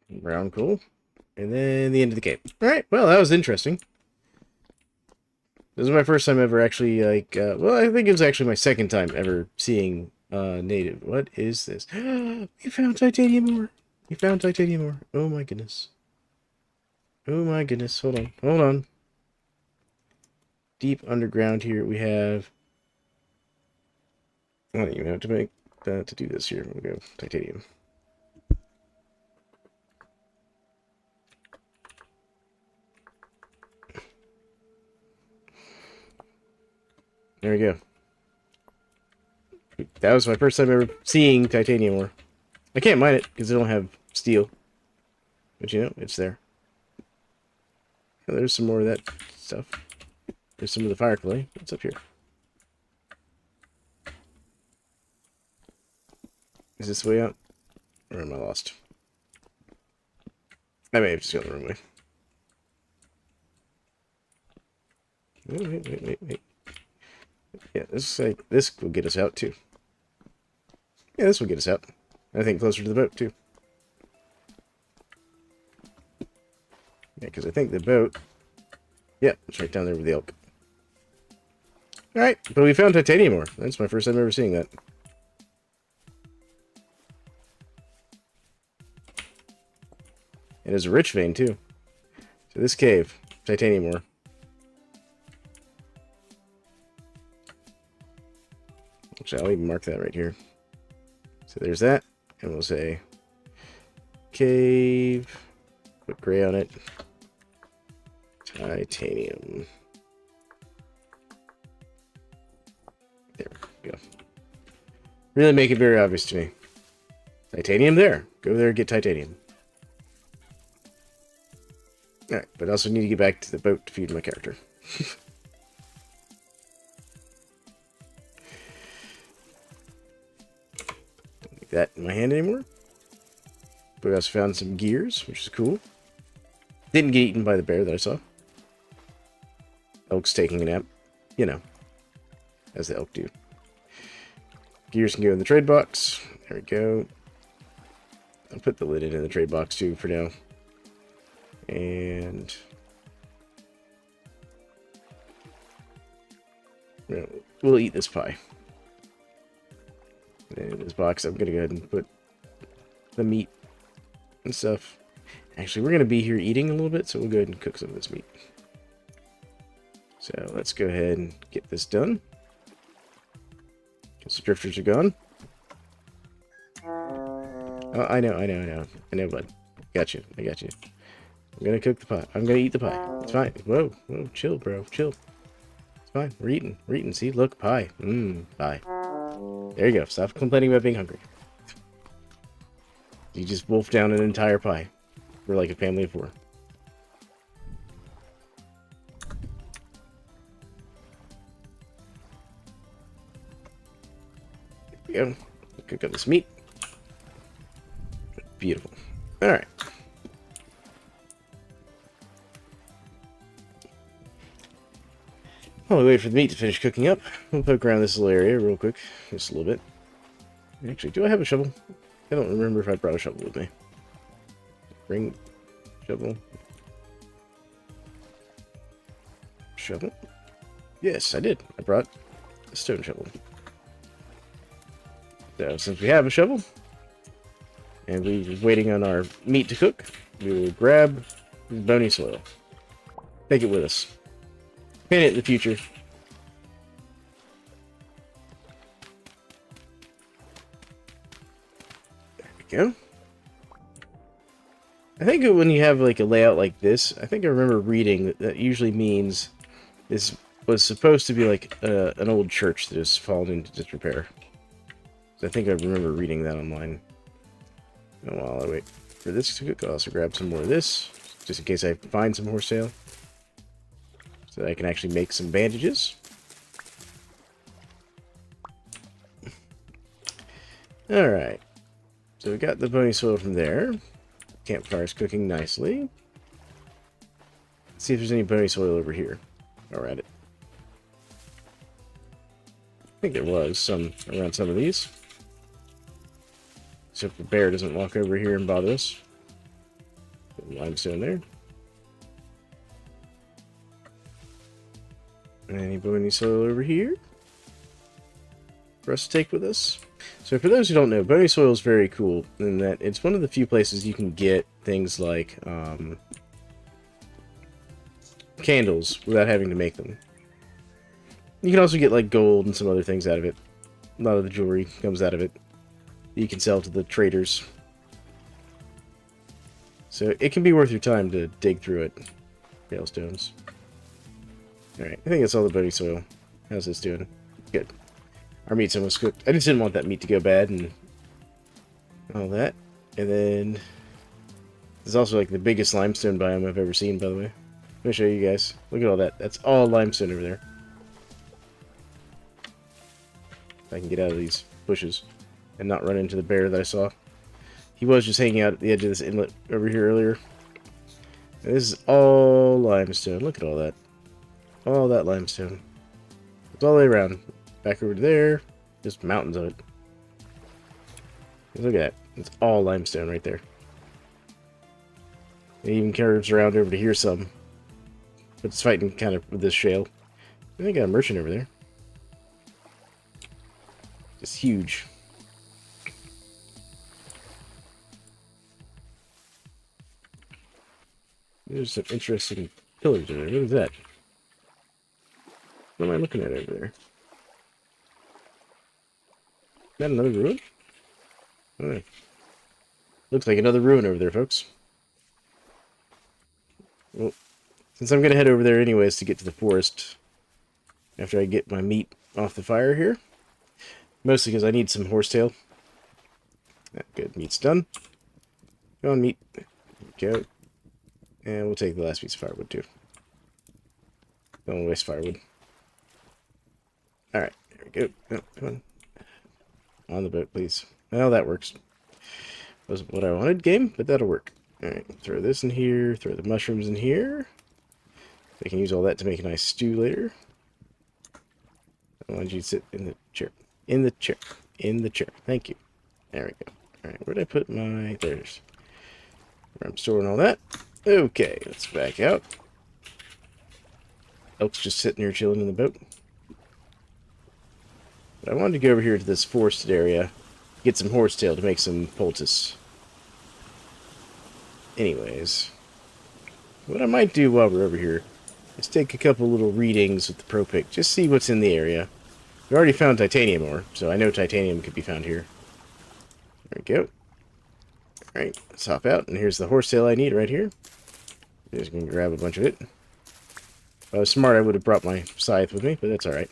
Brown coal. And then the end of the cave. Alright, well, that was interesting. This is my first time ever actually, like, well, I think it was actually my second time ever seeing native. What is this? We found titanium ore. We found titanium ore. Oh my goodness. Oh my goodness. Hold on. Hold on. Deep underground here we have... I don't even have to make to do this here. We'll go titanium. There we go. That was my first time ever seeing titanium ore. I can't mine it because I don't have steel. But you know, it's there. Oh, there's some more of that stuff. There's some of the fire clay. What's up here? Is this the way out? Or am I lost? I may have just gone the wrong way. Wait. Yeah, this will get us out too. Yeah, this will get us out. I think closer to the boat too. Yeah, because I think the boat... Yeah, it's right down there with the elk. Alright, but we found titanium ore. That's my first time ever seeing that. It is a rich vein too. So this cave, titanium ore. Actually, I'll even mark that right here. So there's that, and we'll say cave, put gray on it, titanium. There we go. Really make it very obvious to me. Titanium there. Go there and get titanium. Alright, but I also need to get back to the boat to feed my character. Don't need that in my hand anymore. But we also found some gears, which is cool. Didn't get eaten by the bear that I saw. Elk's taking a nap. You know. As the elk do. Gears can go in the trade box. There we go. I'll put the lid in the trade box too for now. And we'll eat this pie. And in this box, I'm going to go ahead and put the meat and stuff. Actually, we're going to be here eating a little bit, so we'll go ahead and cook some of this meat. So let's go ahead and get this done. Because the drifters are gone. Oh, I know, bud. Got you. I got you. I'm gonna cook the pie. I'm gonna eat the pie. It's fine. Whoa, chill, bro. Chill. It's fine. We're eating. See, look, pie. Pie. There you go. Stop complaining about being hungry. You just wolfed down an entire pie. We're like a family of 4. There we go. Cook up this meat. Beautiful. Alright. While we wait for the meat to finish cooking up, we'll poke around this little area real quick. Just a little bit. Actually, do I have a shovel? I don't remember if I brought a shovel with me. Bring shovel. Shovel? Yes, I did. I brought a stone shovel. So, since we have a shovel, and we're waiting on our meat to cook, we will grab bony soil. Take it with us. Paint it in the future. There we go. I think when you have like a layout like this, I think I remember reading that usually means this was supposed to be like an old church that has fallen into disrepair. I think I remember reading that online. And while I wait for this to cook, I'll also grab some more of this, just in case I find some horsetail, so that I can actually make some bandages. Alright, so we got the bony soil from there. Campfire's cooking nicely. Let's see if there's any bony soil over here. While we're at it. I think there was some around some of these. Except the bear doesn't walk over here and bother us. Limestone there. Any bony soil over here for us to take with us? So for those who don't know, bony soil is very cool in that it's one of the few places you can get things like candles without having to make them. You can also get like gold and some other things out of it. A lot of the jewelry comes out of it. You can sell to the traders. So it can be worth your time to dig through it. Hailstones. Alright, I think that's all the bony soil. How's this doing? Good. Our meat's almost cooked. I just didn't want that meat to go bad and all that. And then there's also like the biggest limestone biome I've ever seen, by the way. Let me show you guys. Look at all that. That's all limestone over there. If I can get out of these bushes and not run into the bear that I saw. He was just hanging out at the edge of this inlet over here earlier. And this is all limestone. Look at all that. All that limestone. It's all the way around. Back over to there. Just mountains of it. Look at that. It's all limestone right there. It even curves around over to here some. But it's fighting kind of with this shale. I think I got a merchant over there. Just huge. There's some interesting pillars in there. What is that? What am I looking at over there? Is that another ruin? Oh, looks like another ruin over there, folks. Well, since I'm going to head over there anyways to get to the forest after I get my meat off the fire here, mostly because I need some horsetail. Good, meat's done. Go on, meat. Go. And we'll take the last piece of firewood, too. Don't waste firewood. Alright, there we go. Oh, come on. On the boat, please. Well, that works. Wasn't what I wanted, game, but that'll work. Alright, throw this in here, throw the mushrooms in here. I can use all that to make a nice stew later. I want you to sit in the chair. In the chair. In the chair. Thank you. There we go. Alright, where did I put my... There's where I'm storing all that. Okay, let's back out. Elk's just sitting here chilling in the boat. But I wanted to go over here to this forested area, get some horsetail to make some poultice. Anyways, what I might do while we're over here is take a couple little readings with the pro pick, just see what's in the area. We already found titanium ore, so I know titanium could be found here. There we go. Alright, let's hop out, and here's the horsetail I need right here. I'm just going to grab a bunch of it. If I was smart, I would have brought my scythe with me, but that's alright.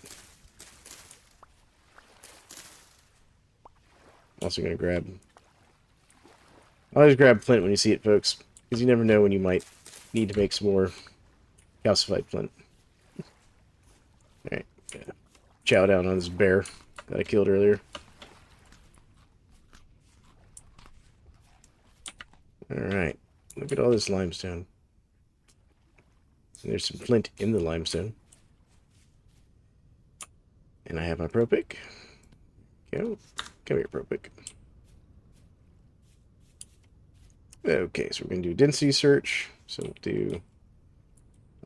Also going to grab... Always grab flint when you see it, folks, because you never know when you might need to make some more calcified flint. Alright, chow down on this bear that I killed earlier. Alright, look at all this limestone. And there's some flint in the limestone. And I have my pro pick. Go. Come here, pro pick. Okay, so we're going to do density search. So we'll do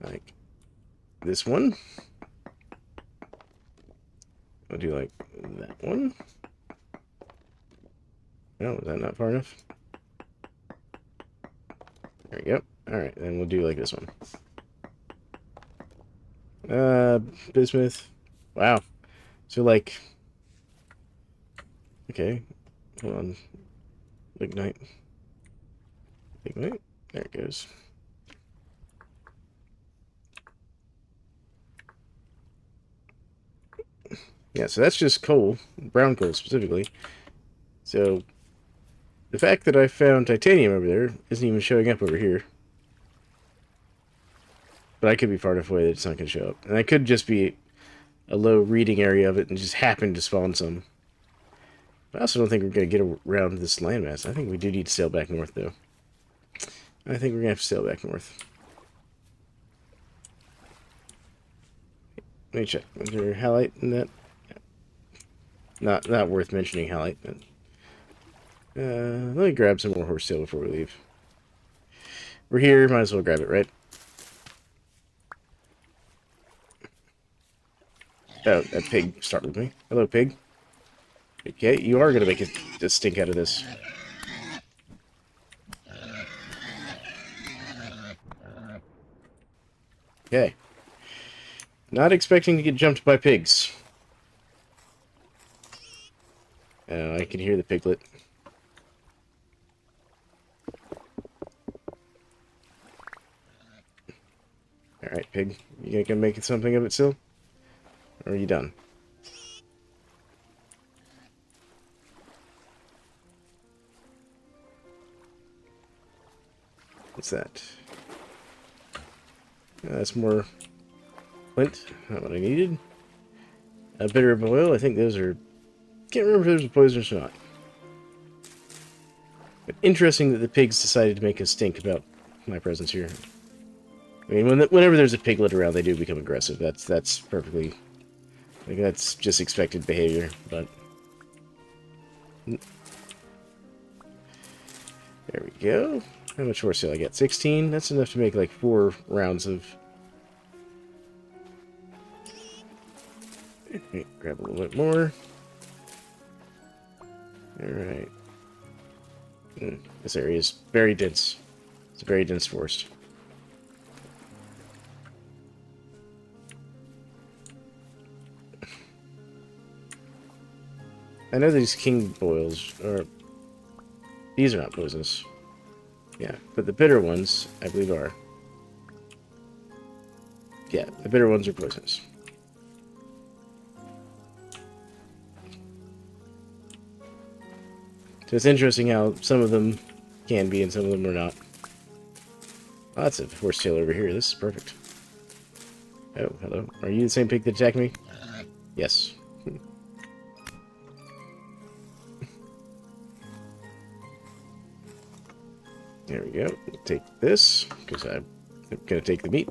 like this one. I'll do like that one. No, is that not far enough? There we go. Alright, then we'll do like this one. Bismuth. Wow. So like... Okay. Hold on. Lignite. Lignite. There it goes. Yeah, so that's just coal, brown coal specifically. So the fact that I found titanium over there isn't even showing up over here. But I could be far enough away that it's not going to show up. And I could just be a low reading area of it and just happen to spawn some. But I also don't think we're going to get around this landmass. I think we do need to sail back north, though. I think we're going to have to sail back north. Let me check. Is there halite in that? Not worth mentioning halite. But, let me grab some more horsetail before we leave. We're here. Might as well grab it, right? Oh, that pig startled me. Hello, pig. Okay, you are going to make a stink out of this. Okay. Not expecting to get jumped by pigs. Oh, I can hear the piglet. Alright, pig. You gonna make something of it still? Or are you done? What's that? That's more flint. Not what I needed. A bitter of oil. I think those are... Can't remember if those are poisonous or not. But interesting that the pigs decided to make a stink about my presence here. I mean, whenever there's a piglet around, they do become aggressive. That's perfectly... Like, that's just expected behavior, but... There we go. How much horse sale I get? 16? That's enough to make like 4 rounds of... Grab a little bit more. Alright. This area is very dense. It's a very dense forest. I know these king boils are... These are not poisonous. Yeah, but the bitter ones, I believe, are. Yeah, the bitter ones are poisonous. So it's interesting how some of them can be and some of them are not. Lots of horsetail over here. This is perfect. Oh, hello. Are you the same pig that attacked me? Yes. There we go. Take this, because I'm going to take the meat.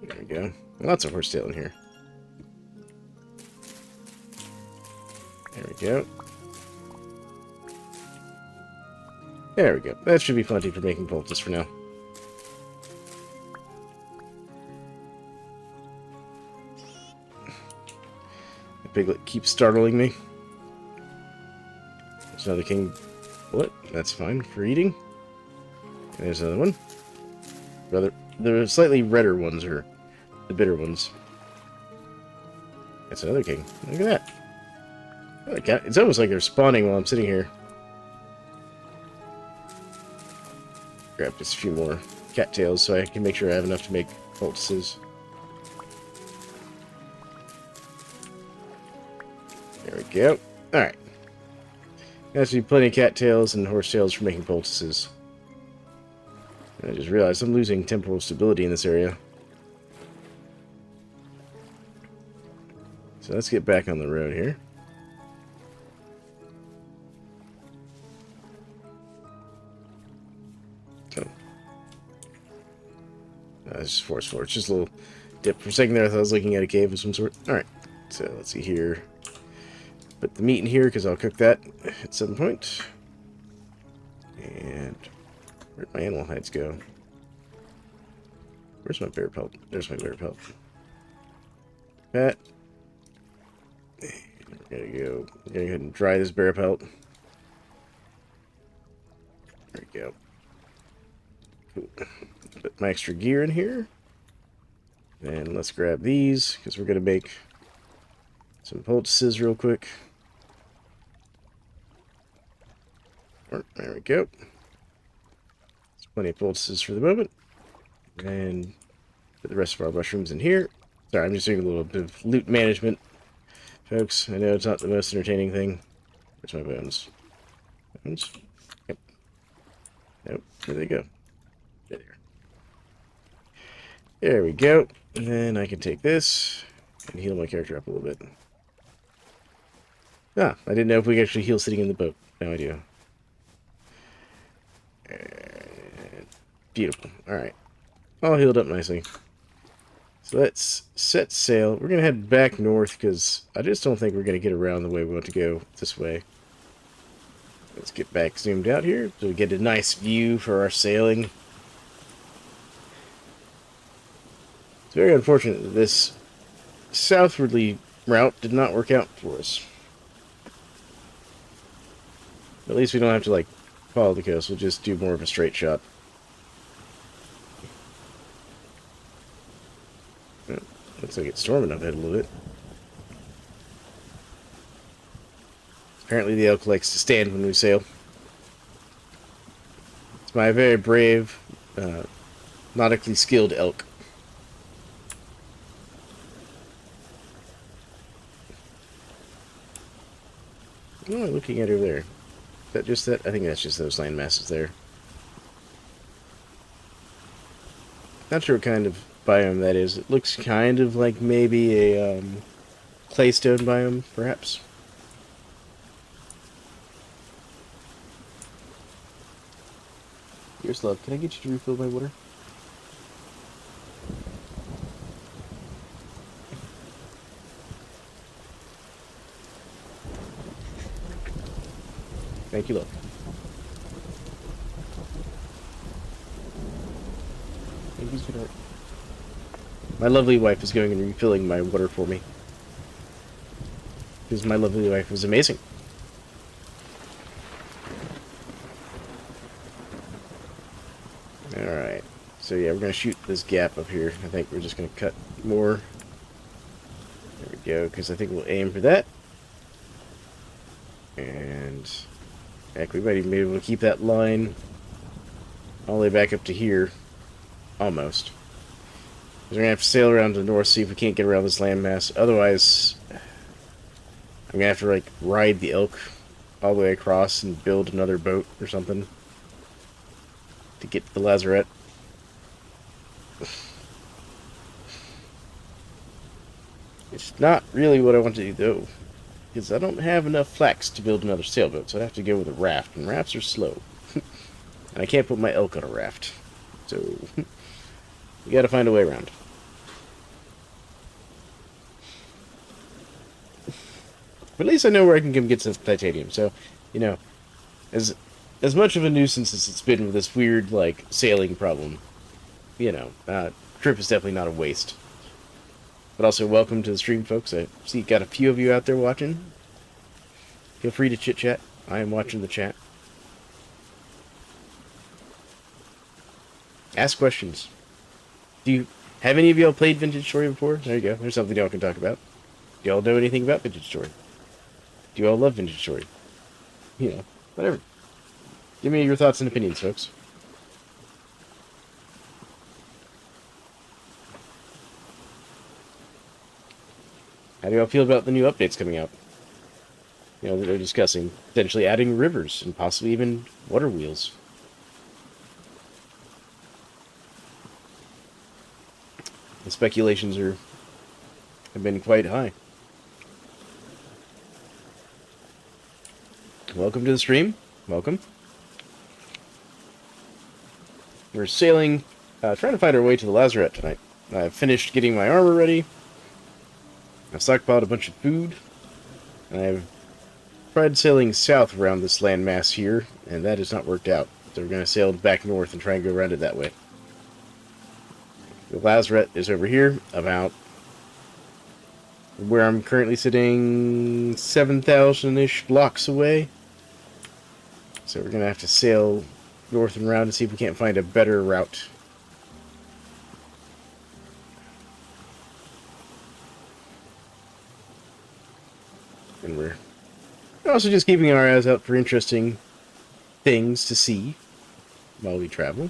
There we go. Lots of horsetail in here. There we go. There we go. That should be plenty for making poultice for now. The piglet keeps startling me. There's another king. What? That's fine for eating. There's another one. Rather, the slightly redder ones are the bitter ones. That's another king. Look at that. It's almost like they're spawning while I'm sitting here. Grab just a few more cattails so I can make sure I have enough to make poultices. There we go. Alright. There has to be plenty of cattails and horsetails for making poultices. I just realized I'm losing temporal stability in this area. So let's get back on the road here. Oh. It's just forest floor. It's just a little dip. For a second there, I thought I was looking at a cave of some sort. Alright. So let's see here. Put the meat in here because I'll cook that at some point. And where'd my animal hides go? Where's my bear pelt? There's my bear pelt. That. There we go. I'm gonna go ahead and dry this bear pelt. There we go. Cool. Put my extra gear in here. And let's grab these because we're gonna make some poultices real quick. There we go. Let's Plenty of poultices for the moment. And put the rest of our mushrooms in here. Sorry, I'm just doing a little bit of loot management, folks. I know it's not the most entertaining thing. Where's my bones? Bones? Yep. Nope. Where they go? There they are. There we go. And then I can take this and heal my character up a little bit. Ah, I didn't know if we could actually heal sitting in the boat. Now I do. Beautiful. Alright. All healed up nicely. So let's set sail. We're going to head back north because I just don't think we're going to get around the way we want to go this way. Let's get back zoomed out here so we get a nice view for our sailing. It's very unfortunate that this southwardly route did not work out for us. At least we don't have to, like, follow the coast. We'll just do more of a straight shot. Looks like it's storming up ahead a little bit. Apparently the elk likes to stand when we sail. It's my very brave, nautically skilled elk. What am I looking at over there? Is that just that? I think that's just those land masses there. Not sure what kind of biome that is. It looks kind of like maybe a claystone biome, perhaps. Here's love. Can I get you to refill my water? Thank you, love. Thank you, sweetheart. My lovely wife is going and refilling my water for me. Because my lovely wife was amazing. Alright. So yeah, we're going to shoot this gap up here. I think we're just going to cut more. There we go, because I think we'll aim for that. And heck, we might even be able to keep that line all the way back up to here. Almost. We're going to have to sail around to the north, see if we can't get around this landmass. Otherwise, I'm going to have to, like, ride the elk all the way across and build another boat or something to get to the Lazaret. It's not really what I want to do, though, because I don't have enough flax to build another sailboat, so I'd have to go with a raft, and rafts are slow. And I can't put my elk on a raft, so we gotta find a way around. But at least I know where I can come get some titanium, so, you know, as much of a nuisance as it's been with this weird, like, sailing problem, you know, trip is definitely not a waste. But also, welcome to the stream, folks. I see got a few of you out there watching. Feel free to chit-chat. I am watching the chat. Ask questions. Have any of y'all played Vintage Story before? There you go. There's something y'all can talk about. Do y'all know anything about Vintage Story? Do y'all love Vintage Story? You know, whatever. Give me your thoughts and opinions, folks. How do y'all feel about the new updates coming out? You know, they're discussing potentially adding rivers and possibly even water wheels. The speculations have been quite high. Welcome to the stream. Welcome. We're sailing, trying to find our way to the Lazaret tonight. I've finished getting my armor ready. I've stockpiled a bunch of food. And I've tried sailing south around this landmass here, and that has not worked out. So we're going to sail back north and try and go around it that way. The Lazaret is over here, about where I'm currently sitting, 7,000-ish blocks away. So we're going to have to sail north and around to see if we can't find a better route. And we're also just keeping our eyes out for interesting things to see while we travel.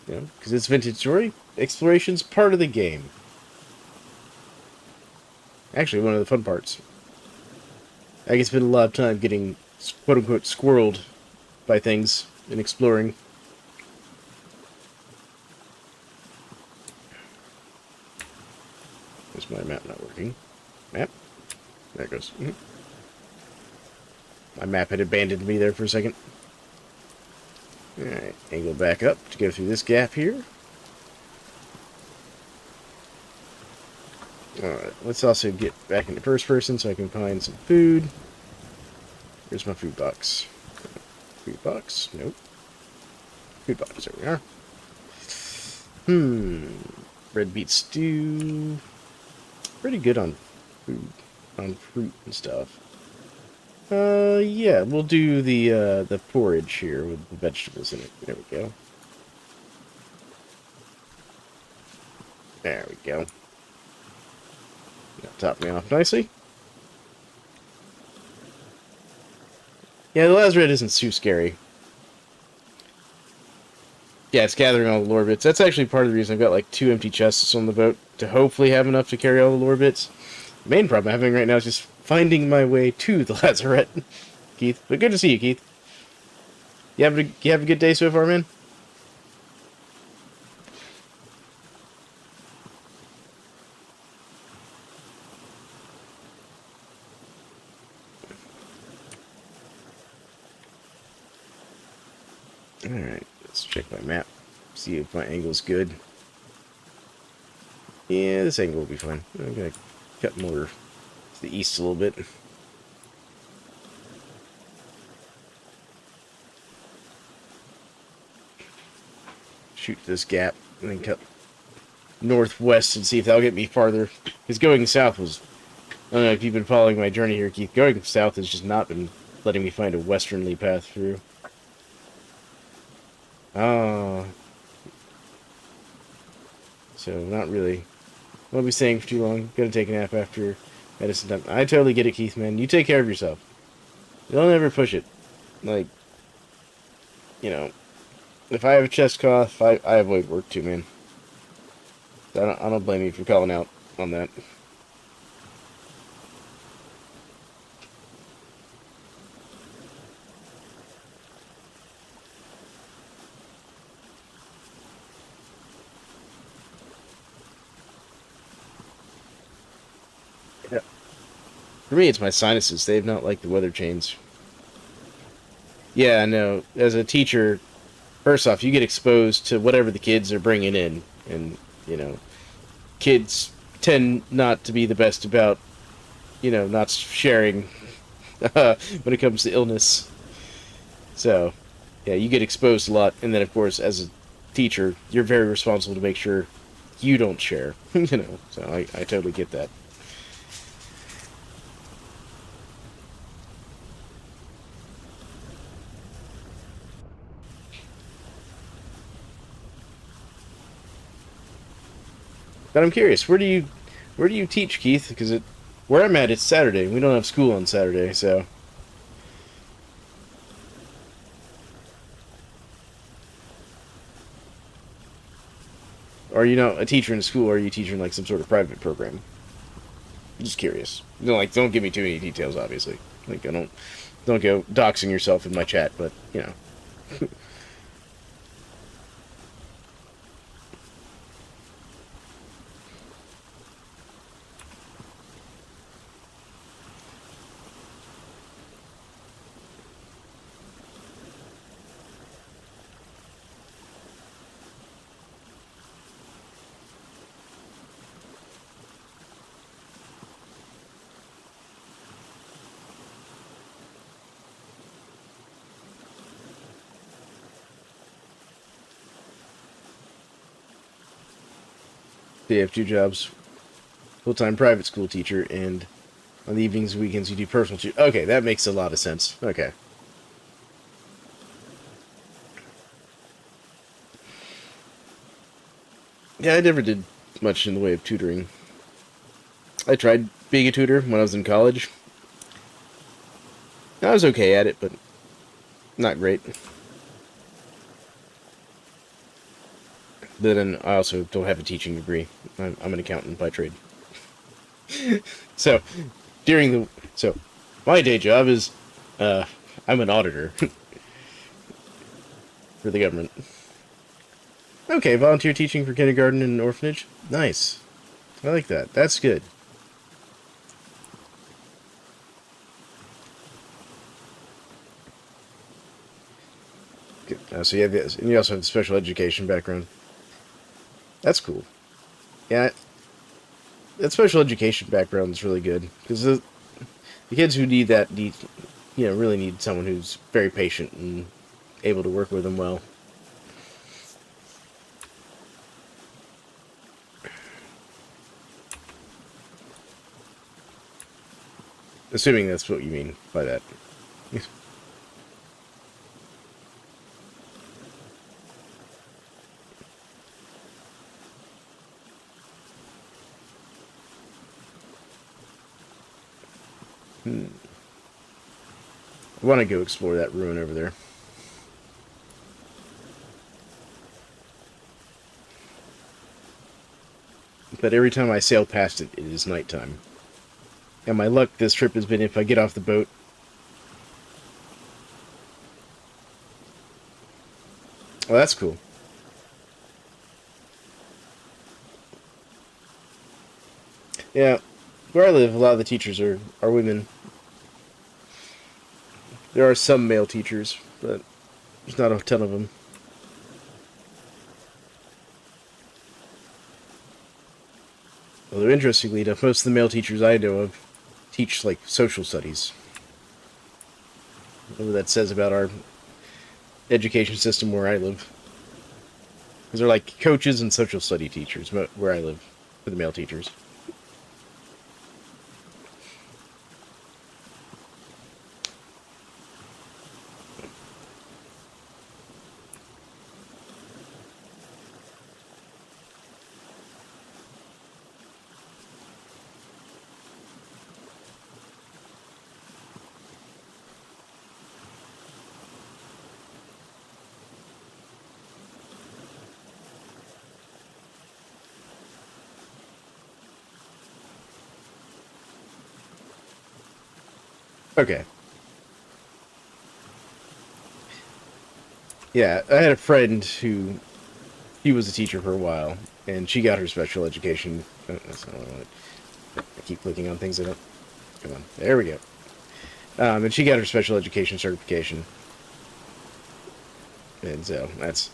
You know, because it's vintage story. Exploration's part of the game. Actually, one of the fun parts. I can spend a lot of time getting quote-unquote squirreled by things and exploring. Is my map not working? Map? There it goes. My map had abandoned me there for a second. Alright, angle back up to go through this gap here. Alright, let's also get back into first person so I can find some food. Where's my food box? Food box? Nope. Food box, there we are. Red beet stew. Pretty good on food, on fruit and stuff. Yeah, we'll do the porridge here with the vegetables in it. There we go. There we go. That'll top me off nicely. Yeah, the Lazaret isn't too scary. Yeah, it's gathering all the lore bits. That's actually part of the reason I've got like 2 empty chests on the boat to hopefully have enough to carry all the lore bits. The main problem I'm having right now is just finding my way to the Lazaret, Keith. But good to see you, Keith. You have a good day so far, man? Alright, let's check my map. See if my angle's good. Yeah, this angle will be fine. I'm gonna cut more to the east a little bit. Shoot this gap and then cut northwest and see if that'll get me farther. Because going south was... I don't know if you've been following my journey here, Keith. Going south has just not been letting me find a westernly path through. Oh. So, not really. Won't be staying for too long. Gonna take a nap after medicine time. I totally get it, Keith, man. You take care of yourself. Don't ever push it. Like, you know, if I have a chest cough, I avoid work too, man. I don't blame you for calling out on that. Yeah. For me, it's my sinuses. They've not liked the weather change. Yeah, no. As a teacher, first off, you get exposed to whatever the kids are bringing in. And, you know, kids tend not to be the best about, you know, not sharing when it comes to illness. So, yeah, you get exposed a lot. And then, of course, as a teacher, you're very responsible to make sure you don't share. You know, so I totally get that. But I'm curious, where do you teach, Keith? Because where I'm at, it's Saturday. We don't have school on Saturday, so. Are you not a teacher in a school, or are you teaching like some sort of private program? I'm just curious. You know, like, don't give me too many details, obviously. Like, don't go doxing yourself in my chat, but you know. So you have 2 jobs: full-time private school teacher, and on the evenings and weekends you do personal tutor. Okay, that makes a lot of sense. Okay. Yeah, I never did much in the way of tutoring. I tried being a tutor when I was in college. I was okay at it, but not great. But then I also don't have a teaching degree. I'm an accountant by trade. So, so my day job is, I'm an auditor for the government. Okay, volunteer teaching for kindergarten and orphanage. Nice. I like that. That's good. Good. So you have this, and you also have the special education background. That's cool. Yeah, that special education background is really good because the kids who need that really need someone who's very patient and able to work with them well. Assuming that's what you mean by that. I want to go explore that ruin over there. But every time I sail past it, it is nighttime. And my luck this trip has been if I get off the boat. Well, that's cool. Yeah, where I live, a lot of the teachers are women. There are some male teachers, but there's not a ton of them. Although, interestingly enough, most of the male teachers I know of teach, like, social studies. Whatever that says about our education system where I live. Because they're like coaches and social study teachers where I live, for the male teachers. Okay. Yeah, I had a friend who, he was a teacher for a while, and she got her special education. Oh, that's not what I wanted. I keep clicking on things that don't. Come on. There we go. And she got her special education certification. And so, that's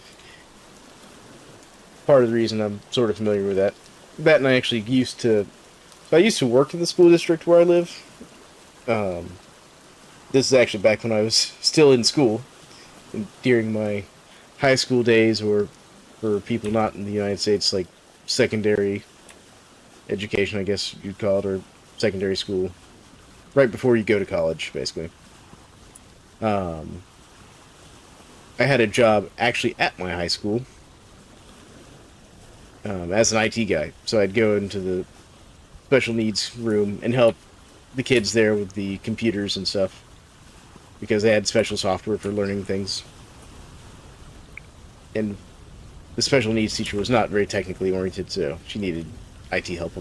part of the reason I'm sort of familiar with that. That and I actually used to... So I used to work in the school district where I live. This is actually back when I was still in school. During my high school days, or for people not in the United States, like secondary education, I guess you'd call it, or secondary school. Right before you go to college, basically. I had a job actually at my high school as an IT guy. So I'd go into the special needs room and help the kids there with the computers and stuff. Because they had special software for learning things. And the special needs teacher was not very technically oriented, so she needed IT help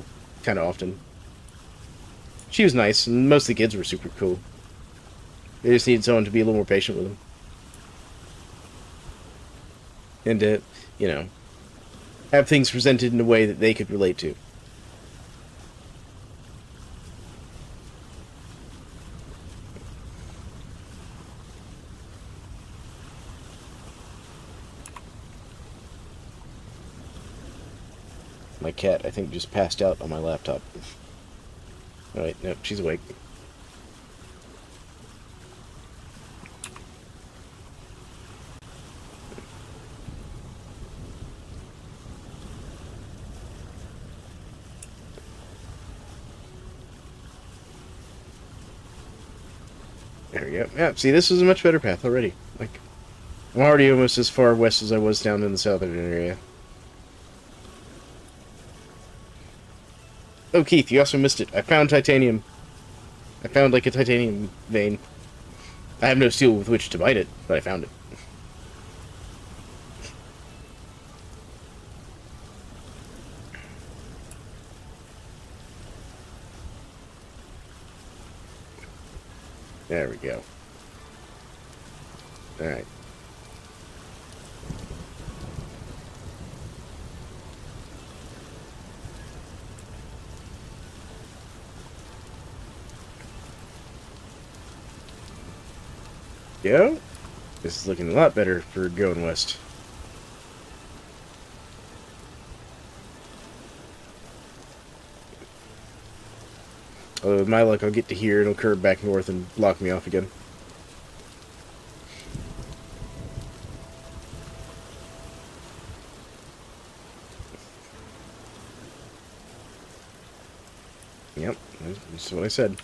kind of often. She was nice, and most of the kids were super cool. They just needed someone to be a little more patient with them. And to, have things presented in a way that they could relate to. My cat, I think, just passed out on my laptop. Alright, no, she's awake. There we go. Yeah, see, this is a much better path already. Like, I'm already almost as far west as I was down in the southern area. Oh, Keith, you also missed it. I found titanium. I found, like, a titanium vein. I have no steel with which to bite it, but I found it. There we go. Alright. Go. This is looking a lot better for going west. Although with my luck, I'll get to here, it'll curve back north and block me off again. Yep, that's what I said.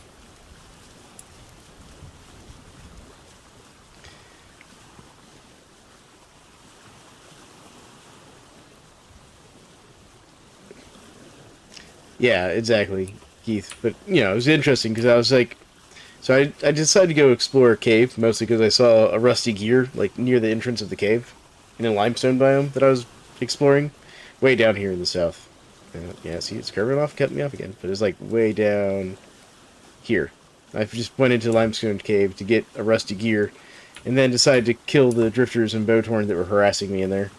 Yeah, exactly, Keith. But, you know, it was interesting because I was like... So I decided to go explore a cave, mostly because I saw a rusty gear, like, near the entrance of the cave, in a limestone biome that I was exploring, way down here in the south. Yeah, see, it's curving off, cutting me off again, but it's, like, way down here. I just went into limestone cave to get a rusty gear, and then decided to kill the drifters and bowtorn that were harassing me in there.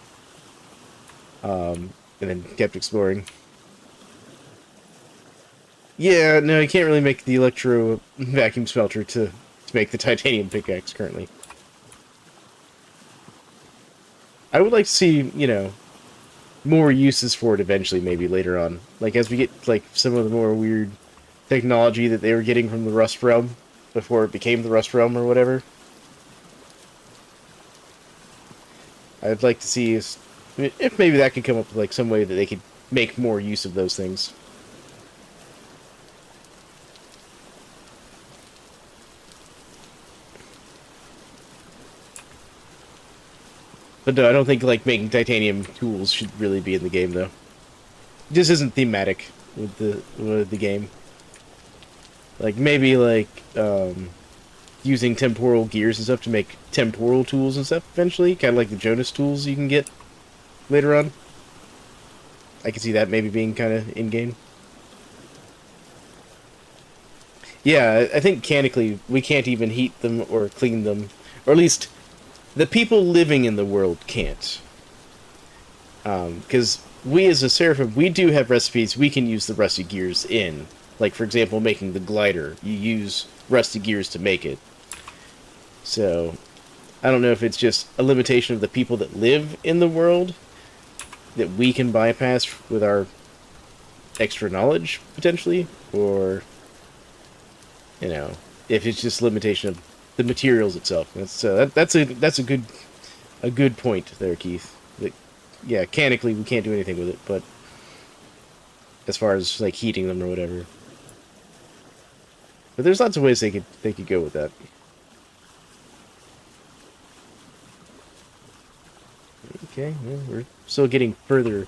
And then kept exploring. Yeah, no, you can't really make the electro vacuum smelter to make the titanium pickaxe currently. I would like to see, you know, more uses for it eventually, maybe later on. Like, as we get, like, some of the more weird technology that they were getting from the Rust Realm before it became the Rust Realm or whatever. I'd like to see if maybe that could come up with, like, some way that they could make more use of those things. But no, I don't think, like, making titanium tools should really be in the game, though. It just isn't thematic with the game. Like, maybe, like, using temporal gears and stuff to make temporal tools and stuff eventually. Kind of like the Jonas tools you can get later on. I can see that maybe being kind of in-game. Yeah, I think mechanically we can't even heat them or clean them. Or at least the people living in the world can't. Because we as a Seraphim, we do have recipes we can use the rusty gears in. Like, for example, making the glider. You use rusty gears to make it. So, I don't know if it's just a limitation of the people that live in the world that we can bypass with our extra knowledge, potentially, or, you know, if it's just limitation of the materials itself. That's a good point there, Keith. That, yeah, mechanically we can't do anything with it, but as far as like heating them or whatever. But there's lots of ways they could go with that. Okay, well, we're still getting further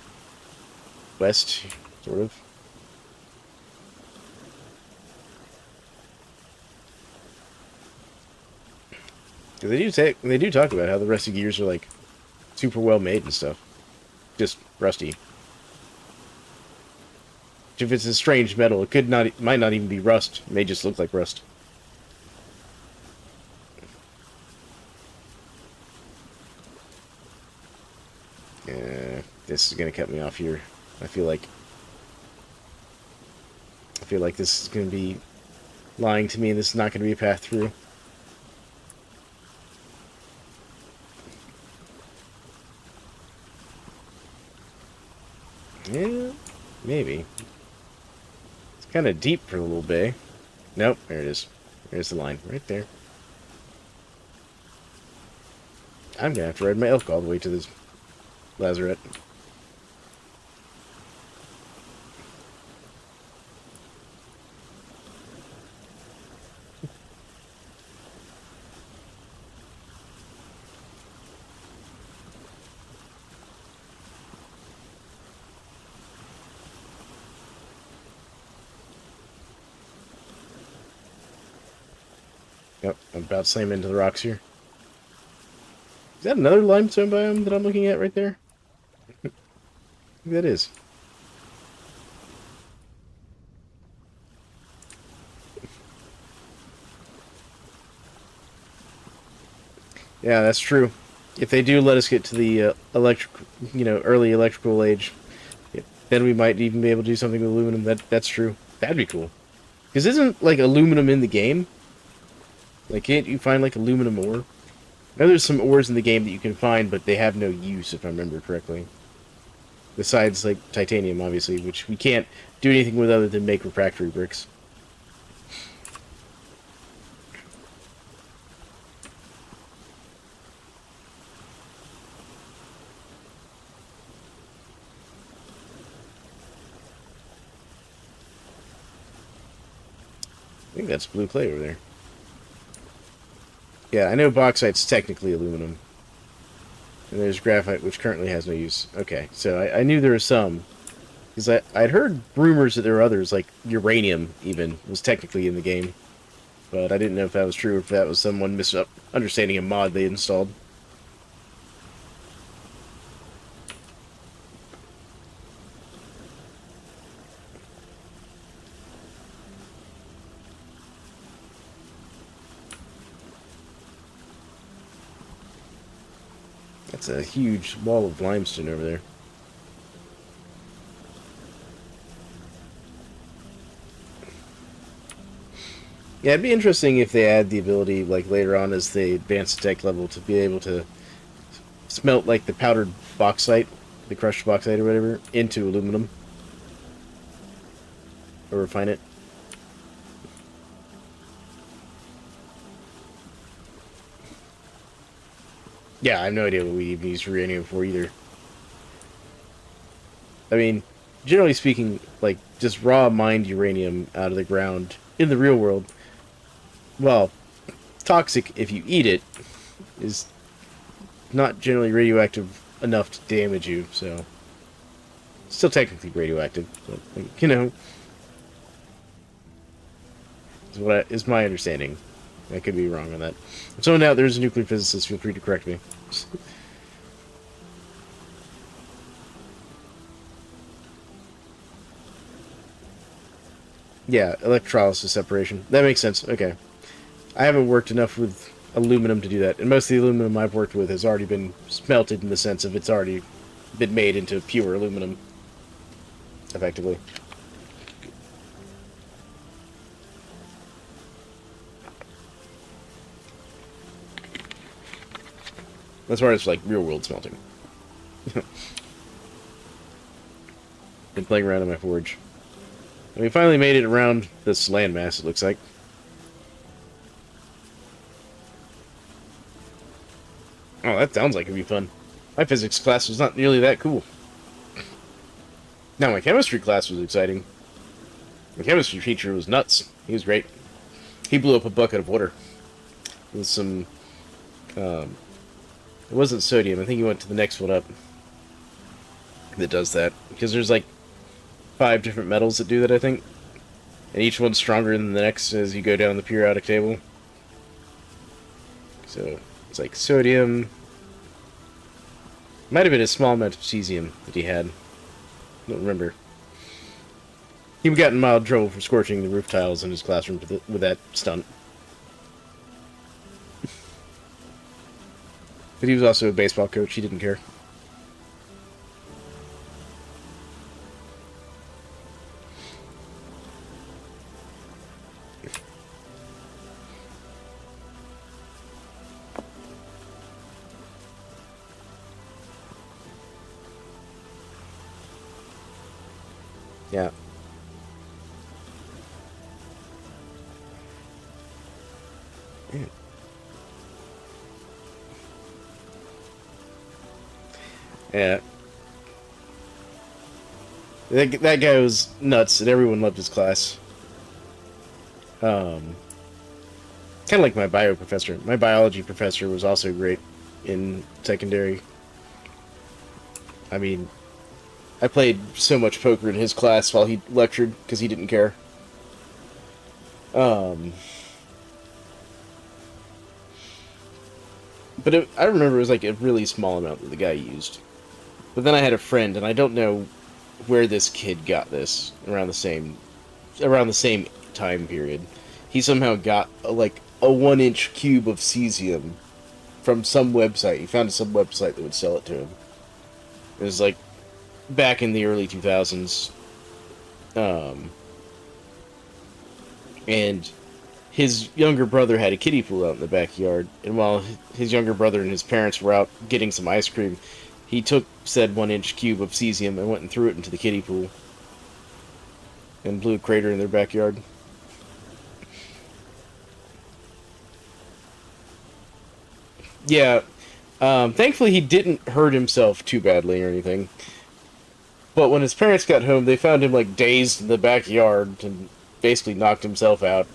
west, sort of. They do talk about how the rusty gears are like super well made and stuff. Just rusty. If it's a strange metal, might not even be rust. It may just look like rust. Yeah, this is gonna cut me off here. I feel like this is gonna be lying to me, and this is not gonna be a path through. Yeah, maybe. It's kind of deep for a little bay. Nope, there it is. There's the line, right there. I'm gonna have to ride my elk all the way to this Lazaret. Yep, I'm about to slam into the rocks here. Is that another limestone biome that I'm looking at right there? I think that is. Yeah, that's true. If they do let us get to the early electrical age, then we might even be able to do something with aluminum. That's true. That'd be cool. Because isn't like aluminum in the game? Like, can't you find like aluminum ore? I know there's some ores in the game that you can find, but they have no use, if I remember correctly. Besides, like, titanium, obviously, which we can't do anything with other than make refractory bricks. I think that's blue clay over there. Yeah, I know bauxite's technically aluminum. And there's graphite, which currently has no use. Okay, so I knew there was some. Because I'd heard rumors that there were others, like uranium, even, was technically in the game. But I didn't know if that was true or if that was someone misunderstanding a mod they installed. That's a huge wall of limestone over there. Yeah, it'd be interesting if they add the ability, like, later on as they advance the tech level, to be able to smelt, like, the powdered bauxite, the crushed bauxite or whatever, into aluminum. Or refine it. Yeah, I have no idea what we even use uranium for either. I mean, generally speaking, like, just raw mined uranium out of the ground in the real world, well, toxic if you eat it, is not generally radioactive enough to damage you, so... Still technically radioactive, but, you know... is my understanding. I could be wrong on that. If someone out there is a nuclear physicist, feel free to correct me. Yeah, electrolysis separation. That makes sense. Okay. I haven't worked enough with aluminum to do that, and most of the aluminum I've worked with has already been smelted in the sense of it's already been made into pure aluminum, effectively. As far as, like, real-world smelting. Been playing around in my forge. And we finally made it around this landmass, it looks like. Oh, that sounds like it'd be fun. My physics class was not nearly that cool. Now, my chemistry class was exciting. My chemistry teacher was nuts. He was great. He blew up a bucket of water with some... it wasn't sodium. I think he went to the next one up that does that. Because there's, like, 5 different metals that do that, I think. And each one's stronger than the next as you go down the periodic table. So, it's like sodium. Might have been a small amount of cesium that he had. I don't remember. He got in mild trouble for scorching the roof tiles in his classroom with that stunt. But he was also a baseball coach. He didn't care. Yeah. Man. Yeah. That guy was nuts, and everyone loved his class. Kind of like my bio professor. My biology professor was also great in secondary. I mean, I played so much poker in his class while he lectured, because he didn't care. But I remember it was like a really small amount that the guy used. But then I had a friend, and I don't know where this kid got this around the same time period. He somehow got like a 1-inch cube of cesium from some website. He found some website that would sell it to him. It was like back in the early 2000s. And his younger brother had a kiddie pool out in the backyard, and while his younger brother and his parents were out getting some ice cream, he took said 1-inch cube of cesium and went and threw it into the kiddie pool and blew a crater in their backyard. Yeah, thankfully he didn't hurt himself too badly or anything. But when his parents got home, they found him like dazed in the backyard and basically knocked himself out.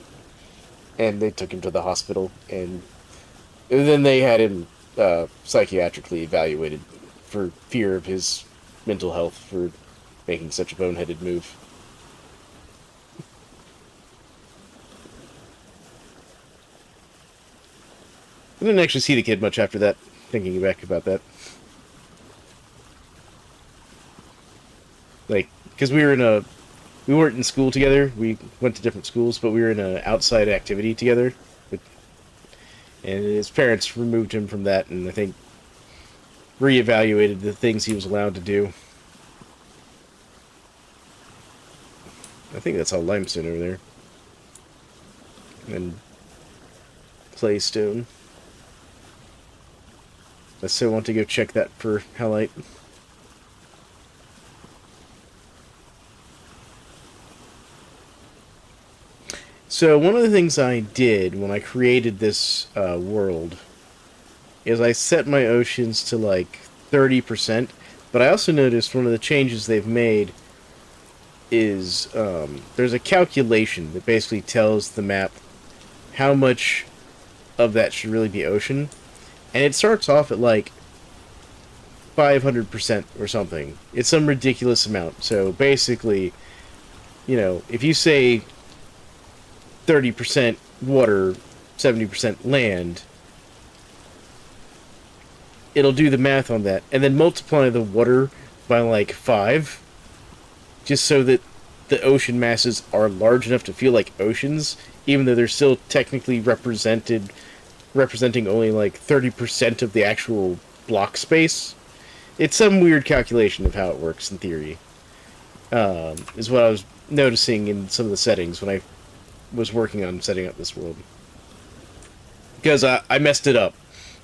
And they took him to the hospital, and then they had him psychiatrically evaluated for fear of his mental health for making such a boneheaded move. I didn't actually see the kid much after that, thinking back about that. Like, because we weren't in school together, we went to different schools, but we were in an outside activity together. And his parents removed him from that, and I think reevaluated the things he was allowed to do. I think that's all limestone over there. And claystone. I still want to go check that for halite. So one of the things I did when I created this world is I set my oceans to like 30%, but I also noticed one of the changes they've made is there's a calculation that basically tells the map how much of that should really be ocean, and it starts off at like 500% or something. It's some ridiculous amount. So basically, you know, if you say 30% water, 70% land, it'll do the math on that, and then multiply the water by like 5, just so that the ocean masses are large enough to feel like oceans, even though they're still technically representing only like 30% of the actual block space. It's some weird calculation of how it works in theory. Is what I was noticing in some of the settings when I was working on setting up this world. Because I messed it up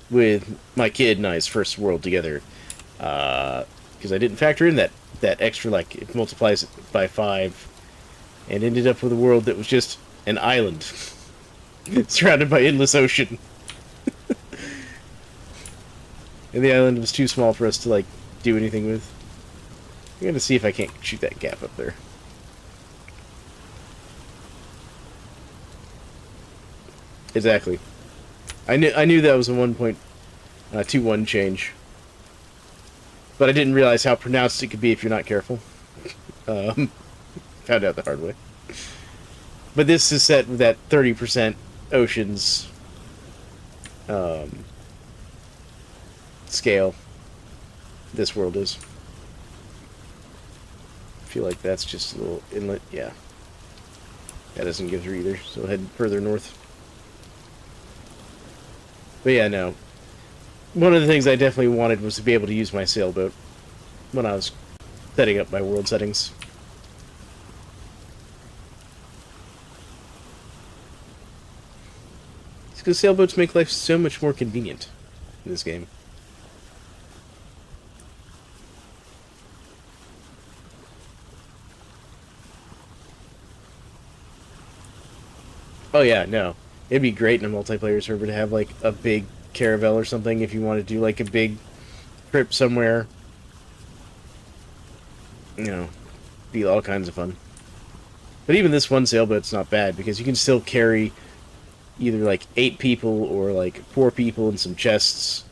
with my kid and I's first world together. Because I didn't factor in that extra, like, it multiplies it by 5. And ended up with a world that was just an island. Surrounded by endless ocean. And the island was too small for us to, like, do anything with. I'm gonna see if I can't shoot that gap up there. Exactly. I knew that was a 1.21 change, but I didn't realize how pronounced it could be if you're not careful. Found out the hard way. But this is set with that 30% oceans scale. This world is. I feel like that's just a little inlet. Yeah. That doesn't get through either, so head further north. But yeah, no. One of the things I definitely wanted was to be able to use my sailboat when I was setting up my world settings. It's because sailboats make life so much more convenient in this game. Oh yeah, no. It'd be great in a multiplayer server to have, like, a big caravel or something if you want to do, like, a big trip somewhere. You know, be all kinds of fun. But even this one sailboat's not bad, because you can still carry either, like, 8 people or, like, 4 people in some chests.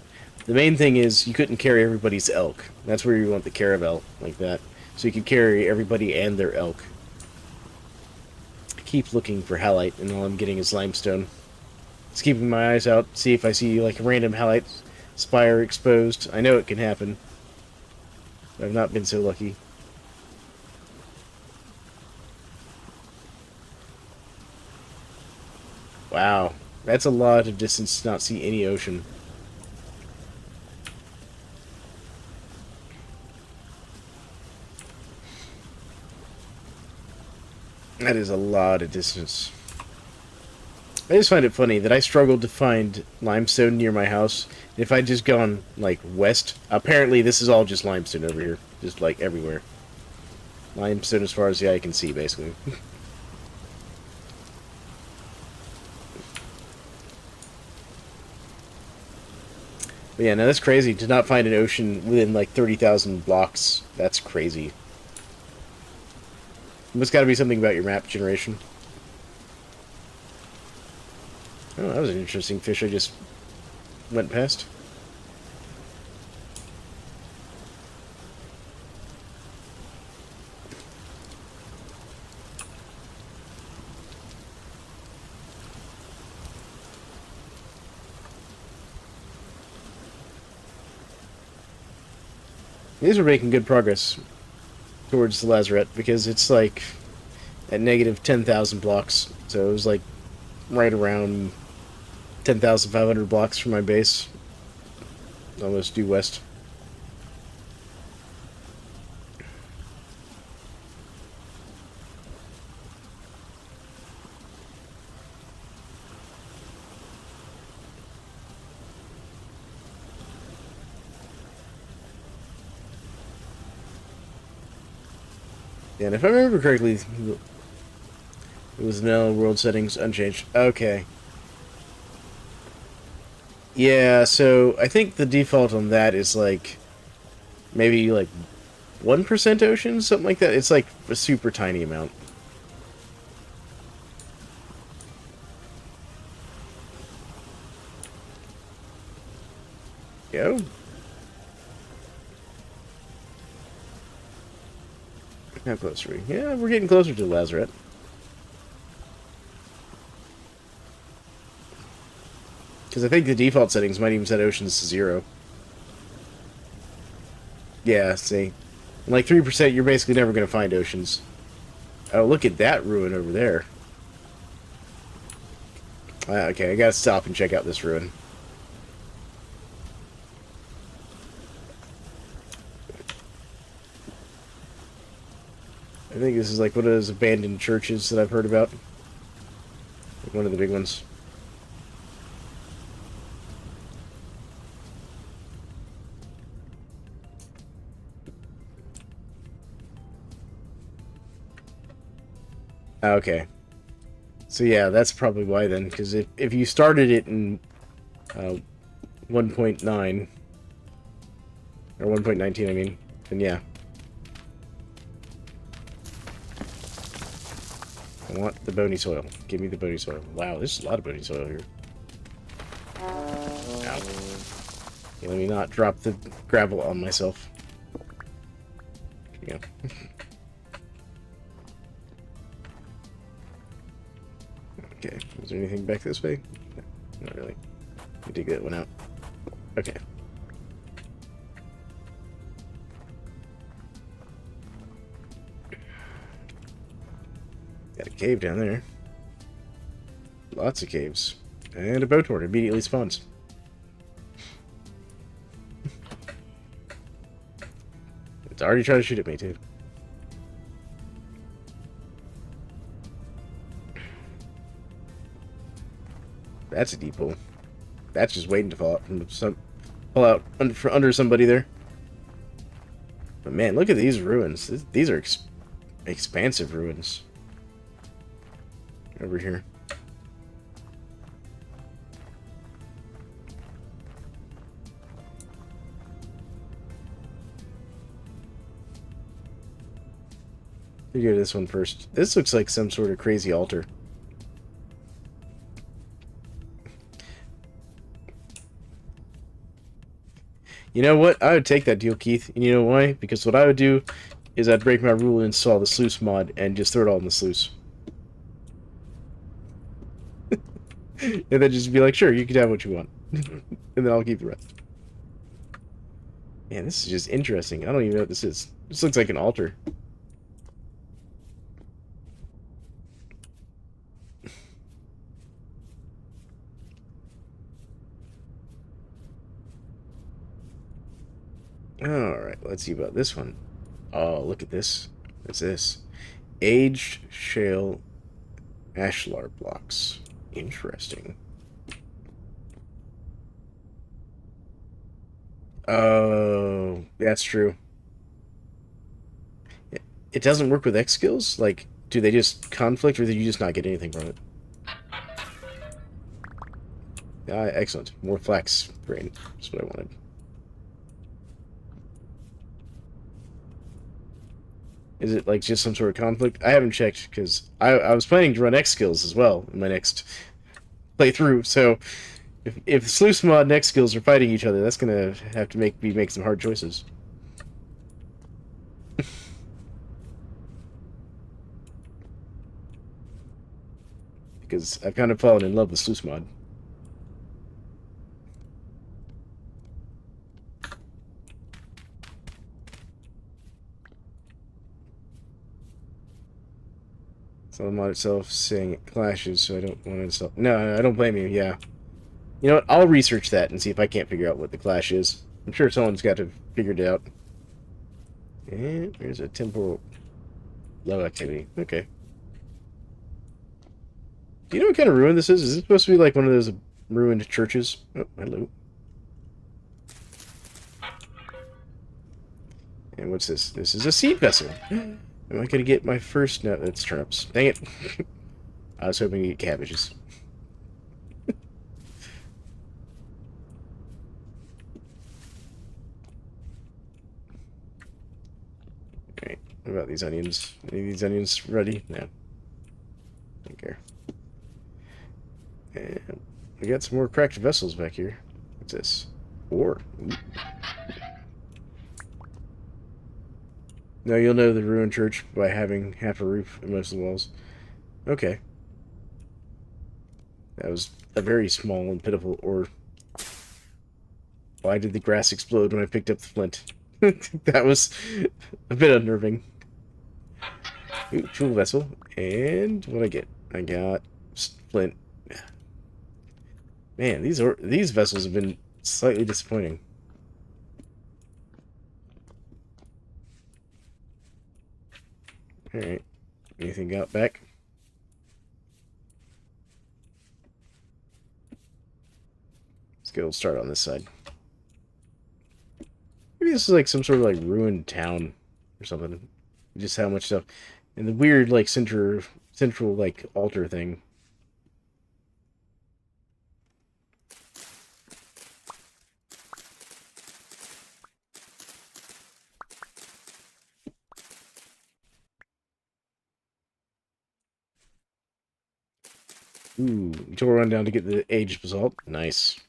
The main thing is you couldn't carry everybody's elk. That's where you want the caravel, like that. So you could carry everybody and their elk. Keep looking for halite, and all I'm getting is limestone. Just keeping my eyes out, see if I see like a random halite spire exposed. I know it can happen. But I've not been so lucky. Wow, that's a lot of distance to not see any ocean. That is a lot of distance. I just find it funny that I struggled to find limestone near my house. If I'd just gone, like, west... Apparently this is all just limestone over here. Just, like, everywhere. Limestone as far as the eye can see, basically. But yeah, no, that's crazy. To not find an ocean within, like, 30,000 blocks. That's crazy. It's gotta be something about your map generation. Oh, that was an interesting fish I just went past. These are making good progress towards the Lazaret, because it's like at negative 10,000 blocks. So it was like right around 10,500 blocks from my base. Almost due west. Yeah, and if I remember correctly, it was no world settings unchanged. Okay. Yeah, so I think the default on that is like maybe like 1% ocean, something like that. It's like a super tiny amount. Go. How close are we? Yeah, we're getting closer to Lazaret. Because I think the default settings might even set oceans to 0. Yeah, see. Like 3%, you're basically never going to find oceans. Oh, look at that ruin over there. Okay, I gotta stop and check out this ruin. I think this is like one of those abandoned churches that I've heard about. Like one of the big ones. Okay. So yeah, that's probably why then, because if you started it in 1.9, or 1.19, I mean, then yeah. I want the bony soil. Give me the bony soil. Wow, there's a lot of bony soil here. Ow. Okay, let me not drop the gravel on myself. There you go. Okay, is there anything back this way? No, not really. We dig that one out. Okay. Got a cave down there. Lots of caves. And a boat horde immediately spawns. It's already trying to shoot at me, too. That's a deep hole. That's just waiting to fall out from fall out under somebody there. But man, look at these ruins. These are expansive ruins. Over here. Let's go to this one first. This looks like some sort of crazy altar. You know what? I would take that deal, Keith. And you know why? Because what I would do is I'd break my rule and install the sluice mod and just throw it all in the sluice. And then just be like, sure, you can have what you want. And then I'll keep the rest. Man, this is just interesting. I don't even know what this is. This looks like an altar. Alright, let's see about this one. Oh, look at this. What's this? Aged shale ashlar blocks. Interesting. Oh, that's true. It doesn't work with X skills? Like, do they just conflict, or do you just not get anything from it? Excellent. More flax grain. That's what I wanted. Is it, like, just some sort of conflict? I haven't checked, because I was planning to run X skills as well in my next playthrough, so if Sluice Mod and X skills are fighting each other, that's gonna have to make me make some hard choices. Because I've kind of fallen in love with Sluice Mod. So the mod itself saying it clashes, so I don't want to install. No, I don't blame you. Yeah, you know what? I'll research that and see if I can't figure out what the clash is. I'm sure someone's got to figure it out. And there's a temporal low activity. Okay. Do you know what kind of ruin this is? Is it supposed to be like one of those ruined churches? Oh, hello. And what's this? This is a seed vessel. Am I going to get my first? No, that's turnips. Dang it. I was hoping to get cabbages. Alright, what about these onions? Any of these onions ready? No. Don't care. And we got some more cracked vessels back here. What's this? Ore. Ooh. No, you'll know the ruined church by having half a roof and most of the walls. Okay. That was a very small and pitiful ore. Why did the grass explode when I picked up the flint? That was a bit unnerving. Ooh, tool vessel. And what I get? I got flint. Man, these vessels have been slightly disappointing. Alright. Anything got back? Let's go start on this side. Maybe this is like some sort of like ruined town or something. Just how much stuff. And the weird like central like altar thing. Ooh, until we run down to get the aged basalt. Nice.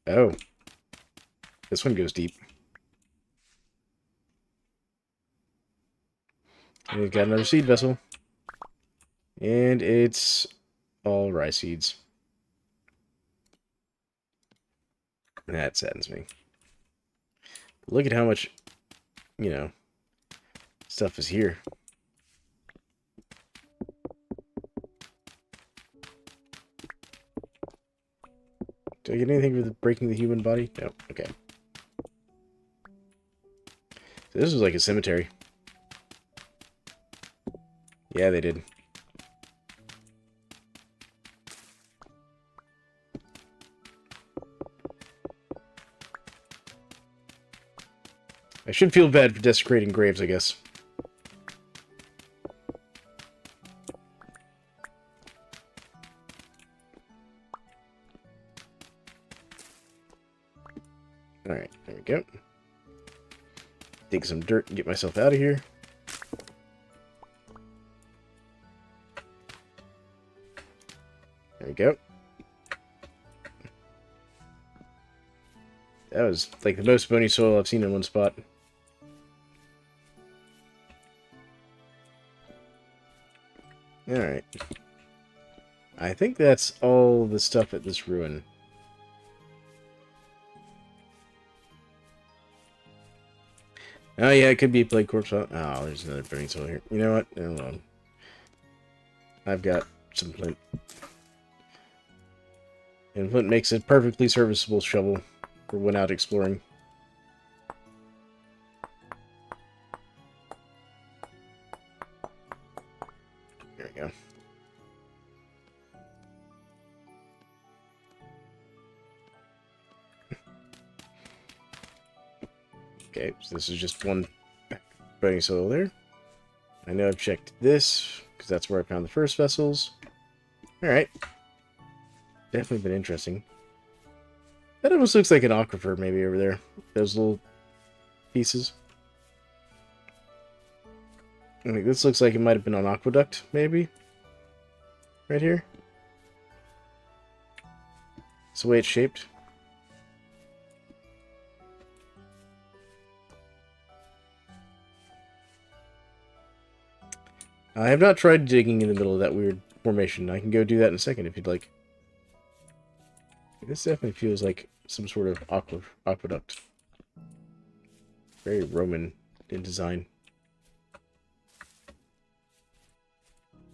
Oh. This one goes deep. And we've got another seed vessel. And it's all rice seeds. That saddens me. Look at how much, you know, stuff is here. Do I get anything for breaking the human body? No. Okay. So this was like a cemetery. Yeah, they did. I should feel bad for desecrating graves, I guess. Alright, there we go. Dig some dirt and get myself out of here. There we go. That was like the most bony soil I've seen in one spot. Alright. I think that's all the stuff at this ruin. Oh yeah, it could be a plague corpse. Oh, there's another burning soil here. You know what? Hold on. I've got some flint. And flint makes a perfectly serviceable shovel for when out exploring. Okay, so this is just one boating solo there. I know I've checked this, because that's where I found the first vessels. Alright. Definitely been interesting. That almost looks like an aquifer maybe over there. Those little pieces. I think this looks like it might have been an aqueduct, maybe. Right here. It's the way it's shaped. I have not tried digging in the middle of that weird formation. I can go do that in a second if you'd like. This definitely feels like some sort of aqueduct. Very Roman in design.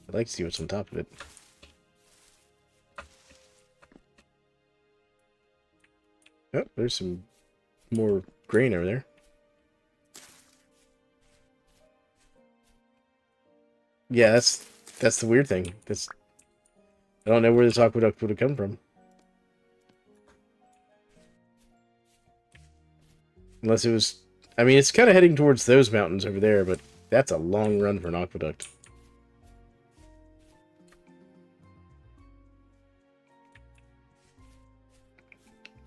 I'd like to see what's on top of it. Oh, there's some more grain over there. Yeah, that's the weird thing. I don't know where this aqueduct would have come from. Unless it was... I mean, it's kind of heading towards those mountains over there, but that's a long run for an aqueduct.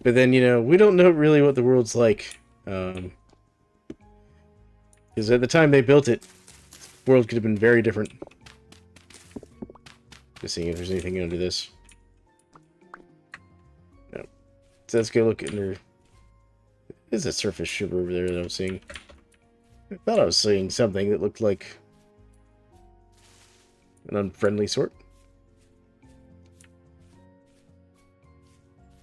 But then, you know, we don't know really what the world's like. Because at the time they built it, the world could have been very different. Just seeing if there's anything under this. No. So let's go look at there. There's a surface shiver over there that I'm seeing. I thought I was seeing something that looked like an unfriendly sort.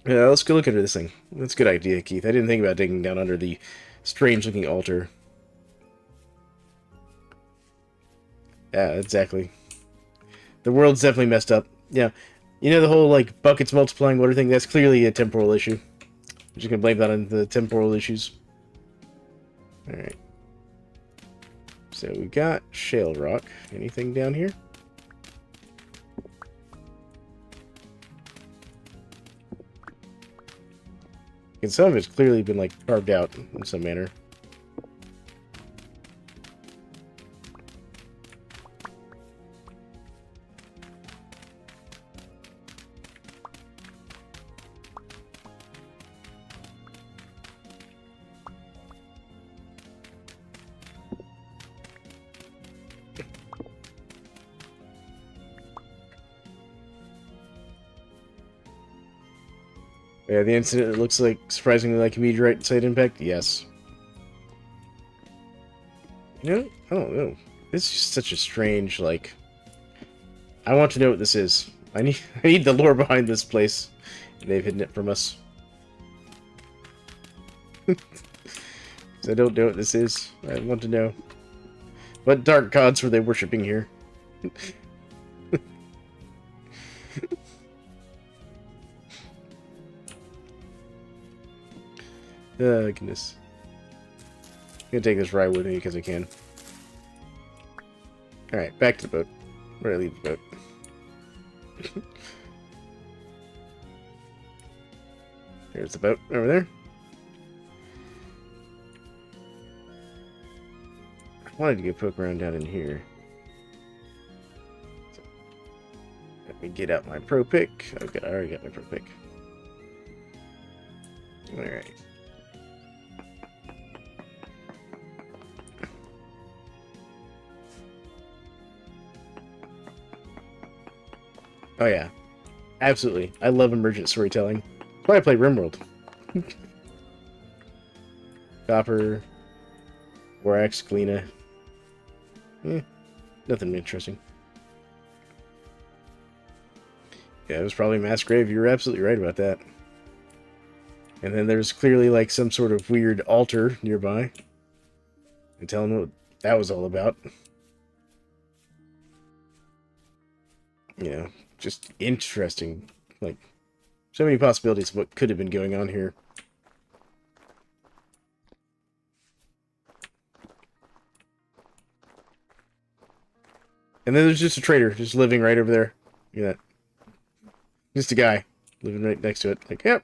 Yeah, let's go look under this thing. That's a good idea, Keith. I didn't think about digging down under the strange-looking altar. Yeah, exactly. The world's definitely messed up. Yeah. You know the whole, like, buckets multiplying water thing? That's clearly a temporal issue. I'm just gonna blame that on the temporal issues. Alright. So we got shale rock. Anything down here? And some of it's clearly been, like, carved out in some manner. Yeah, the incident looks like surprisingly like a meteorite site impact. Yes. You know, I don't know. This is just such a strange, like... I want to know what this is. I need the lore behind this place. They've hidden it from us. I don't know what this is. I want to know. What dark gods were they worshipping here? Oh, goodness. I'm gonna take this ride with me because I can. Alright, back to the boat. Where did I leave the boat? Here's the boat over there. I wanted to go poke around down in here. So, let me get out my pro pick. Okay, I already got my pro pick. Alright. Oh yeah, absolutely. I love emergent storytelling. That's why I play RimWorld. Copper, borax, glina. Nothing interesting. Yeah, it was probably a mass grave. You were absolutely right about that. And then there's clearly like some sort of weird altar nearby. And tell them what that was all about. Yeah, just interesting. Like, so many possibilities of what could have been going on here. And then there's just a trader just living right over there. Look at that. Just a guy living right next to it. Like, yep.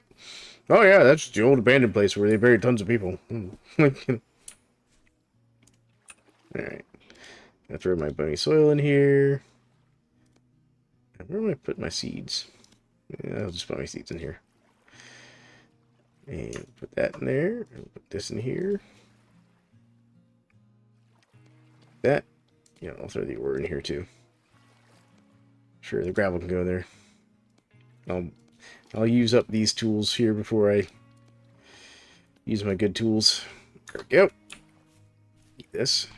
Oh yeah, that's the old abandoned place where they buried tons of people. Alright. I throw my bony soil in here. Where am I put my seeds? Yeah, I'll just put my seeds in here. And put that in there. And put this in here. That. Yeah, I'll throw the ore in here too. Sure, the gravel can go there. I'll use up these tools here before I use my good tools. There we go. Eat this.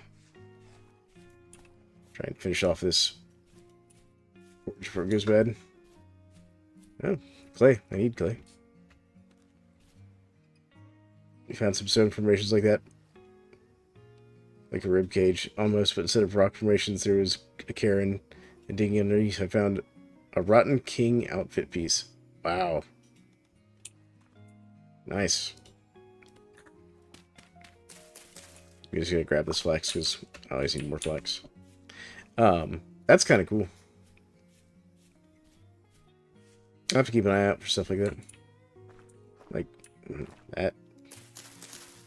Try and finish off this before it goes bad. Oh, clay. I need clay. We found some stone formations like that. Like a rib cage, almost, but instead of rock formations, there was a cairn. And digging underneath, I found a rotten king outfit piece. Wow. Nice. I'm just gonna grab this flax because I always need more flax. That's kind of cool. I have to keep an eye out for stuff like that. Like that.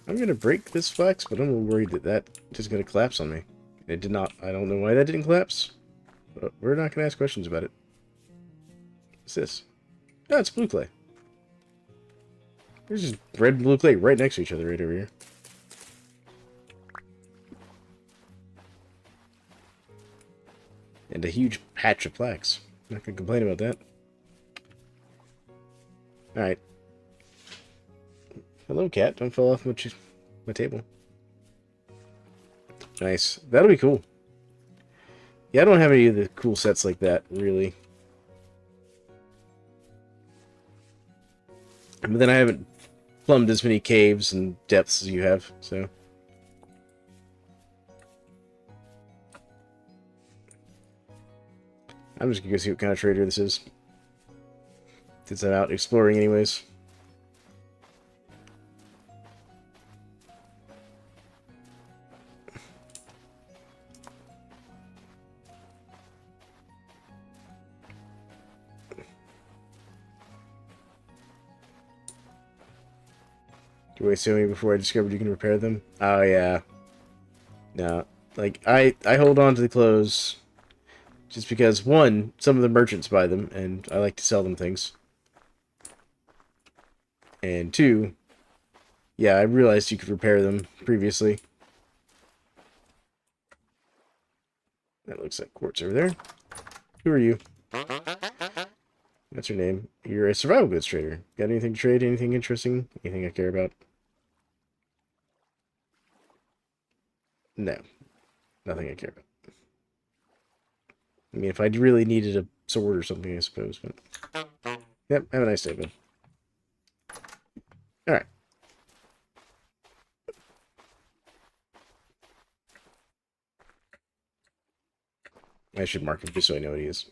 I'm gonna break this flax, but I'm a little worried that that is gonna collapse on me. It did not. I don't know why that didn't collapse. But we're not gonna ask questions about it. What's this? Oh, it's blue clay. There's just red and blue clay right next to each other right over here. And a huge patch of flax. Not gonna complain about that. Alright. Hello, cat. Don't fall off my table. Nice. That'll be cool. Yeah, I don't have any of the cool sets like that, really. But then I haven't plumbed as many caves and depths as you have, so... I'm just gonna go see what kind of trader this is. Since I'm out exploring anyways. You wasted me before I discovered you can repair them? Oh, yeah. No. Like, I hold on to the clothes just because, one, some of the merchants buy them, and I like to sell them things. And two, yeah, I realized you could repair them previously. That looks like quartz over there. Who are you? What's your name? You're a survival goods trader. Got anything to trade? Anything interesting? Anything I care about? No. Nothing I care about. I mean, if I really needed a sword or something, I suppose, but... Yep, have a nice day, man. Alright. I should mark him just so I know what he is.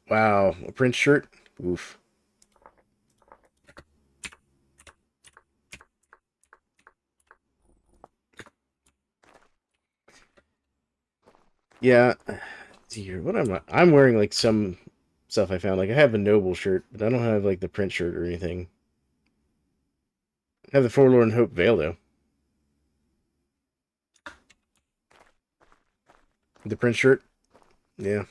Wow, a Prince shirt? Oof. Yeah. Dear, what am I? I'm wearing like some stuff I found. Like I have a noble shirt, but I don't have like the Prince shirt or anything. I have the Forlorn Hope veil though. The Prince shirt? Yeah.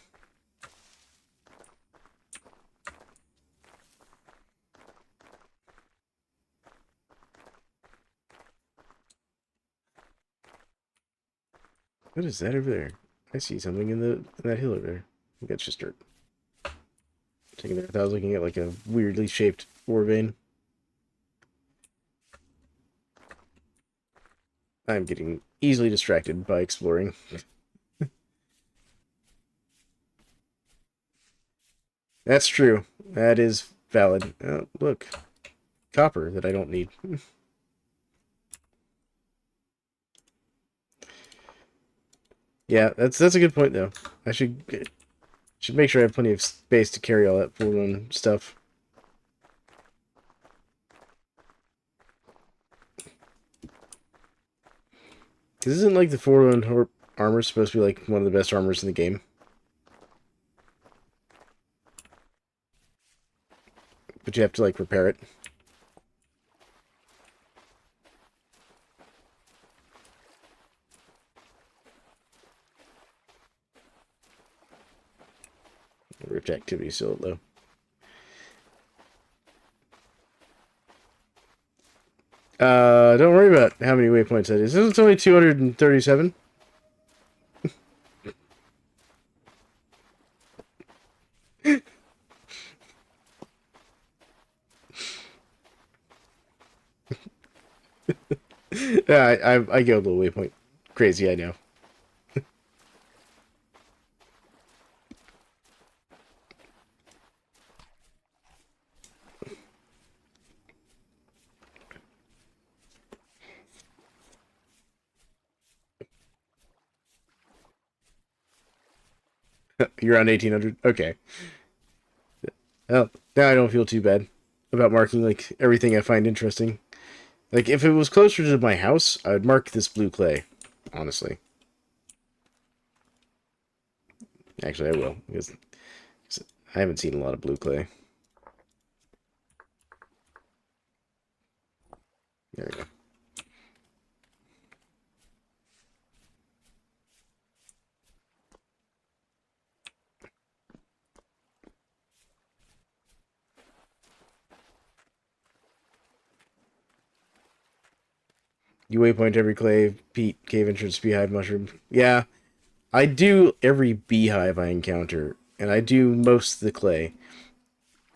What is that over there? I see something in that hill over there. I think that's just dirt. Taking that, I was looking at like a weirdly shaped ore vein. I'm getting easily distracted by exploring. That's true. That is valid. Oh, look. Copper that I don't need. Yeah, that's a good point though. I should make sure I have plenty of space to carry all that full-run stuff. Because isn't like the full-run armor supposed to be like one of the best armors in the game? But you have to like repair it. Rift activity still low. Don't worry about how many waypoints that is. It's only 237. Yeah, I go a little waypoint crazy, I know. You're on 1800? Okay. Well, now I don't feel too bad about marking, like, everything I find interesting. Like, if it was closer to my house, I would mark this blue clay. Honestly. Actually, I will, because I haven't seen a lot of blue clay. There we go. You waypoint every clay, peat, cave entrance, beehive, mushroom. Yeah, I do every beehive I encounter, and I do most of the clay.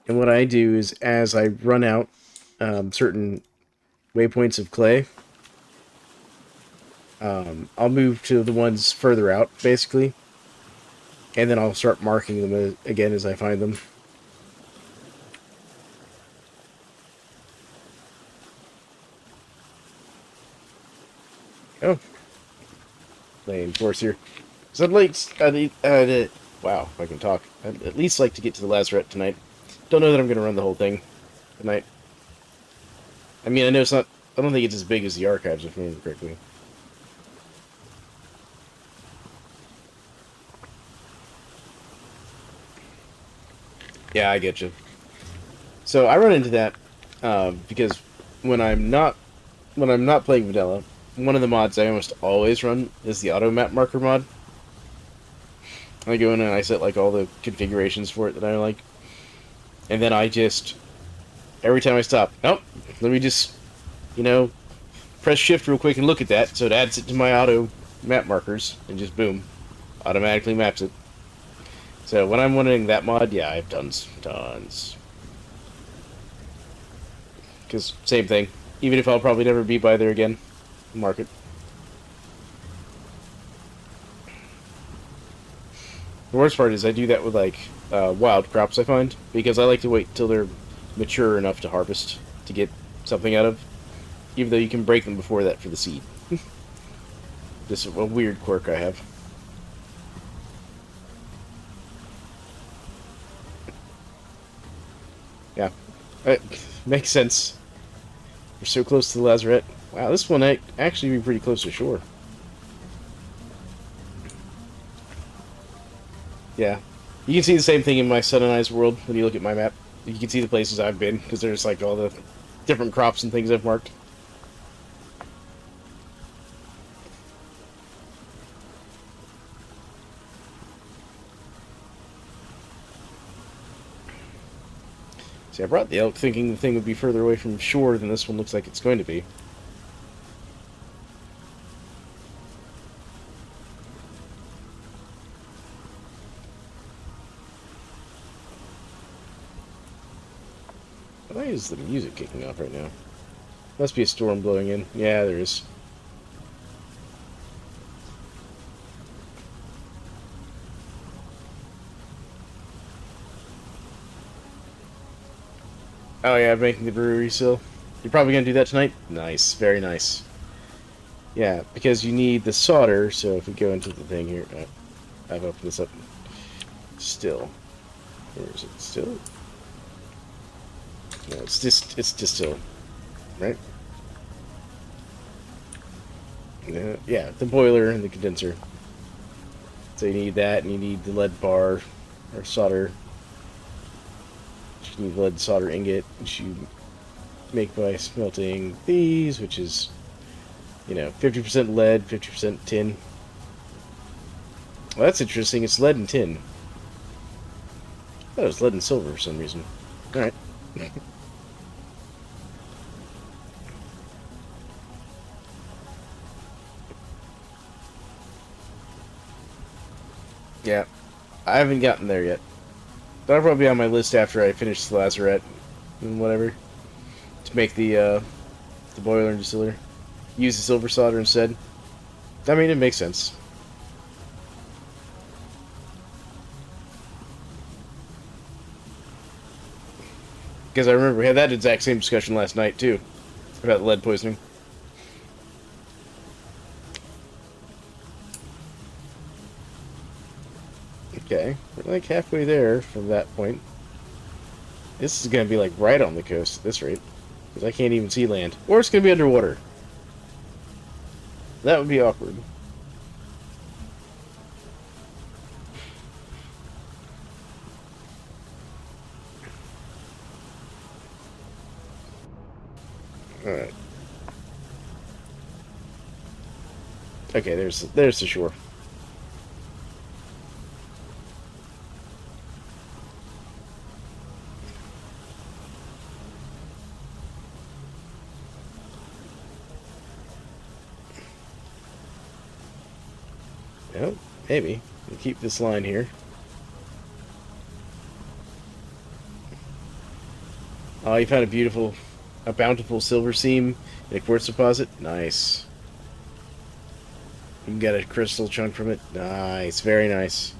And what I do is, as I run out certain waypoints of clay, I'll move to the ones further out, basically. And then I'll start marking them again as I find them. Oh. Lane force here. So I'd like... wow, if I can talk. I'd at least like to get to the Lazaret tonight. Don't know that I'm going to run the whole thing tonight. I mean, I know it's not... I don't think it's as big as the archives, if I remember correctly. Yeah, I get you. So I run into that because when I'm not playing vanilla, one of the mods I almost always run is the auto map marker mod. I go in and I set like all the configurations for it that I like, and then I just every time I stop, oh, let me just press shift real quick and look at that, so it adds it to my auto map markers and just boom, automatically maps it. So when I'm running that mod, yeah, I have tons. Because same thing. Even if I'll probably never be by there again, mark it. The worst part is I do that with like wild crops I find, because I like to wait till they're mature enough to harvest to get something out of, even though you can break them before that for the seed. This is a weird quirk I have. Yeah, it makes sense. We're so close to the Lazaret. Wow, this one might actually be pretty close to shore. Yeah. You can see the same thing in my Sun and I's world when you look at my map. You can see the places I've been, because there's like all the different crops and things I've marked. See, I brought the elk thinking the thing would be further away from shore than this one looks like it's going to be. Why is the music kicking off right now? Must be a storm blowing in. Yeah, there is. Oh yeah, I'm making the brewery still. You're probably gonna do that tonight? Nice, very nice. Yeah, because you need the solder, so if we go into the thing here, I've opened this up. Still. Where is it? Still? No, it's distilled, right? Yeah, the boiler and the condenser. So you need that, and you need the lead bar, or solder. You need lead solder ingot, which you make by smelting these, which is, 50% lead, 50% tin. Well, that's interesting. It's lead and tin. Oh, it's lead and silver for some reason. Alright. Yeah. I haven't gotten there yet. That'll probably be on my list after I finish the Lazaret and whatever. To make the boiler and distiller. Use the silver solder instead. I mean, it makes sense. Because I remember we had that exact same discussion last night, too. About lead poisoning. Okay, we're like halfway there from that point. This is going to be like right on the coast at this rate. Because I can't even see land. Or it's going to be underwater. That would be awkward. Alright. Okay, there's the shore. Well, maybe. We'll keep this line here. Oh, you found a bountiful silver seam in a quartz deposit? Nice. You can get a crystal chunk from it? Nice, very nice.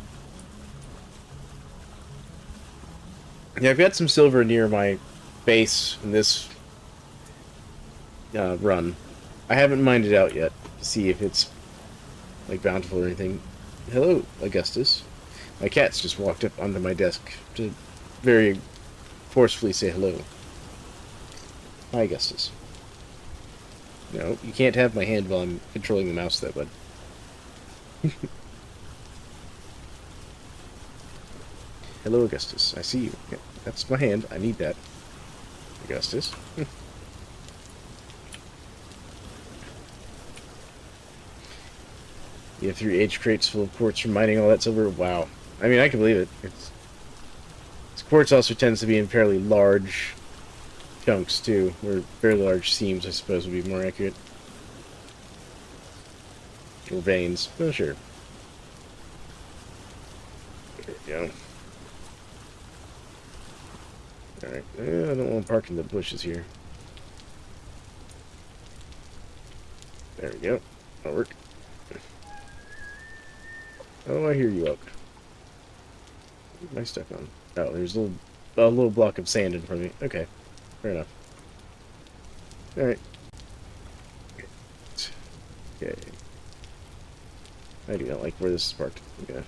Yeah, I've got some silver near my base in this run. I haven't mined it out yet to see if it's like bountiful or anything. Hello, Augustus. My cat's just walked up onto my desk to very forcefully say hello. Hi, Augustus. No, you can't have my hand while I'm controlling the mouse, though, bud. Hello, Augustus. I see you. Yeah, that's my hand. I need that. Augustus. You have 3 age crates full of quartz from mining all that silver. Wow. I mean, I can believe it. Quartz also tends to be in fairly large chunks, too. Or very large seams, I suppose, would be more accurate. Or veins. Oh, sure. There we go. Alright. I don't want to park in the bushes here. There we go. That'll work. Oh, I hear you up. What am I stuck on? Oh, there's a little block of sand in front of me. Okay. Fair enough. Alright. Okay. I do not like where this is parked. Okay.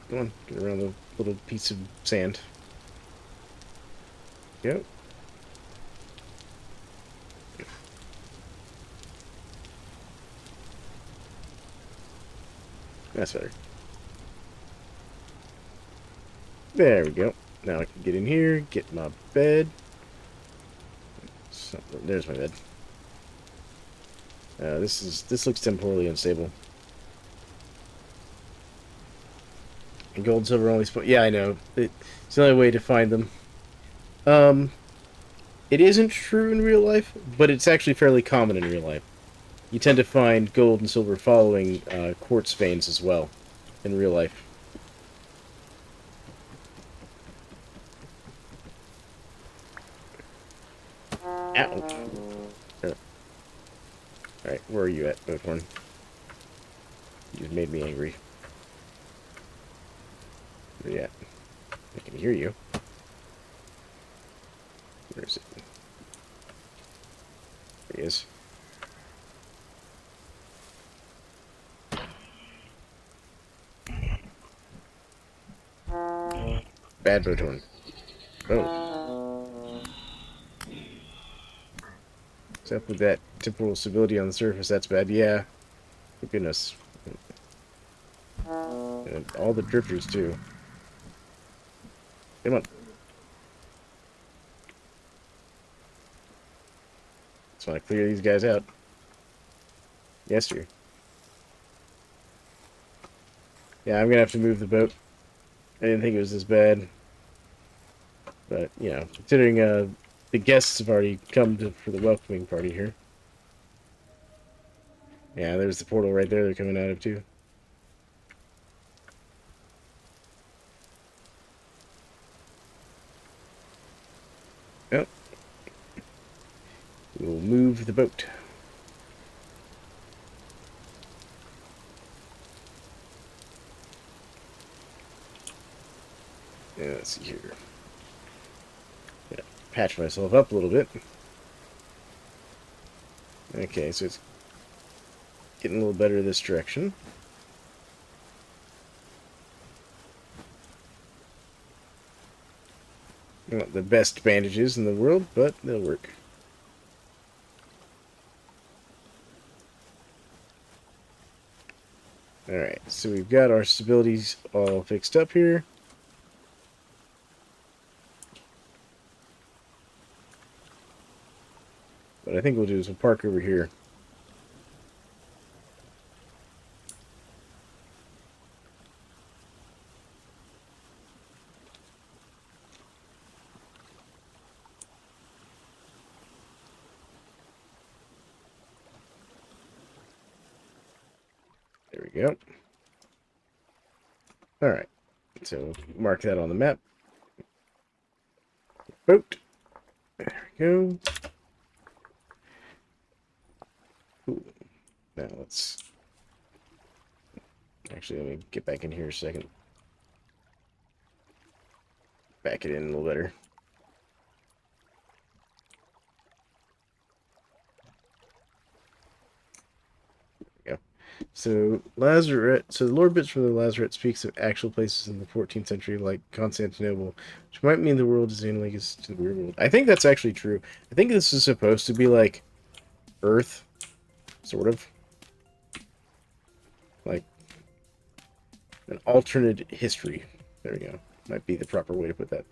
Come on, get around the little piece of sand. Go. That's better. There we go. Now I can get in here, get my bed. So, there's my bed. This looks temporally unstable. And gold and silver only spawn. Yeah, I know. It's the only way to find them. It isn't true in real life, but it's actually fairly common in real life. You tend to find gold and silver following quartz veins as well in real life. Ouch. Alright, where are you at, Boathorn? You just made me angry. Where are you at? I can hear you. Where is it? There he is. Bad Boathorn. Oh. Except with that temporal stability on the surface, that's bad. Yeah. For goodness. And all the drifters, too. Come on. Just want to clear these guys out. Yes, sir. Yeah, I'm gonna have to move the boat. I didn't think it was this bad. But, you know, considering the guests have already come for the welcoming party here. Yeah, there's the portal right there they're coming out of, too. Yep. We'll move the boat. Yeah, let's see here. Yeah, patch myself up a little bit. Okay, so it's getting a little better this direction. Not the best bandages in the world, but they'll work. Alright, so we've got our stabilities all fixed up here. What I think we'll do is we'll park over here. There we go. Alright, so mark that on the map. Boat. There we go. Ooh. Now let's... Actually, let me get back in here a second. Back it in a little better. So, Lazaret, so the lore bits from the Lazaret speaks of actual places in the 14th century, like Constantinople, which might mean the world is analogous to the weird world. I think that's actually true. I think this is supposed to be like Earth, sort of. Like an alternate history. There we go. Might be the proper way to put that.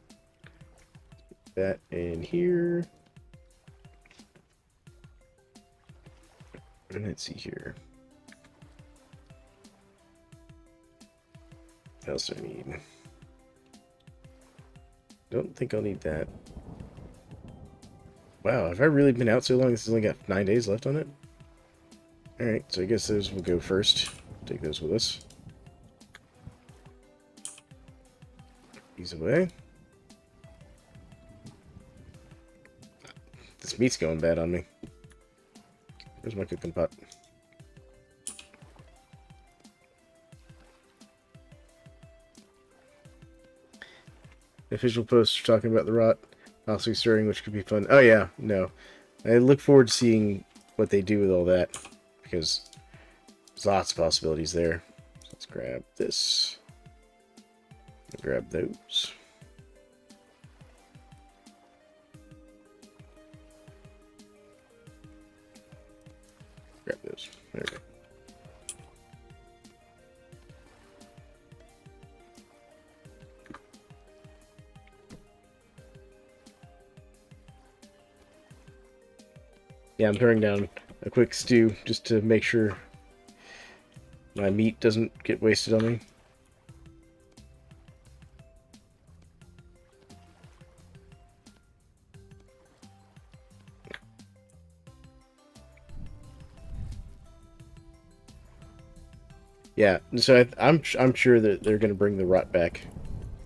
That in here. And let's see here. What else do I need? Don't think I'll need that. Wow, have I really been out so long? This has only got 9 days left on it? Alright, so I guess those will go first. Take those with us. These away. This meat's going bad on me. Where's my cooking pot? Official posts talking about the rot, possibly stirring, which could be fun. Oh yeah, no. I look forward to seeing what they do with all that, because there's lots of possibilities there. So let's grab this. Grab those. Grab those. There we go. Yeah, I'm throwing down a quick stew just to make sure my meat doesn't get wasted on me. Yeah, so I'm sure that they're going to bring the rot back.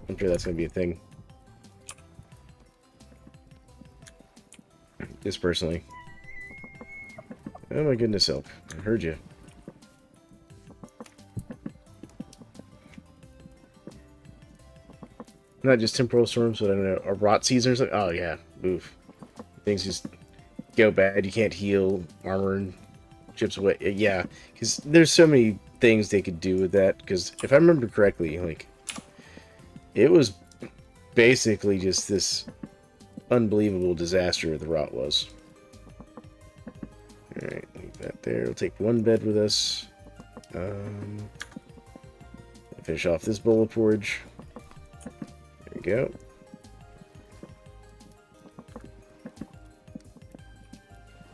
I'm sure that's going to be a thing. Just personally. Oh my goodness, help. I heard you. Not just temporal storms, but I don't know, a rot season or something. Oh yeah, oof. Things just go bad. You can't heal. Armor chips away. Yeah, because there's so many things they could do with that. Because if I remember correctly, like, it was basically just this unbelievable disaster the rot was. Alright, leave that there. We'll take one bed with us. Finish off this bowl of porridge. There we go.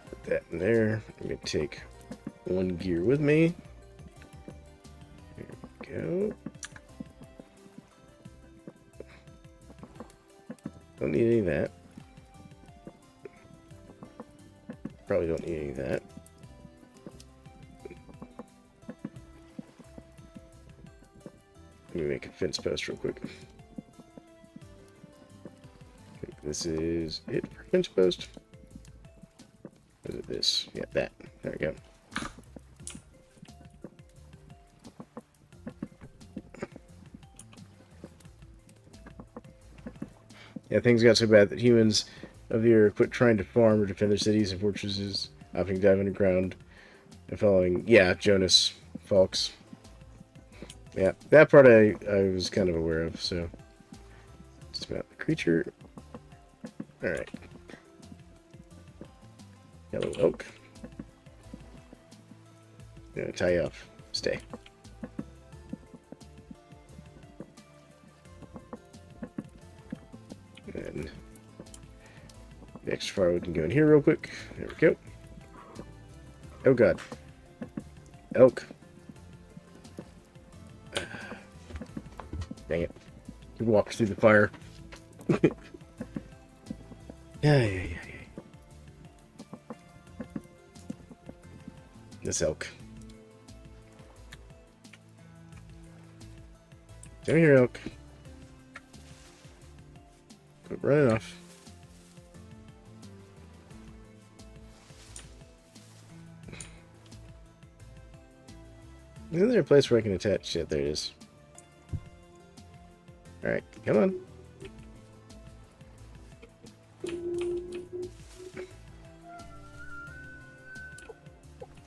Put that in there. I'm going to take one gear with me. There we go. Probably don't need any of that. Let me make a fence post real quick. Okay, this is it for fence post. What is it, this? Yeah, that. There we go. Yeah, things got so bad that humans of the era quit trying to farm or defend their cities and fortresses, opting to dive underground and following, yeah, Jonas Falks. Yeah, that part I was kind of aware of, so. Just about the creature. Alright. Yellow oak. Gonna tie you off. Stay. And next far we can go in here real quick. There we go. Oh god. Elk. Dang it. You walked through the fire. Yeah. This elk. Down here, elk. Quit running off. Isn't there a place where I can attach it? There it is. Alright, come on.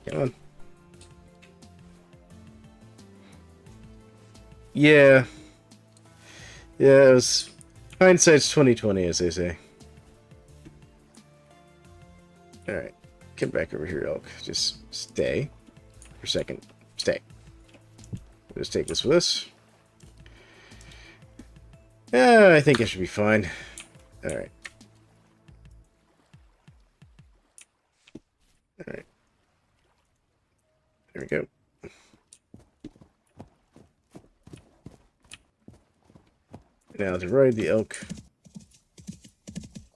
Come on. Yeah. Yeah, it was hindsight's 20/20, as they say. Alright. Get back over here, elk. Just stay. For a second. Stay. Just take this with us. I think I should be fine. Alright. Alright. There we go. Now to ride the elk.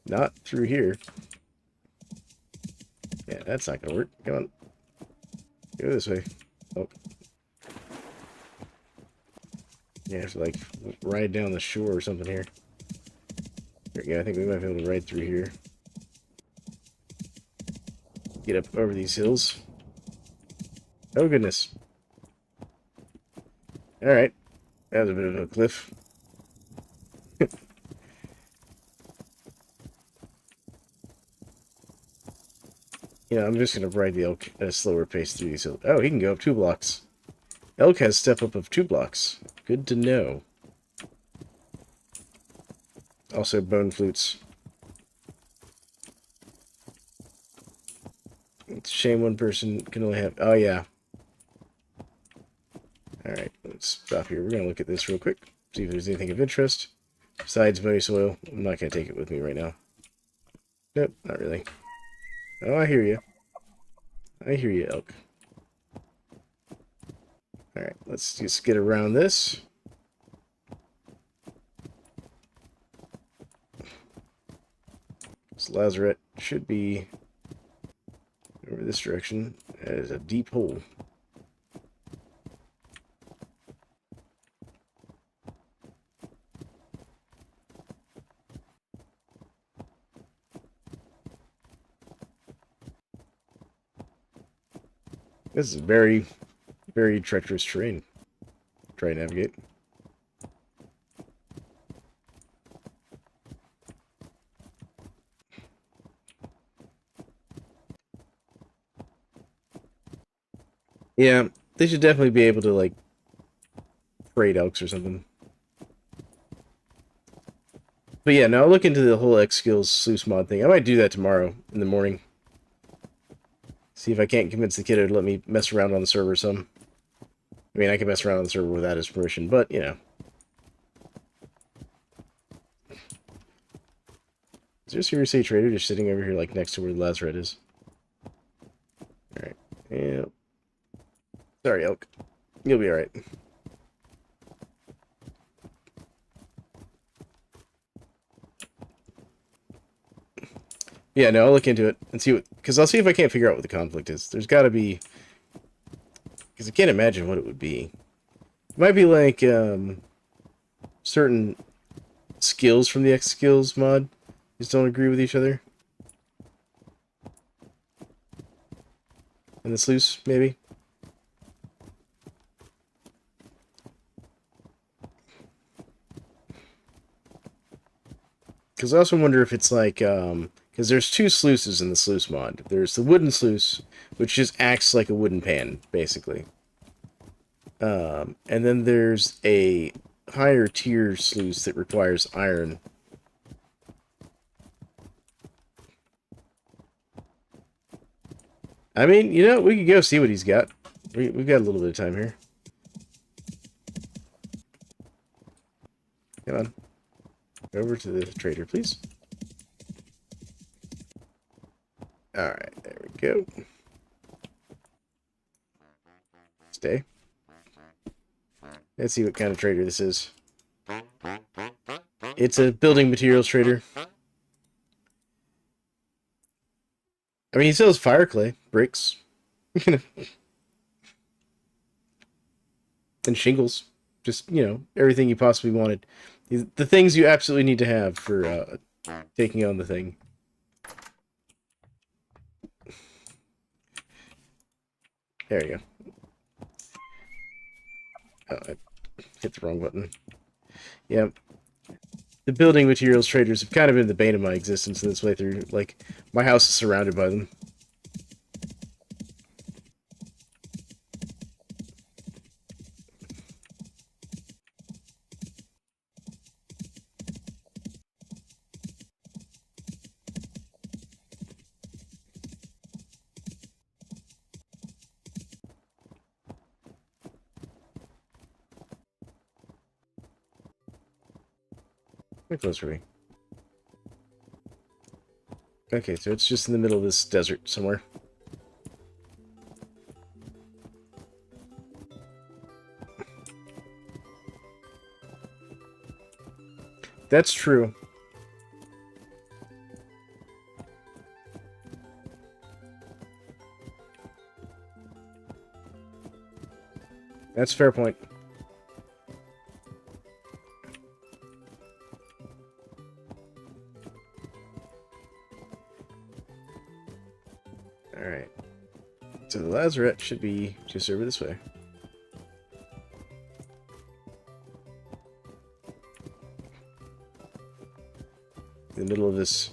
Not through here. Yeah, that's not gonna work. Come on. Go this way. Oh. Yeah, have to like ride down the shore or something here. There we go. I think we might be able to ride through here. Get up over these hills. Oh goodness. Alright. That was a bit of a cliff. You know, I'm just going to ride the elk at a slower pace through these hills. Oh, he can go up 2 blocks. Elk has step up of 2 blocks. Good to know. Also, bone flutes. It's a shame one person can only have... Oh, yeah. Alright, let's stop here. We're going to look at this real quick. See if there's anything of interest. Besides money soil. I'm not going to take it with me right now. Nope, not really. Oh, I hear you. I hear you, elk. Alright, let's just get around this. This Lazaret should be over this direction. That is a deep hole. This is very, very treacherous terrain. Try to navigate. Yeah, they should definitely be able to, like, trade elks or something. But yeah, now I'll look into the whole X skills sluice mod thing. I might do that tomorrow in the morning. See if I can't convince the kiddo to let me mess around on the server some. I mean, I can mess around on the server without his permission, but, you know. Is there a Series A trader just sitting over here, like, next to where the Lazaret is? Alright. Yeah. Sorry, elk. You'll be alright. Yeah, no, I'll look into it and see what... Because I'll see if I can't figure out what the conflict is. There's got to be... Because I can't imagine what it would be. It might be like certain skills from the X skills mod just don't agree with each other. And the sluice, maybe. Because I also wonder if it's like, because there's two sluices in the sluice mod. There's the wooden sluice, which just acts like a wooden pan, basically. And then there's a higher tier sluice that requires iron. I mean, you know, we could go see what he's got. We've got a little bit of time here. Come on. Over to the trader, please. Alright, there we go. Stay. Let's see what kind of trader this is. It's a building materials trader. I mean, he sells fire clay, bricks, and shingles. Just, you know, everything you possibly wanted. The things you absolutely need to have for taking on the thing. There you go. Oh, I hit the wrong button. Yep. The building materials traders have kind of been the bane of my existence in this playthrough. Like, my house is surrounded by them. How close are we? Okay, so it's just in the middle of this desert somewhere. That's true. That's a fair point. Alright. So the Lazaret should be just over this way. In the middle of this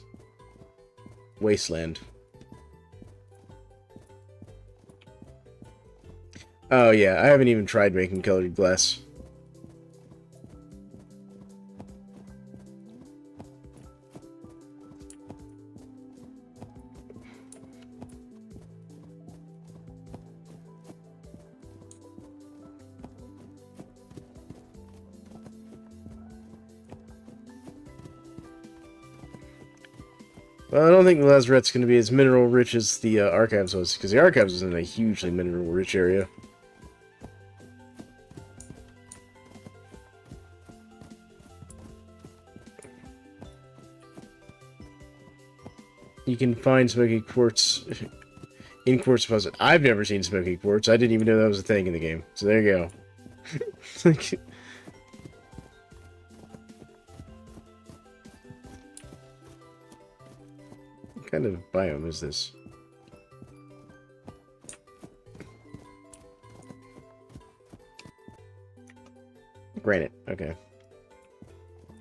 wasteland. Oh yeah, I haven't even tried making colored glass. Well, I don't think the Lazaret's going to be as mineral rich as the Archives was, because the Archives is in a hugely mineral rich area. You can find smoky quartz in quartz deposit. I've never seen smoky quartz. I didn't even know that was a thing in the game. So there you go. What kind of biome is this? Granite. Okay.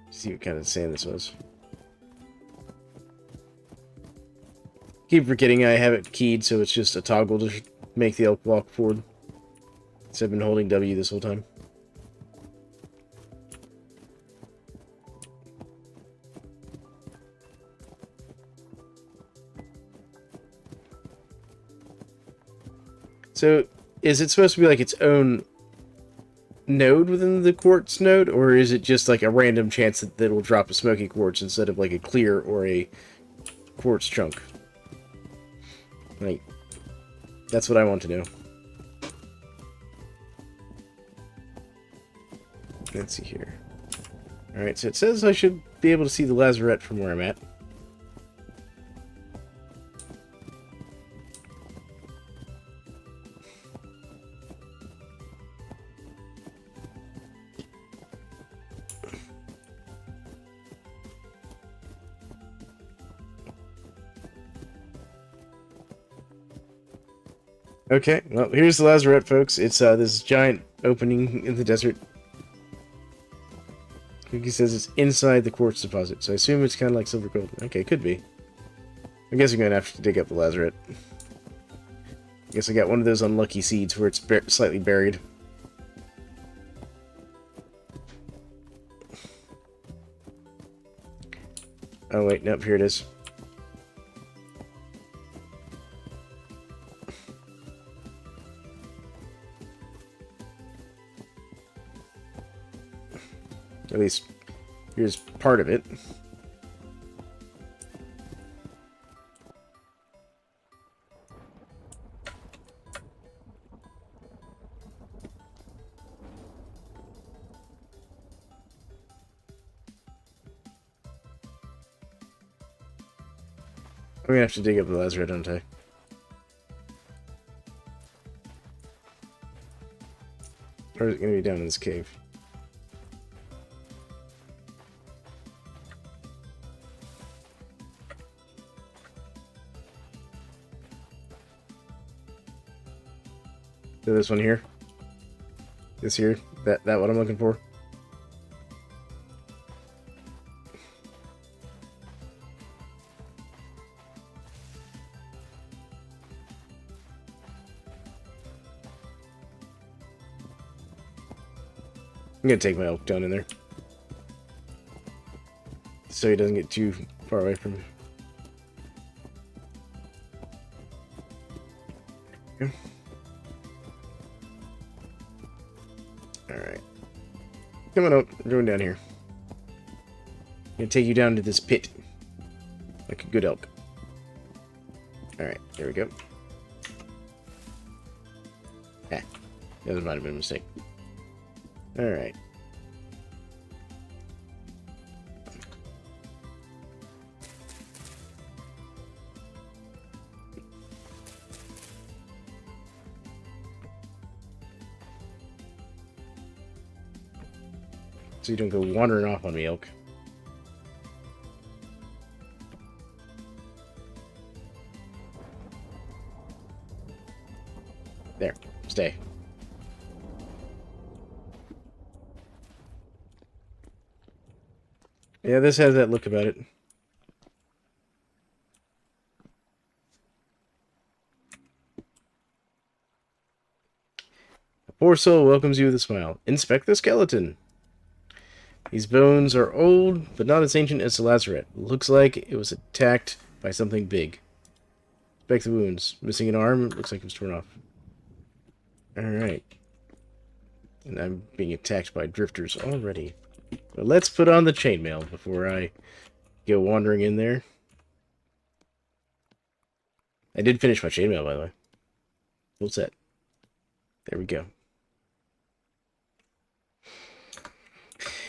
See what kind of sand this was. Keep forgetting I have it keyed, so it's just a toggle to make the elk walk forward. So I've been holding W this whole time. So, is it supposed to be like its own node within the quartz node, or is it just like a random chance that it'll drop a smoky quartz instead of like a clear or a quartz chunk? Like, that's what I want to know. Let's see here. Alright, so it says I should be able to see the Lazaret from where I'm at. Okay, well, here's the Lazaret, folks. It's this giant opening in the desert. Cookie says it's inside the quartz deposit, so I assume it's kind of like silver gold. Okay, could be. I guess I'm going to have to dig up the Lazaret. I guess I got one of those unlucky seeds where it's slightly buried. Oh wait, nope, here it is. At least, here's part of it. I'm gonna have to dig up the Lazaret, don't I? Or is it gonna be down in this cave? So this one here? This here? That what I'm looking for? I'm gonna take my elk down in there. So he doesn't get too far away from me. Okay. Alright. Come on out. We're going down here. I'm gonna take you down to this pit. Like a good elk. Alright, there we go. Ah, that might have been a mistake. Alright. So you don't go wandering off on me, elk. There. Stay. Yeah, this has that look about it. A poor soul welcomes you with a smile. Inspect the skeleton. These bones are old, but not as ancient as the Lazaret. Looks like it was attacked by something big. Inspect the wounds. Missing an arm. Looks like it was torn off. Alright. And I'm being attacked by drifters already. But let's put on the chainmail before I go wandering in there. I did finish my chainmail, by the way. Full set. There we go.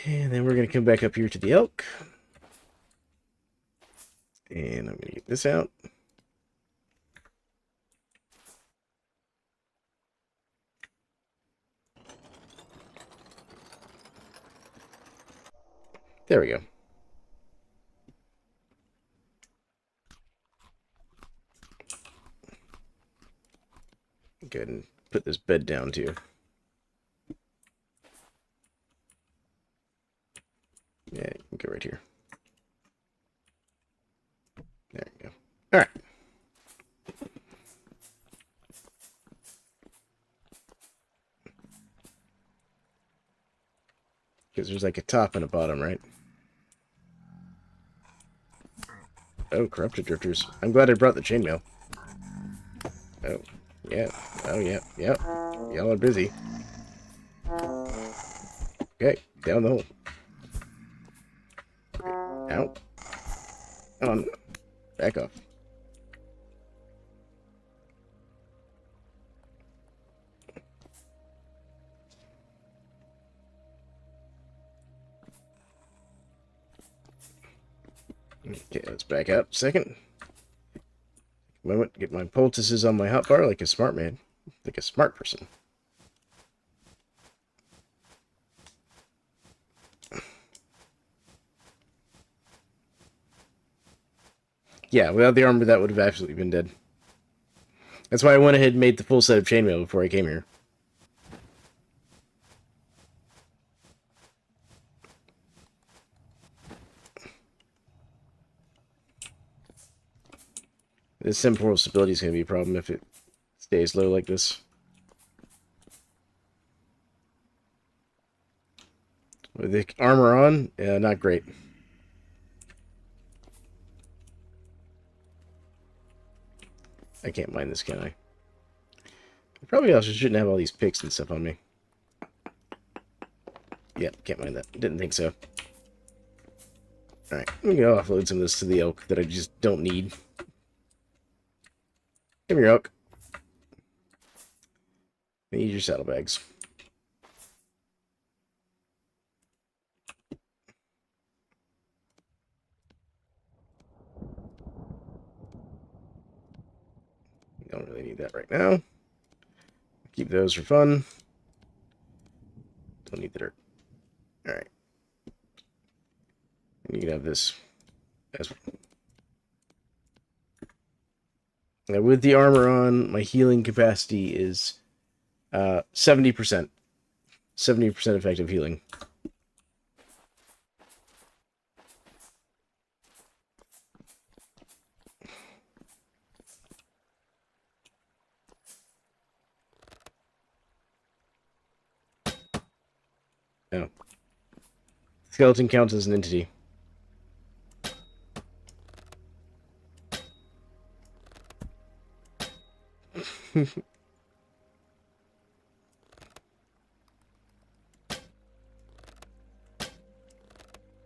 And then we're going to come back up here to the elk. And I'm going to get this out. There we go. Go ahead and put this bed down too. Yeah, you can go right here. There you go. All right. Because there's like a top and a bottom, right? Oh, corrupted drifters. I'm glad I brought the chainmail. Oh, yeah. Oh, yeah. Yep. Y'all are busy. Okay, down the hole. Out. On. Back off. Okay, let's back up a second. Moment, get my poultices on my hotbar like a smart man. Like a smart person. Yeah, without the armor, that would have absolutely been dead. That's why I went ahead and made the full set of chainmail before I came here. This temporal stability is going to be a problem if it stays low like this. With the armor on, not great. I can't mine this, can I? Probably also shouldn't have all these picks and stuff on me. Yep, can't mine that. Didn't think so. Alright, I'm going to offload some of this to the elk that I just don't need. Come here, elk. I need your saddlebags. Don't really need that right now. Keep those for fun. Don't need the dirt. Alright. You can have this as well. Now, with the armor on, my healing capacity is 70%. 70% effective healing. No. Skeleton counts as an entity.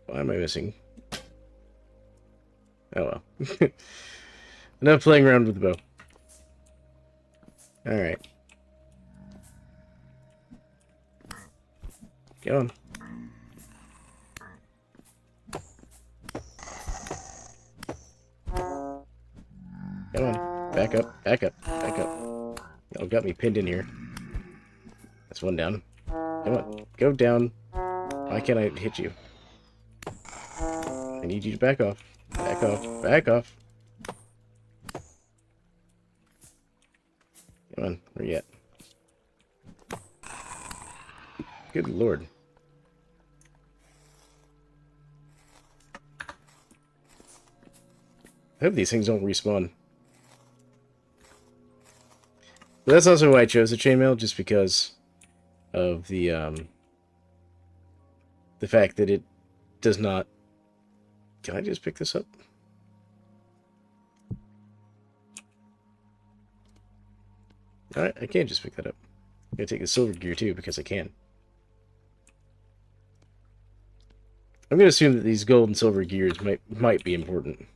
Why am I missing? Oh well. Enough playing around with the bow. Alright. Go on. Come on. Back up. Back up. Back up. Y'all got me pinned in here. That's one down. Come on. Go down. Why can't I hit you? I need you to back off. Back off. Back off. Come on. Where you at? Good lord. I hope these things don't respawn. But that's also why I chose the chainmail, just because of the fact that it does not... Can I just pick this up? Alright, I can't just pick that up. I'm gonna take the silver gear too, because I can. I'm gonna assume that these gold and silver gears might be important.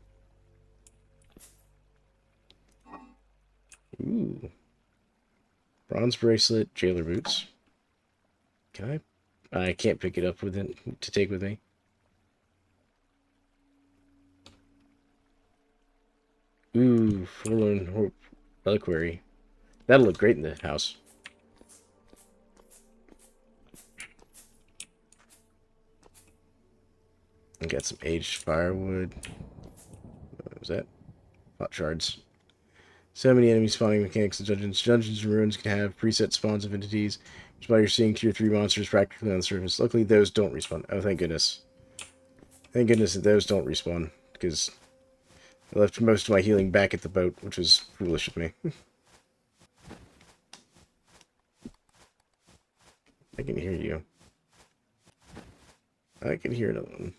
Ooh. Bronze bracelet, jailer boots. Can I can't pick it up with it to take with me. Ooh, forlorn hope reliquary. That'll look great in the house. I got some aged firewood. What was that? Hot shards. So many enemy spawning mechanics in dungeons. Dungeons and ruins can have preset spawns of entities, which is why you're seeing tier 3 monsters practically on the surface. Luckily, those don't respawn. Oh, thank goodness. Thank goodness that those don't respawn, because I left most of my healing back at the boat, which was foolish of me. I can hear you. I can hear another one.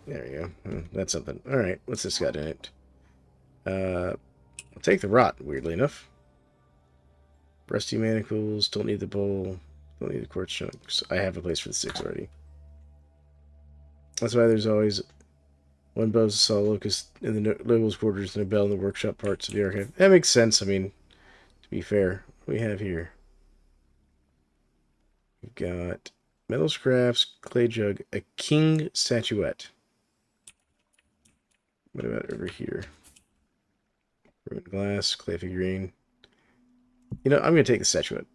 There you go. That's something. Alright, what's this got in it? I'll take the rot, weirdly enough. Rusty manacles, don't need the bowl, don't need the quartz chunks. I have a place for the 6 already. That's why there's always one bow, a saw locust in the noble's quarters and a bell in the workshop parts of the archive. That makes sense, I mean, to be fair. What do we have here? We've got metal scraps, clay jug, a king statuette. What about over here? Ruined glass, clay figurine. You know, I'm going to take the statuette.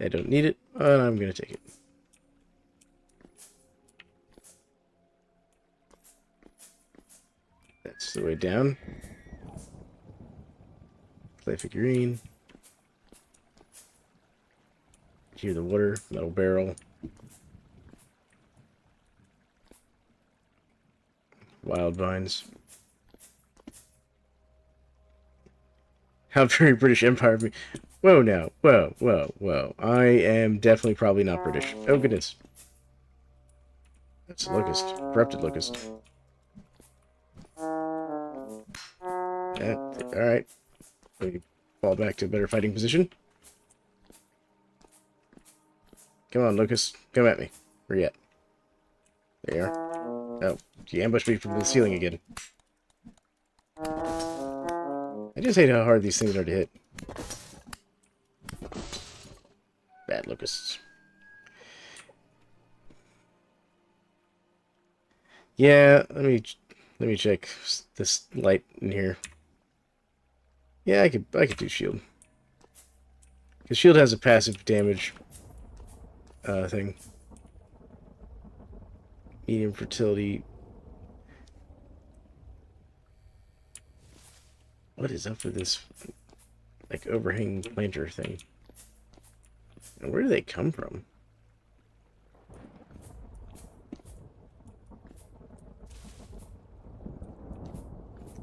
I don't need it, but I'm going to take it. That's the way down. Clay figurine. Here, the water, metal barrel. Wild vines. How very British Empire. Whoa, now. Whoa, whoa, whoa. I am definitely probably not British. Oh, goodness. That's a locust. Corrupted locust. Alright. We fall back to a better fighting position. Come on, locust. Come at me. Where you at? There you are. Oh, you ambushed me from the ceiling again. I just hate how hard these things are to hit. Bad locusts. Yeah, let me check this light in here. Yeah, I could do shield. Because shield has a passive damage thing. Medium fertility. What is up with this, like, overhanging planter thing? And where do they come from?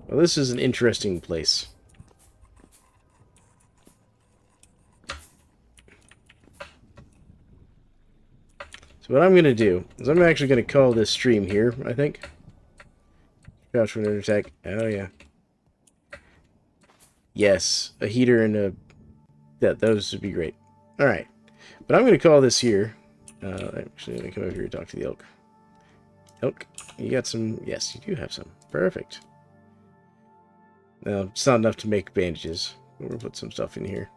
Well, this is an interesting place. So what I'm going to do is I'm actually going to call this stream here, I think. Crouch for another attack. Oh, yeah. Yes, a heater and a... Yeah, those would be great. Alright. But I'm going to call this here. Actually, let me come over here and talk to the elk. Elk, you got some... Yes, you do have some. Perfect. Now, it's not enough to make bandages. We're going to put some stuff in here.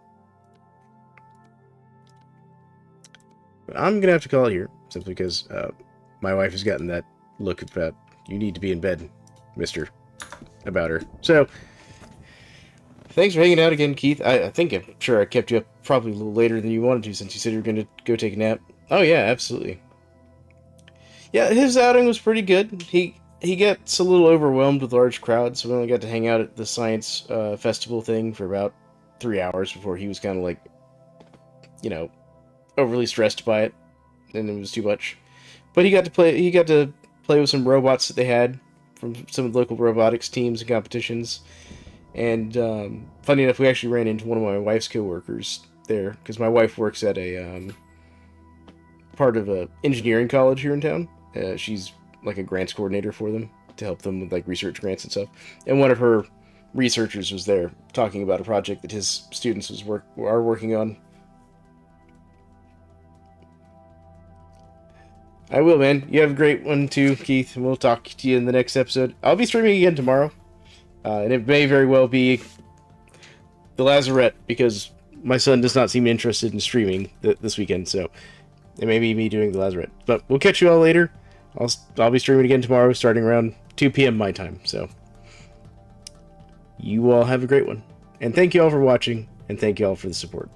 But I'm going to have to call it here, simply because my wife has gotten that look about, you need to be in bed, mister, about her. So, thanks for hanging out again, Keith. I'm sure I kept you up probably a little later than you wanted to, since you said you were going to go take a nap. Oh, yeah, absolutely. Yeah, his outing was pretty good. He gets a little overwhelmed with large crowds, so we only got to hang out at the science festival thing for about 3 hours before he was kind of like, you know, overly stressed by it, and it was too much. But he got to play with some robots that they had from some of the local robotics teams and competitions. And funny enough, we actually ran into one of my wife's co-workers there, because my wife works at a part of a engineering college here in town. She's like a grants coordinator for them to help them with like research grants and stuff. And one of her researchers was there talking about a project that his students are working on. I will, man. You have a great one too, Keith, and we'll talk to you in the next episode. I'll be streaming again tomorrow, and it may very well be the Lazaret, because my son does not seem interested in streaming this weekend, so it may be me doing the Lazaret. But we'll catch you all later. I'll be streaming again tomorrow, starting around 2 p.m. my time, so you all have a great one. And thank you all for watching, and thank you all for the support.